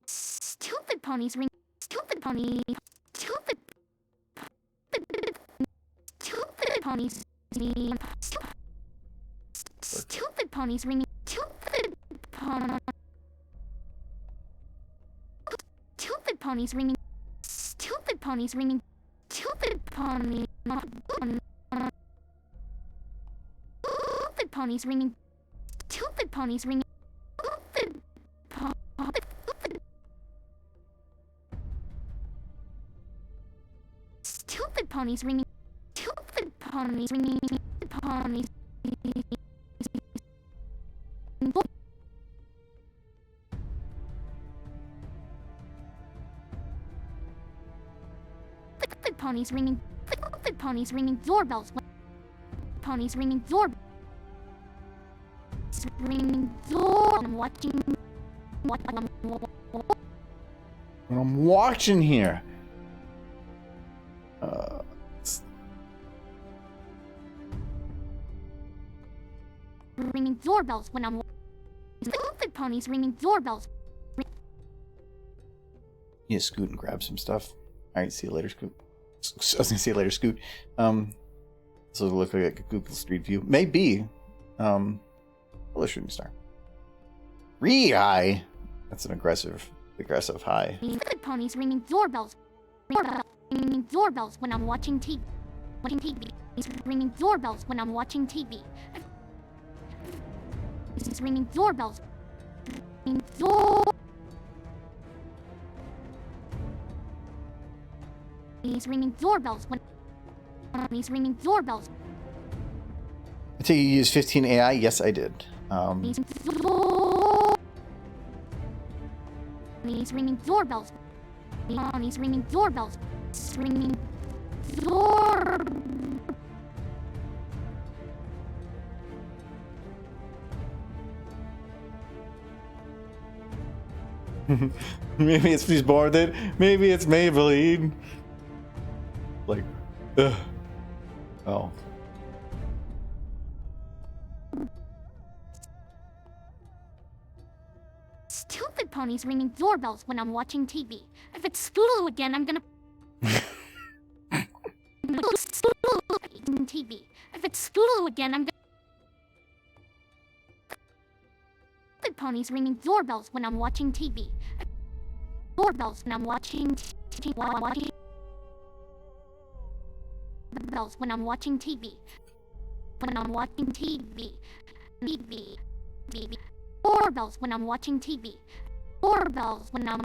Stupid ponies ring. Stupid pony. Stupid. Stupid ponies. Stupid ponies ringing. Stupid ponies. Stupid ponies ringing. Stupid ponies ringing. Stupid pony. Stupid ponies ringing. Stupid ponies ringing. Stupid. Stupid ponies ringing. Stupid ponies ringing. Ponies. Stupid ponies ringing. Stupid ponies ringing doorbells. Ponies ringing doorbells. Ringing door. I'm watching. What? I'm watching here. Ringing doorbells when I'm. Stupid ponies ringing doorbells. Yeah, scoot and grab some stuff. All right, see you later, Scoot. I was gonna see you later, Scoot. So it'll look like a Google Street View. Maybe. Hello, shooting star. High. That's an aggressive high. Stupid ponies ringing doorbells. Ringing doorbells when I'm watching TV. Watching TV. Ringing doorbells when I'm watching TV. He's ringing doorbells. Ringing He's ringing doorbells when Ponies ringing doorbells. I take you use 15 AI? Yes, I did. Ponies ringing doorbells. Ponies ringing doorbells. Ringing door. Maybe it's he's born with it. Maybe it's Maybelline. Like, ugh. Oh. Stupid ponies ringing doorbells when I'm watching TV. If it's Scootaloo again, I'm gonna. TV. If it's Scootaloo again, I'm gonna. Stupid ponies ringing doorbells when I'm watching TV. Doorbells when I'm watching TV. Doorbells when I'm watching TV. When I'm watching TV. TV. TV. Doorbells when I'm watching TV. Doorbells when I'm.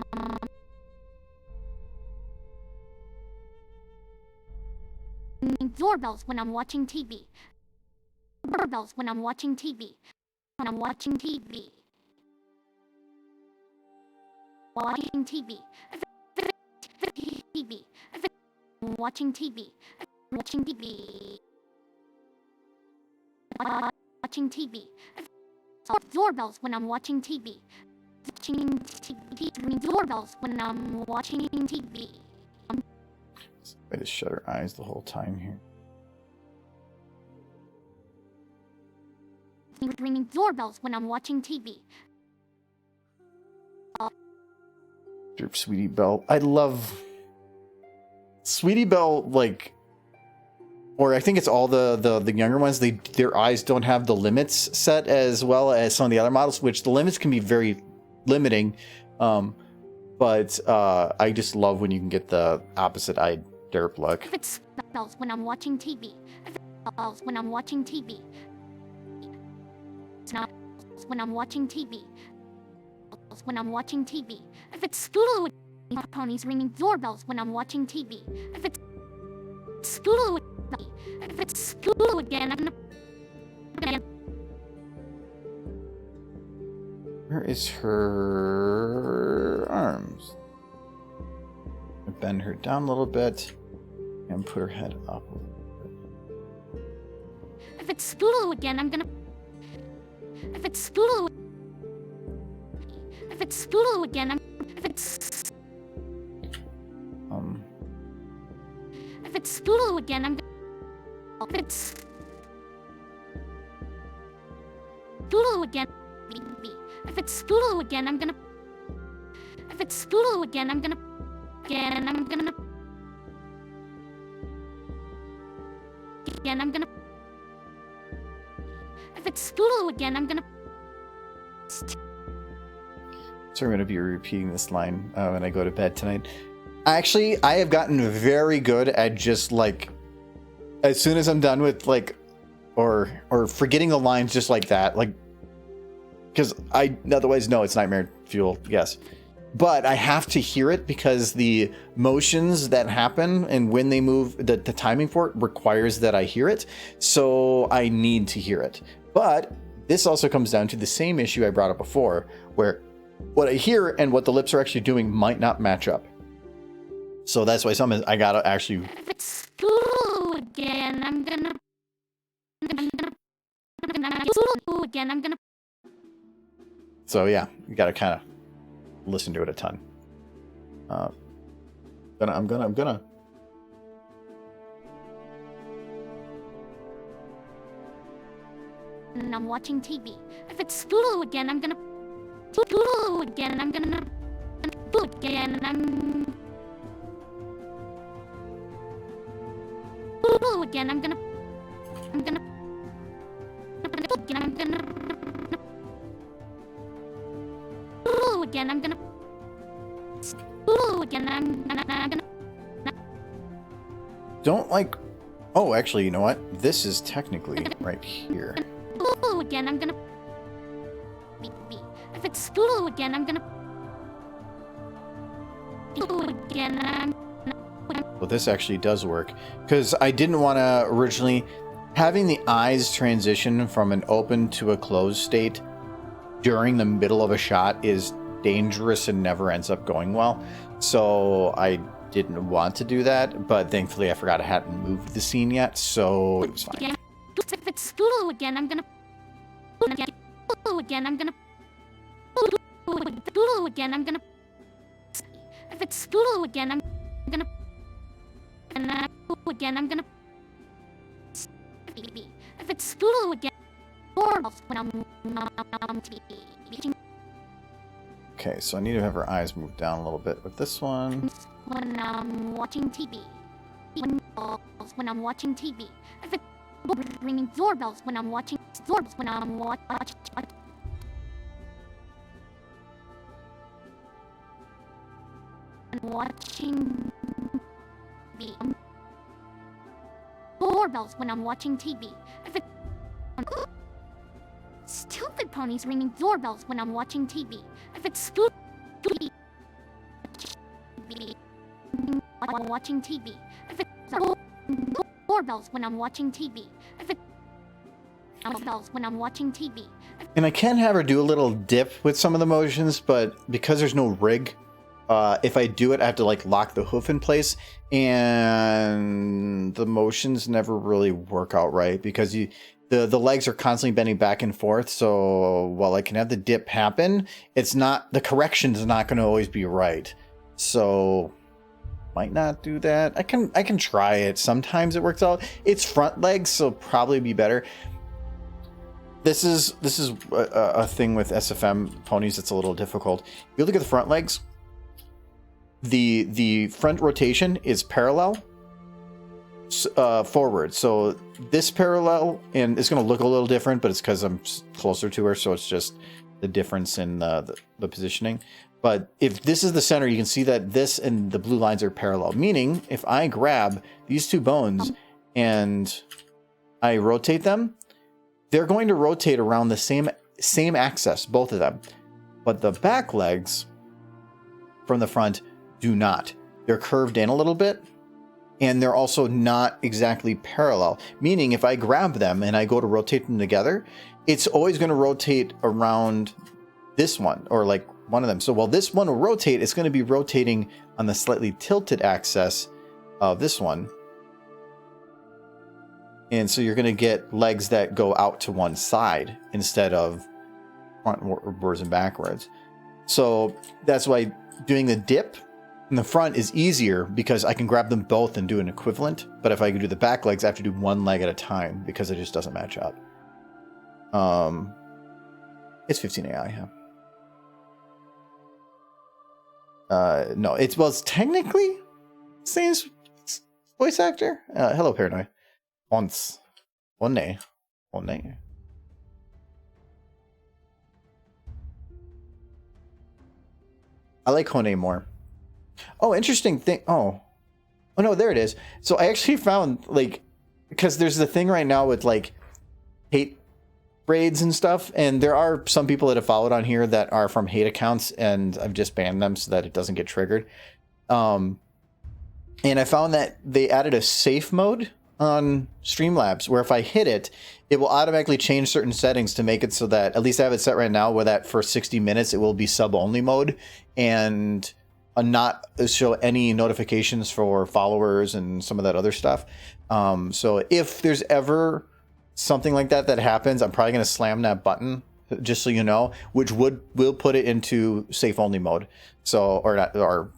Doorbells when I'm watching TV. Doorbells when I'm watching TV. When I'm watching TV. Watching TV. TV. Watching TV. Watching TV. Watching TV. Doorbells when I'm watching TV. Watching TV. Doorbells when I'm watching TV. I just shut her eyes the whole time here. Ringing doorbells when I'm watching TV. Derp Sweetie Belle. I love Sweetie Belle, like, or I think it's all the younger ones. Their eyes don't have the limits set as well as some of the other models, which the limits can be very limiting. But I just love when you can get the opposite-eyed derp look. If it's bells when I'm watching TV. If it's bells when I'm watching TV. It's not when I'm watching TV. When I'm watching TV. If it's Scootaloo, ponies ringing doorbells when I'm watching TV. If it's Scootaloo, if it's Scootaloo again, I'm gonna. Where is her arms? I bend her down a little bit and put her head up. If it's Scootaloo again, I'm gonna. If it's Scootaloo. If it's Scootaloo again, I'm. If it's. If it's Scootaloo again, I'm. If it's. Scootaloo again. If it's Scootaloo again, I'm gonna. If it's Scootaloo again, I'm gonna. Again, I'm gonna. Again, I'm gonna. If it's Scootaloo again, I'm gonna. So I'm going to be repeating this line when I go to bed tonight. Actually, I have gotten very good at just like, as soon as I'm done with like, or forgetting the lines just like that, like, because I otherwise know it's nightmare fuel, yes. But I have to hear it because the motions that happen and when they move, the timing for it requires that I hear it. So I need to hear it. But this also comes down to the same issue I brought up before, where what I hear and what the lips are actually doing might not match up. So that's why I gotta actually. If it's school again, I'm gonna. School again, I'm gonna. So yeah, you gotta kind of listen to it a ton. I'm gonna. And I'm watching TV. If it's school again, I'm gonna. School again, I'm gonna. School again, I'm. School again, I'm gonna. I'm gonna. Again, I'm gonna. School again, I'm gonna. School again, I'm gonna. Don't like. Oh, actually, you know what? This is technically right here. School again, I'm gonna. If it's school again, I'm gonna. School again, I'm. So this actually does work, because I didn't want to originally having the eyes transition from an open to a closed state during the middle of a shot is dangerous and never ends up going well. So I didn't want to do that, but thankfully I forgot I hadn't moved the scene yet, so it was fine. If it's Scootaloo again, I'm gonna. Scootaloo again, I'm gonna. Scootaloo again, I'm gonna. If it's Scootaloo again, I'm gonna. Again, I'm gonna. If it's Scootaloo again, Doorbells when I'm TV. Okay, so I need to have her eyes move down a little bit with this one. When I'm watching TV. When I'm watching TV. If it's ringing doorbells when I'm watching doorbells when I'm watching TV. Doorbells when I'm watching TV. If it stupid ponies ringing doorbells when I'm watching TV. If it's stupid while watching TV. If it's doorbells when I'm watching TV. If it's doorbells when I'm watching TV. And I can have her do a little dip with some of the motions, but because there's no rig, if I do it, I have to like lock the hoof in place, and the motions never really work out right because the legs are constantly bending back and forth. So while I can have the dip happen, it's not, the correction's not going to always be right. So might not do that. I can try it. Sometimes it works out. It's front legs, so probably be better. This is a thing with SFM ponies that's a little difficult. If you look at the front legs, the front rotation is parallel forward. So this parallel, and it's going to look a little different, but it's because I'm closer to her, so it's just the difference in the positioning. But if this is the center, you can see that this and the blue lines are parallel, meaning if I grab these two bones and I rotate them, they're going to rotate around the same axis, both of them. But the back legs from the front do not. They're curved in a little bit, and they're also not exactly parallel, meaning if I grab them and I go to rotate them together, it's always going to rotate around this one, or like one of them. So while this one will rotate, it's going to be rotating on the slightly tilted axis of this one. And so you're going to get legs that go out to one side instead of frontwards and backwards. So that's why doing the dip in the front is easier, because I can grab them both and do an equivalent. But if I do the back legs, I have to do one leg at a time because it just doesn't match up. It's 15 AI, yeah. No, it's technically same voice actor. Hello, Paranoid. One day. I like Hone more. Oh, interesting thing. Oh no, there it is. So I actually found, like, because there's the thing right now with like hate raids and stuff, and there are some people that have followed on here that are from hate accounts, and I've just banned them so that it doesn't get triggered. And I found that they added a safe mode on Streamlabs, where if I hit it, it will automatically change certain settings to make it so that, at least I have it set right now, where that for 60 minutes it will be sub-only mode and not show any notifications for followers and some of that other stuff. So if there's ever something like that happens, I'm probably going to slam that button, just so you know, which will put it into safe-only mode. So, or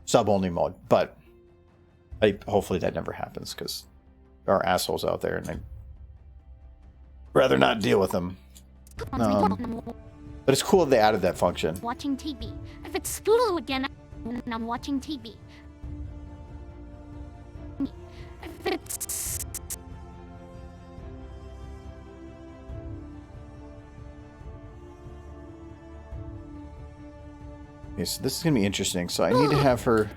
sub-only mode, but hopefully that never happens, because there are assholes out there, and I'd rather not deal with them. But it's cool that they added that function. Watching TV. If it's Scootaloo again, I'm watching TV. If it's... Okay, so this is going to be interesting. So I need to have her...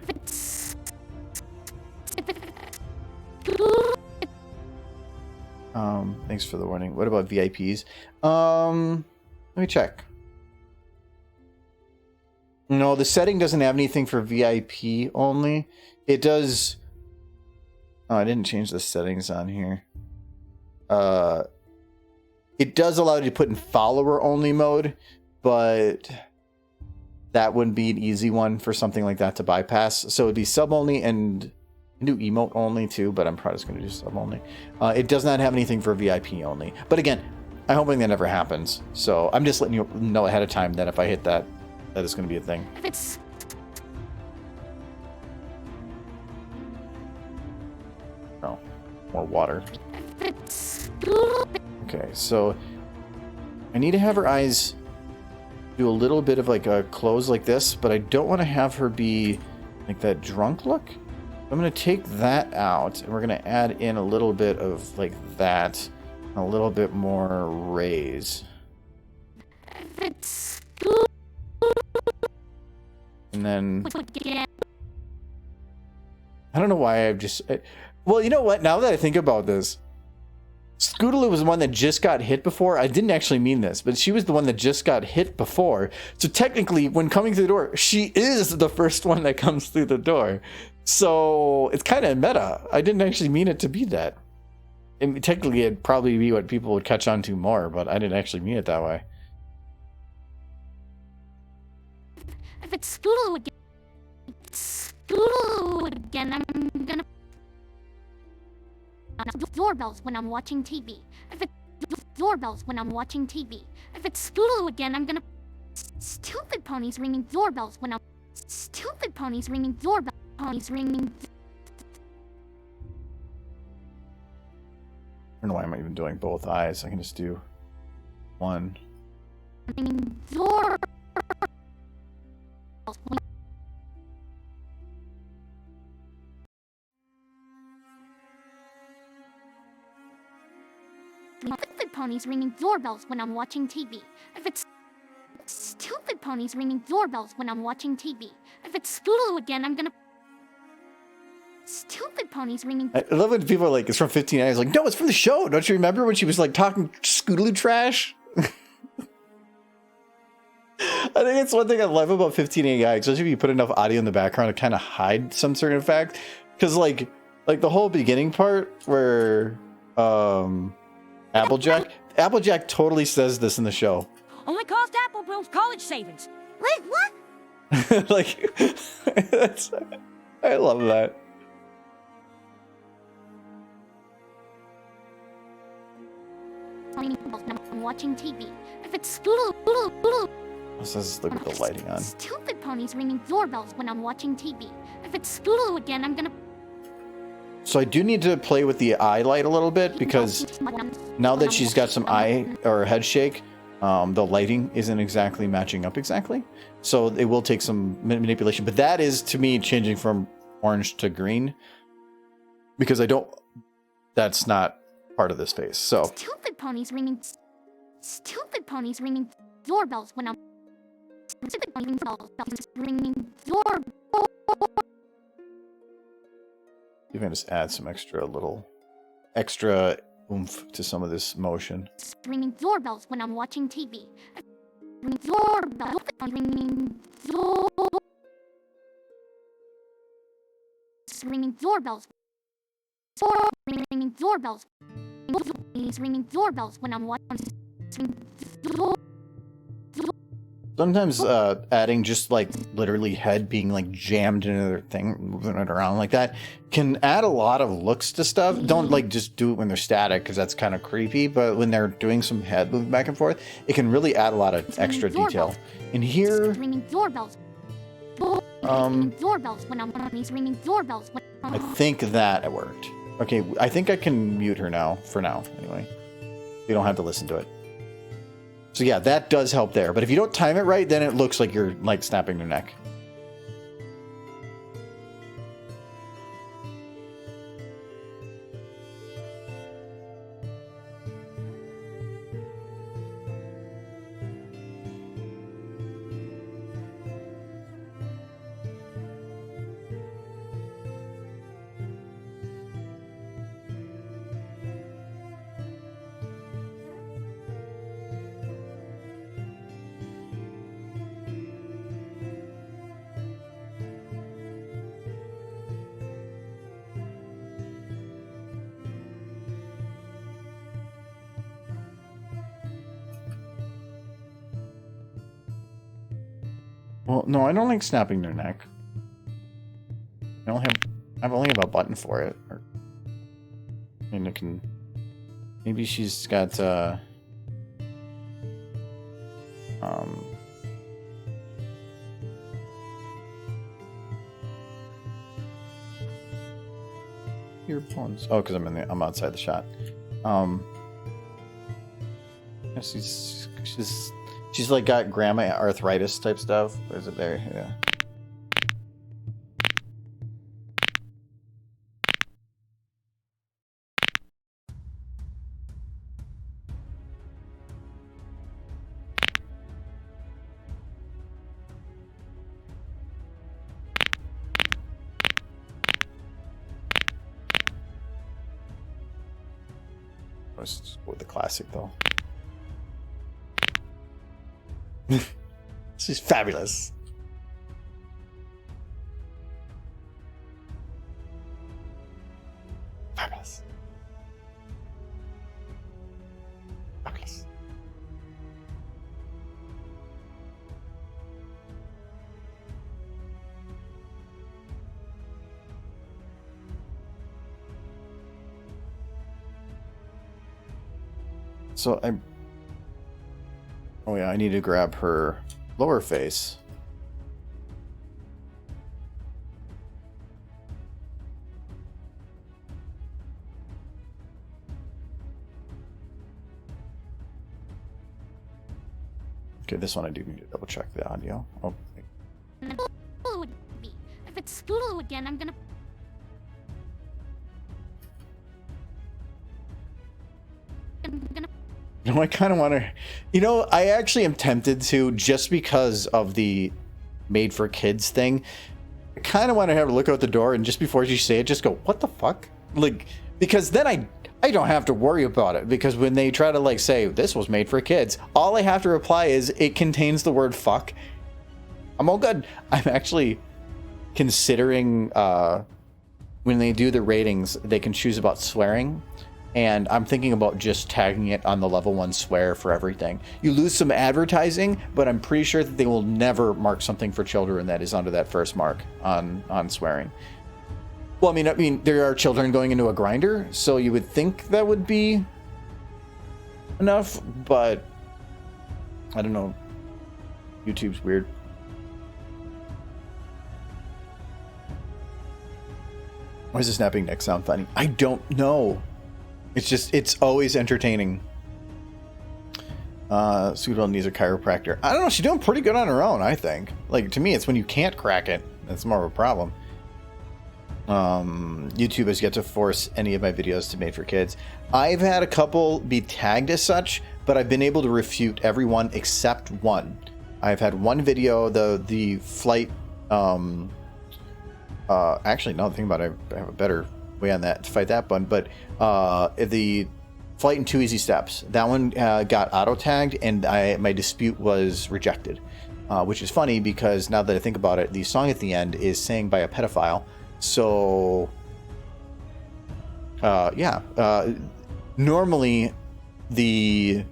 Thanks for the warning. What about VIPs? Let me check. No, the setting doesn't have anything for VIP only. It does Oh, I didn't change the settings on here. It does allow you to put in follower only mode, but that wouldn't be an easy one for something like that to bypass. So it'd be sub only, and you can do emote only too, but I'm probably just going to do sub only. It does not have anything for VIP only. But again, I'm hoping that never happens. So I'm just letting you know ahead of time that if I hit that, that is going to be a thing. If it's Oh, more water. if it's Scootaloo, Okay, so I need to have her eyes do a little bit of like a close like this, but I don't want to have her be like that drunk look. I'm going to take that out, and we're going to add in a little bit of like that, a little bit more rays. if it's Scootaloo And then, again. I don't know why I've just... well, you know what? Now that I think about this, Scootaloo was the one that just got hit before. I didn't actually mean this, but she was the one that just got hit before. So technically, when coming through the door, she is the first one that comes through the door. So it's kind of meta. I didn't actually mean it to be that. And technically, it'd probably be what people would catch on to more, but I didn't actually mean it that way. If it's Scootaloo again, Scootaloo again, I'm gonna doorbells when I'm watching TV. If it's doorbells when I'm watching TV. If it's Scootaloo again, I'm gonna stupid ponies ringing doorbells when I'm stupid ponies ringing doorbells. Ponies ringing. I don't know why I'm even doing both eyes. I can just do one. Ringing doorbells. Stupid ponies ringing doorbells when I'm watching TV. If it's stupid ponies ringing doorbells when I'm watching TV. If it's Scootaloo again, I'm gonna stupid ponies ringing. I love when people are like, it's from 15 Eyes. Like, no, it's from the show. Don't you remember when she was like talking Scootaloo trash? I think it's one thing I love about 15 AI, especially if you put enough audio in the background to kind of hide some certain fact. Because like the whole beginning part where Applejack totally says this in the show. Only cost Apple Bill's college savings. Wait, what? Like, I love that. I'm watching TV. If it's Scootaloo. This is look at the lighting on. Stupid ponies ringing doorbells when I'm watching TV. If it's Scootaloo again, I'm gonna. So I do need to play with the eye light a little bit, because now that she's got some eye or head shake, the lighting isn't exactly matching up exactly. So it will take some manipulation. But that is, to me, changing from orange to green, because that's not part of this face. So Stupid ponies ringing doorbells when I'm. Stupid ponies ringing doorbells. you can just add some extra oomph to some of this motion. Ringing doorbells when I'm watching TV. Ringing doorbells. Ringing doorbells. Ringing doorbells. He's ringing doorbells when I'm watching. Sometimes adding just like literally head being like jammed into their thing, moving it around like that, can add a lot of looks to stuff. Don't like just do it when they're static, because that's kind of creepy. But when they're doing some head moving back and forth, it can really add a lot of extra detail. In here, Ringing doorbells. Doorbells when I'm. He's ringing doorbells when. I think that worked. Okay, I think I can mute her now, for now, anyway. You don't have to listen to it. So yeah, that does help there. But if you don't time it right, then it looks like you're like snapping their neck. Well, no, I don't like snapping their neck. I only have a button for it. I mean, it can. Maybe she's got earphones. Oh, because I'm outside the shot. She's like got grandma arthritis type stuff. Is it there? Yeah. Let's just go with the classic though. She's fabulous. Fabulous. Fabulous. So oh yeah, I need to grab her lower face. Okay, this one I do need to double check the audio. Oh. Would be. If it's Scootaloo again, I'm gonna. No, I kind of want to. You know, I actually am tempted to, just because of the made for kids thing. I kind of want to have her look out the door and just before you say it, just go, "What the fuck?" Like, because then I don't have to worry about it, because when they try to like say this was made for kids, all I have to reply is it contains the word fuck. I'm all good. I'm actually considering when they do the ratings, they can choose about swearing. And I'm thinking about just tagging it on the level 1 swear for everything. You lose some advertising, but I'm pretty sure that they will never mark something for children that is under that first mark on swearing. Well, I mean, there are children going into a grinder, so you would think that would be enough, but I don't know. YouTube's weird. Why does the snapping neck sound funny? I don't know. It's always entertaining. Sudal needs a chiropractor. I don't know. She's doing pretty good on her own, I think. Like, to me, it's when you can't crack it that's more of a problem. YouTube has yet to force any of my videos to made for kids. I've had a couple be tagged as such, but I've been able to refute every one except one. I've had one video, the flight. Actually, now think about it, I have a better way on that to fight that one, but the flight in 2 easy steps, that one got auto tagged, and my dispute was rejected, which is funny because now that I think about it, the song at the end is sang by a pedophile. So normally it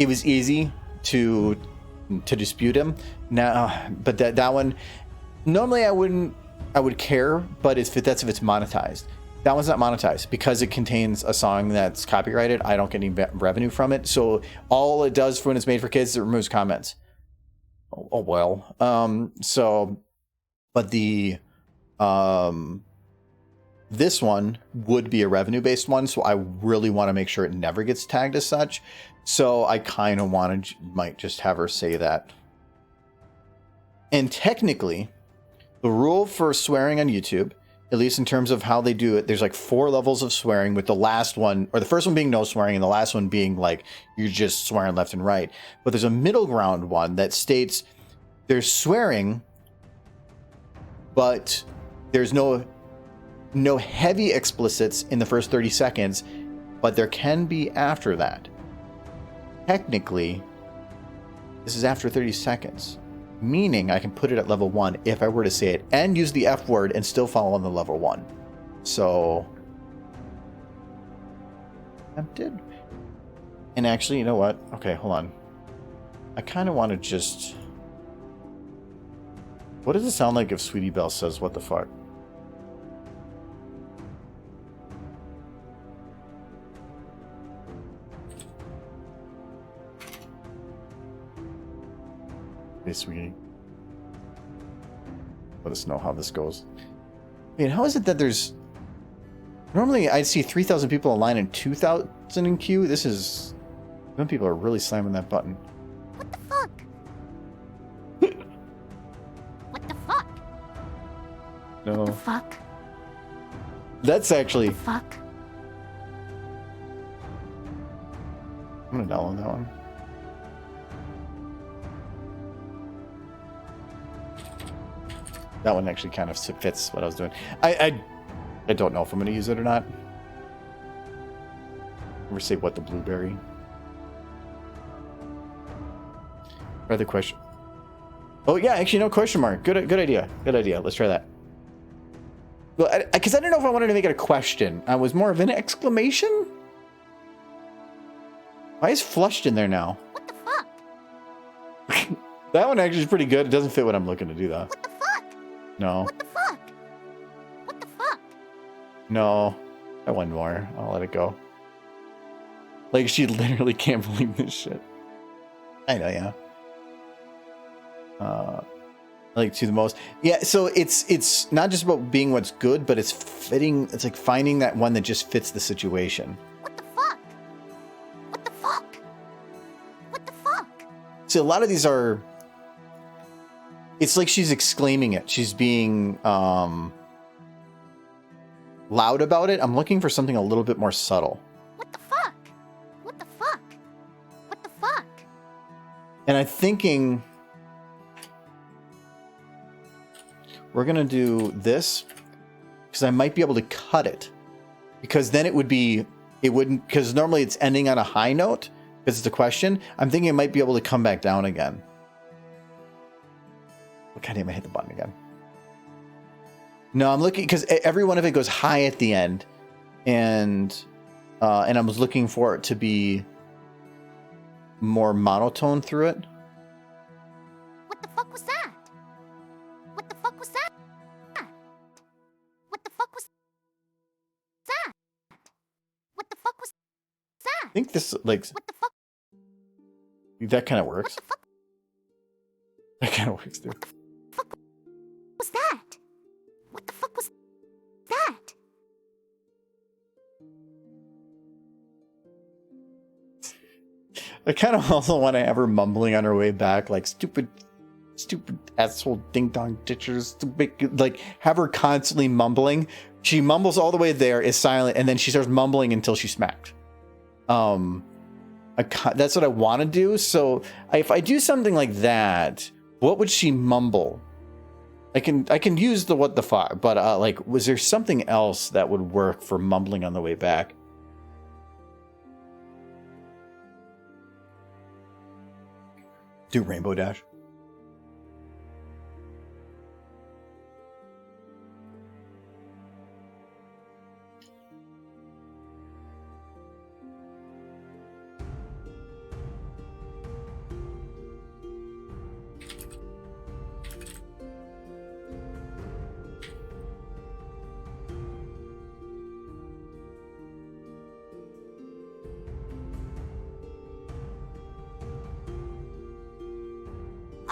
was easy to dispute him now, but that one normally I would care, but if it's monetized. That one's not monetized because it contains a song that's copyrighted. I don't get any revenue from it. So all it does for when it's made for kids is it removes comments. Oh well. But the this one would be a revenue-based one, so I really want to make sure it never gets tagged as such. So I kind of might just have her say that. And technically, the rule for swearing on YouTube, at least in terms of how they do it, there's like 4 levels of swearing, with the last one, or the first one being no swearing, and the last one being like you're just swearing left and right. But there's a middle ground one that states there's swearing, but there's no heavy explicits in the first 30 seconds, but there can be after that. Technically, this is after 30 seconds. Meaning I can put it at level 1 if I were to say it and use the F word and still fall on the level 1. So tempted. And actually, you know what? Okay, hold on. I kind of want to just What does it sound like if Sweetie Belle says what the fuck? Hey, sweetie. Let us know how this goes. I mean, how is it that there's... Normally, I'd see 3,000 people in line and 2,000 in queue. This is... Some people are really slamming that button. What the fuck? What the fuck? No. What the fuck? That's actually... What the fuck? I'm gonna download that one. That one actually kind of fits what I was doing. I don't know if I'm going to use it or not. Or say what the blueberry. Rather question. Oh yeah, actually no, question mark. Good idea. Good idea. Let's try that. Well, because I didn't know if I wanted to make it a question. I was more of an exclamation. Why is flushed in there now? What the fuck? That one actually is pretty good. It doesn't fit what I'm looking to do though. What the fuck? No. What the fuck? What the fuck? No. I want more. I'll let it go. Like, she literally can't believe this shit. I know, yeah. Like, to the most. Yeah, so it's not just about being what's good, but it's fitting. It's like finding that one that just fits the situation. What the fuck? What the fuck? What the fuck? So a lot of these are... It's like she's exclaiming it. She's being loud about it. I'm looking for something a little bit more subtle. What the fuck? What the fuck? What the fuck? And I'm thinking we're going to do this because I might be able to cut it. Because then it wouldn't, because normally it's ending on a high note because it's a question. I'm thinking it might be able to come back down again. God damn, I hit the button again. No, I'm looking because every one of it goes high at the end, and I was looking for it to be more monotone through it. What the fuck was that? What the fuck was that? What the fuck was that? What the fuck was that? I think this like What the fuck? that kind of What works. the fuck That kind of works too. was that? What the fuck was that? I kind of also want to have her mumbling on her way back, like stupid asshole ding dong ditchers, stupid, like have her constantly mumbling. She mumbles all the way there, is silent, and then she starts mumbling until she's smacked. That's what I want to do. So if I do something like that, what would she mumble? I can use the what the fuck, but like, was there something else that would work for mumbling on the way back? Do Rainbow Dash.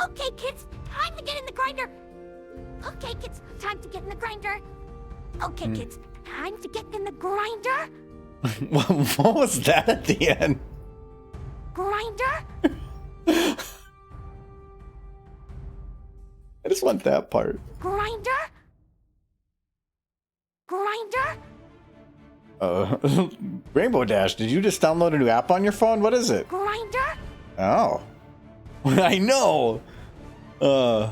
Okay, kids, time to get in the grinder. Okay, kids, time to get in the grinder. Okay, kids, time to get in the grinder. What was that at the end? Grinder? I just want that part. Grinder? Grinder? Rainbow Dash, did you just download a new app on your phone? What is it? Grinder? Oh. I know. I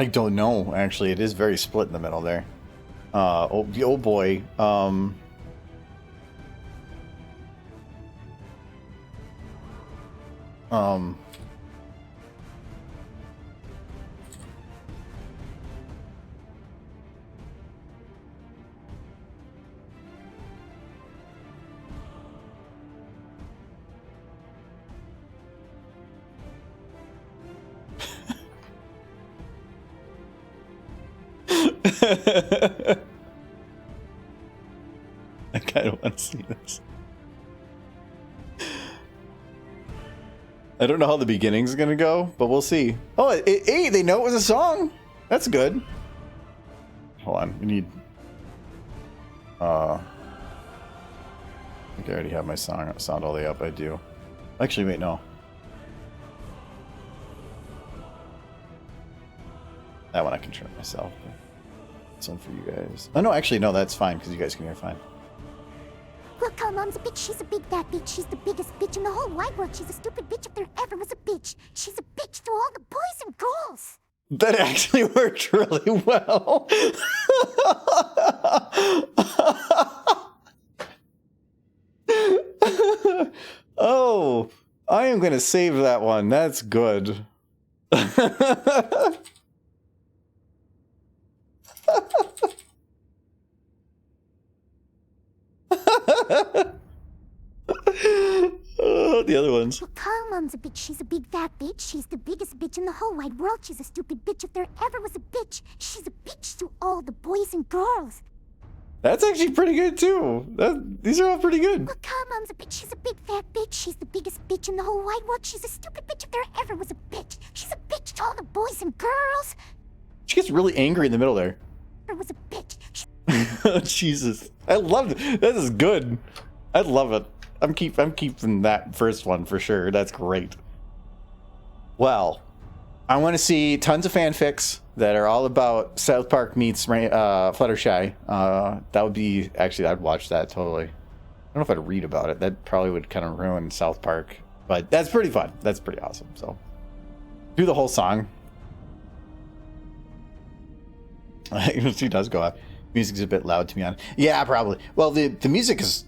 don't know, actually. It is very split in the middle there. Oh boy. I kind of want to see this. I don't know how the beginning's gonna go, but we'll see. Oh, hey, they know it was a song. That's good. Hold on, we need. I think I already have my sound all the way up. I do. Actually, wait, no. That one I can turn myself. This one for you guys. Oh no, actually no, that's fine because you guys can hear fine. Look, our mom's a bitch. She's a big fat bitch. She's the biggest bitch in the whole wide world. She's a stupid bitch if there ever was a bitch. She's a bitch to all the boys and girls. That actually worked really well. Oh, I am going to save that one. That's good. The other ones. Well, Carl mom's a bitch. She's a big fat bitch. She's the biggest bitch in the whole wide world. She's a stupid bitch if there ever was a bitch. She's a bitch to all the boys and girls. That's actually pretty good too. These are all pretty good. Well, Carl mom's a bitch. She's a big fat bitch. She's the biggest bitch in the whole wide world. She's a stupid bitch if there ever was a bitch. She's a bitch to all the boys and girls. She gets really angry in the middle there. There was a bitch. Jesus, I love it. This is good. I love it. I'm keeping that first one for sure. That's great. Well, I want to see tons of fanfics that are all about South Park meets Fluttershy. That would be actually, I'd watch that totally. I don't know if I'd read about it. That probably would kind of ruin South Park, but that's pretty fun. That's pretty awesome. So do the whole song. She does go up. Music's a bit loud to me on. Yeah, probably. Well, the music is.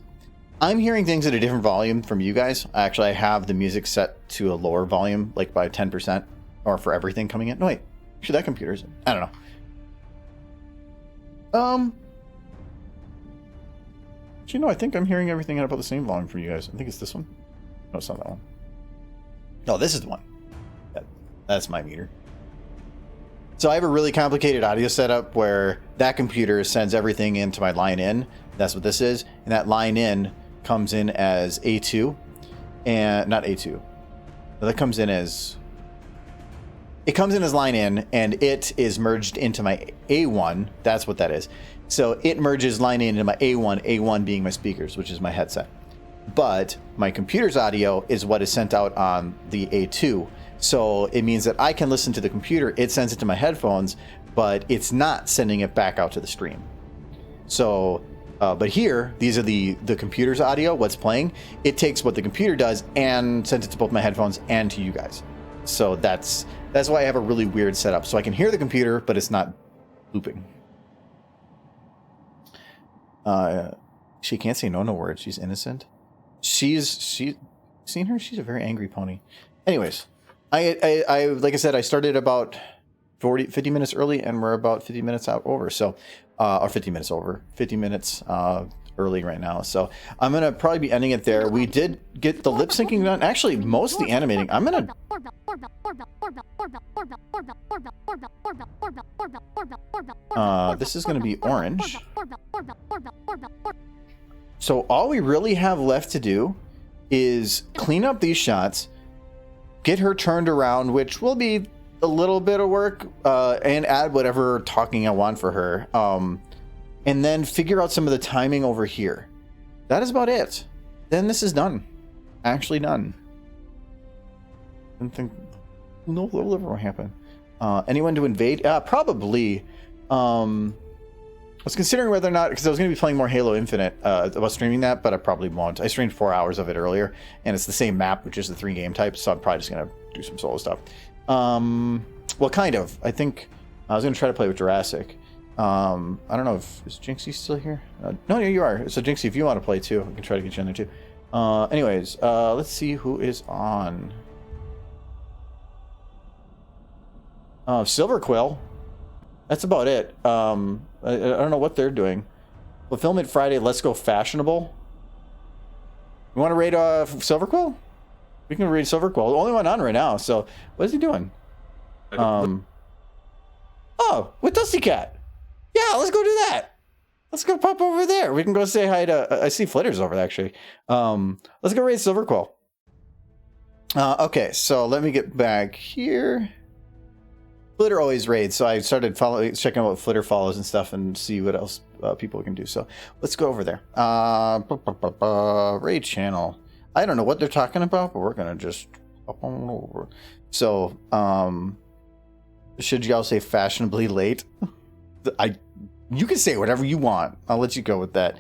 I'm hearing things at a different volume from you guys. Actually, I have the music set to a lower volume, like by 10%, or for everything coming in. No, wait. Actually, that computer's. I don't know. Actually, no. I think I'm hearing everything at about the same volume for you guys. I think it's this one. No, it's not that one. No, this is the one. That's my meter. So I have a really complicated audio setup where that computer sends everything into my line in. That's what this is. And that line in comes in as A2. And not A2. That comes in as... It comes in as line in, and it is merged into my A1. That's what that is. So it merges line in into my A1, A1 being my speakers, which is my headset. But my computer's audio is what is sent out on the A2. So it means that I can listen to the computer, it sends it to my headphones, but it's not sending it back out to the stream. So, but here, these are the computer's audio, what's playing. It takes what the computer does and sends it to both my headphones and to you guys. So that's why I have a really weird setup. So I can hear the computer, but it's not looping. She can't say no words. She's innocent. She's seen her? She's a very angry pony. Anyways. I like I said, I started about 50 minutes early, and we're about 50 minutes over. So, or 50 minutes over, 50 minutes early right now. So I'm gonna probably be ending it there. We did get the lip syncing done. Actually, most of the animating. I'm gonna. This is gonna be orange. So all we really have left to do is clean up these shots. Get her turned around, which will be a little bit of work, and add whatever talking I want for her. And then figure out some of the timing over here. That is about it. Then this is done. Actually done. I don't think... No, what will ever happen? Anyone to invade? Probably. I was considering whether or not, because I was going to be playing more Halo Infinite about streaming that, but I probably won't. I streamed 4 hours of it earlier, and it's the same map, which is the 3 game types, so I'm probably just going to do some solo stuff. Well, kind of. I think I was going to try to play with Jurassic. I don't know if... Is Jinxie still here? No, you are. So, Jinxie, if you want to play too, I can try to get you in there too. Anyways, let's see who is on. Silver Quill. That's about it. I don't know what they're doing. Fulfillment Friday, let's go fashionable. You want to raid Silver Quill? We can raid Silver Quill. The only one on right now. So what is he doing? Oh, with Dusty Cat. Yeah, let's go do that. Let's go pop over there. We can go say hi to. I see Flitters over there actually. Let's go raid Silverquill. Okay, so let me get back here. Flitter always raids, so I started checking out what Flitter follows and stuff, and see what else people can do. So let's go over there. Raid channel. I don't know what they're talking about, but we're gonna just hop on over. So, should y'all say fashionably late? You can say whatever you want. I'll let you go with that.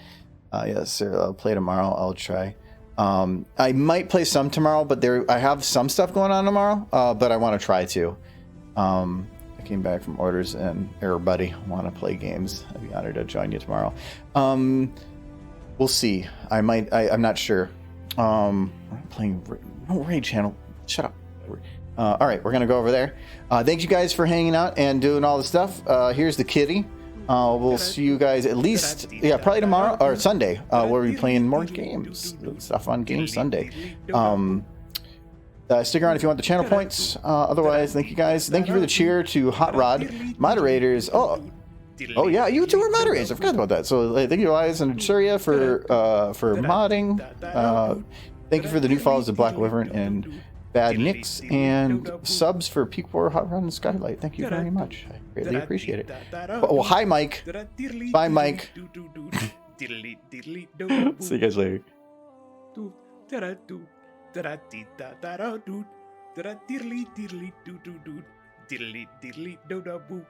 Yes, sir. I'll play tomorrow. I'll try. I might play some tomorrow, but I have some stuff going on tomorrow. But I want to try to. I came back from orders and everybody want to play games. I'd be honored to join you tomorrow. We'll see. I might. I'm not sure. I'm playing no raid channel. Shut up. All right, we're gonna go over there. Thank you guys for hanging out and doing all the stuff. Here's the kitty. We'll see you guys at least, probably tomorrow or Sunday. We'll be playing more games, stuff on Game Sunday. Stick around if you want the channel points. Otherwise, thank you guys. Thank you for the cheer to Hot Rod moderators. Oh yeah, you two are moderators. I forgot about that. So thank you, Elias and Surya for modding. Thank you for the new follows to Black Wyvern and Bad Nicks, and subs for Peak 4, Hot Rod, and Skylight. Thank you very much. I greatly appreciate it. Well, hi, Mike. Bye, Mike. See you guys later. Diddly diddly doo doo doo. Diddly diddly do da boo.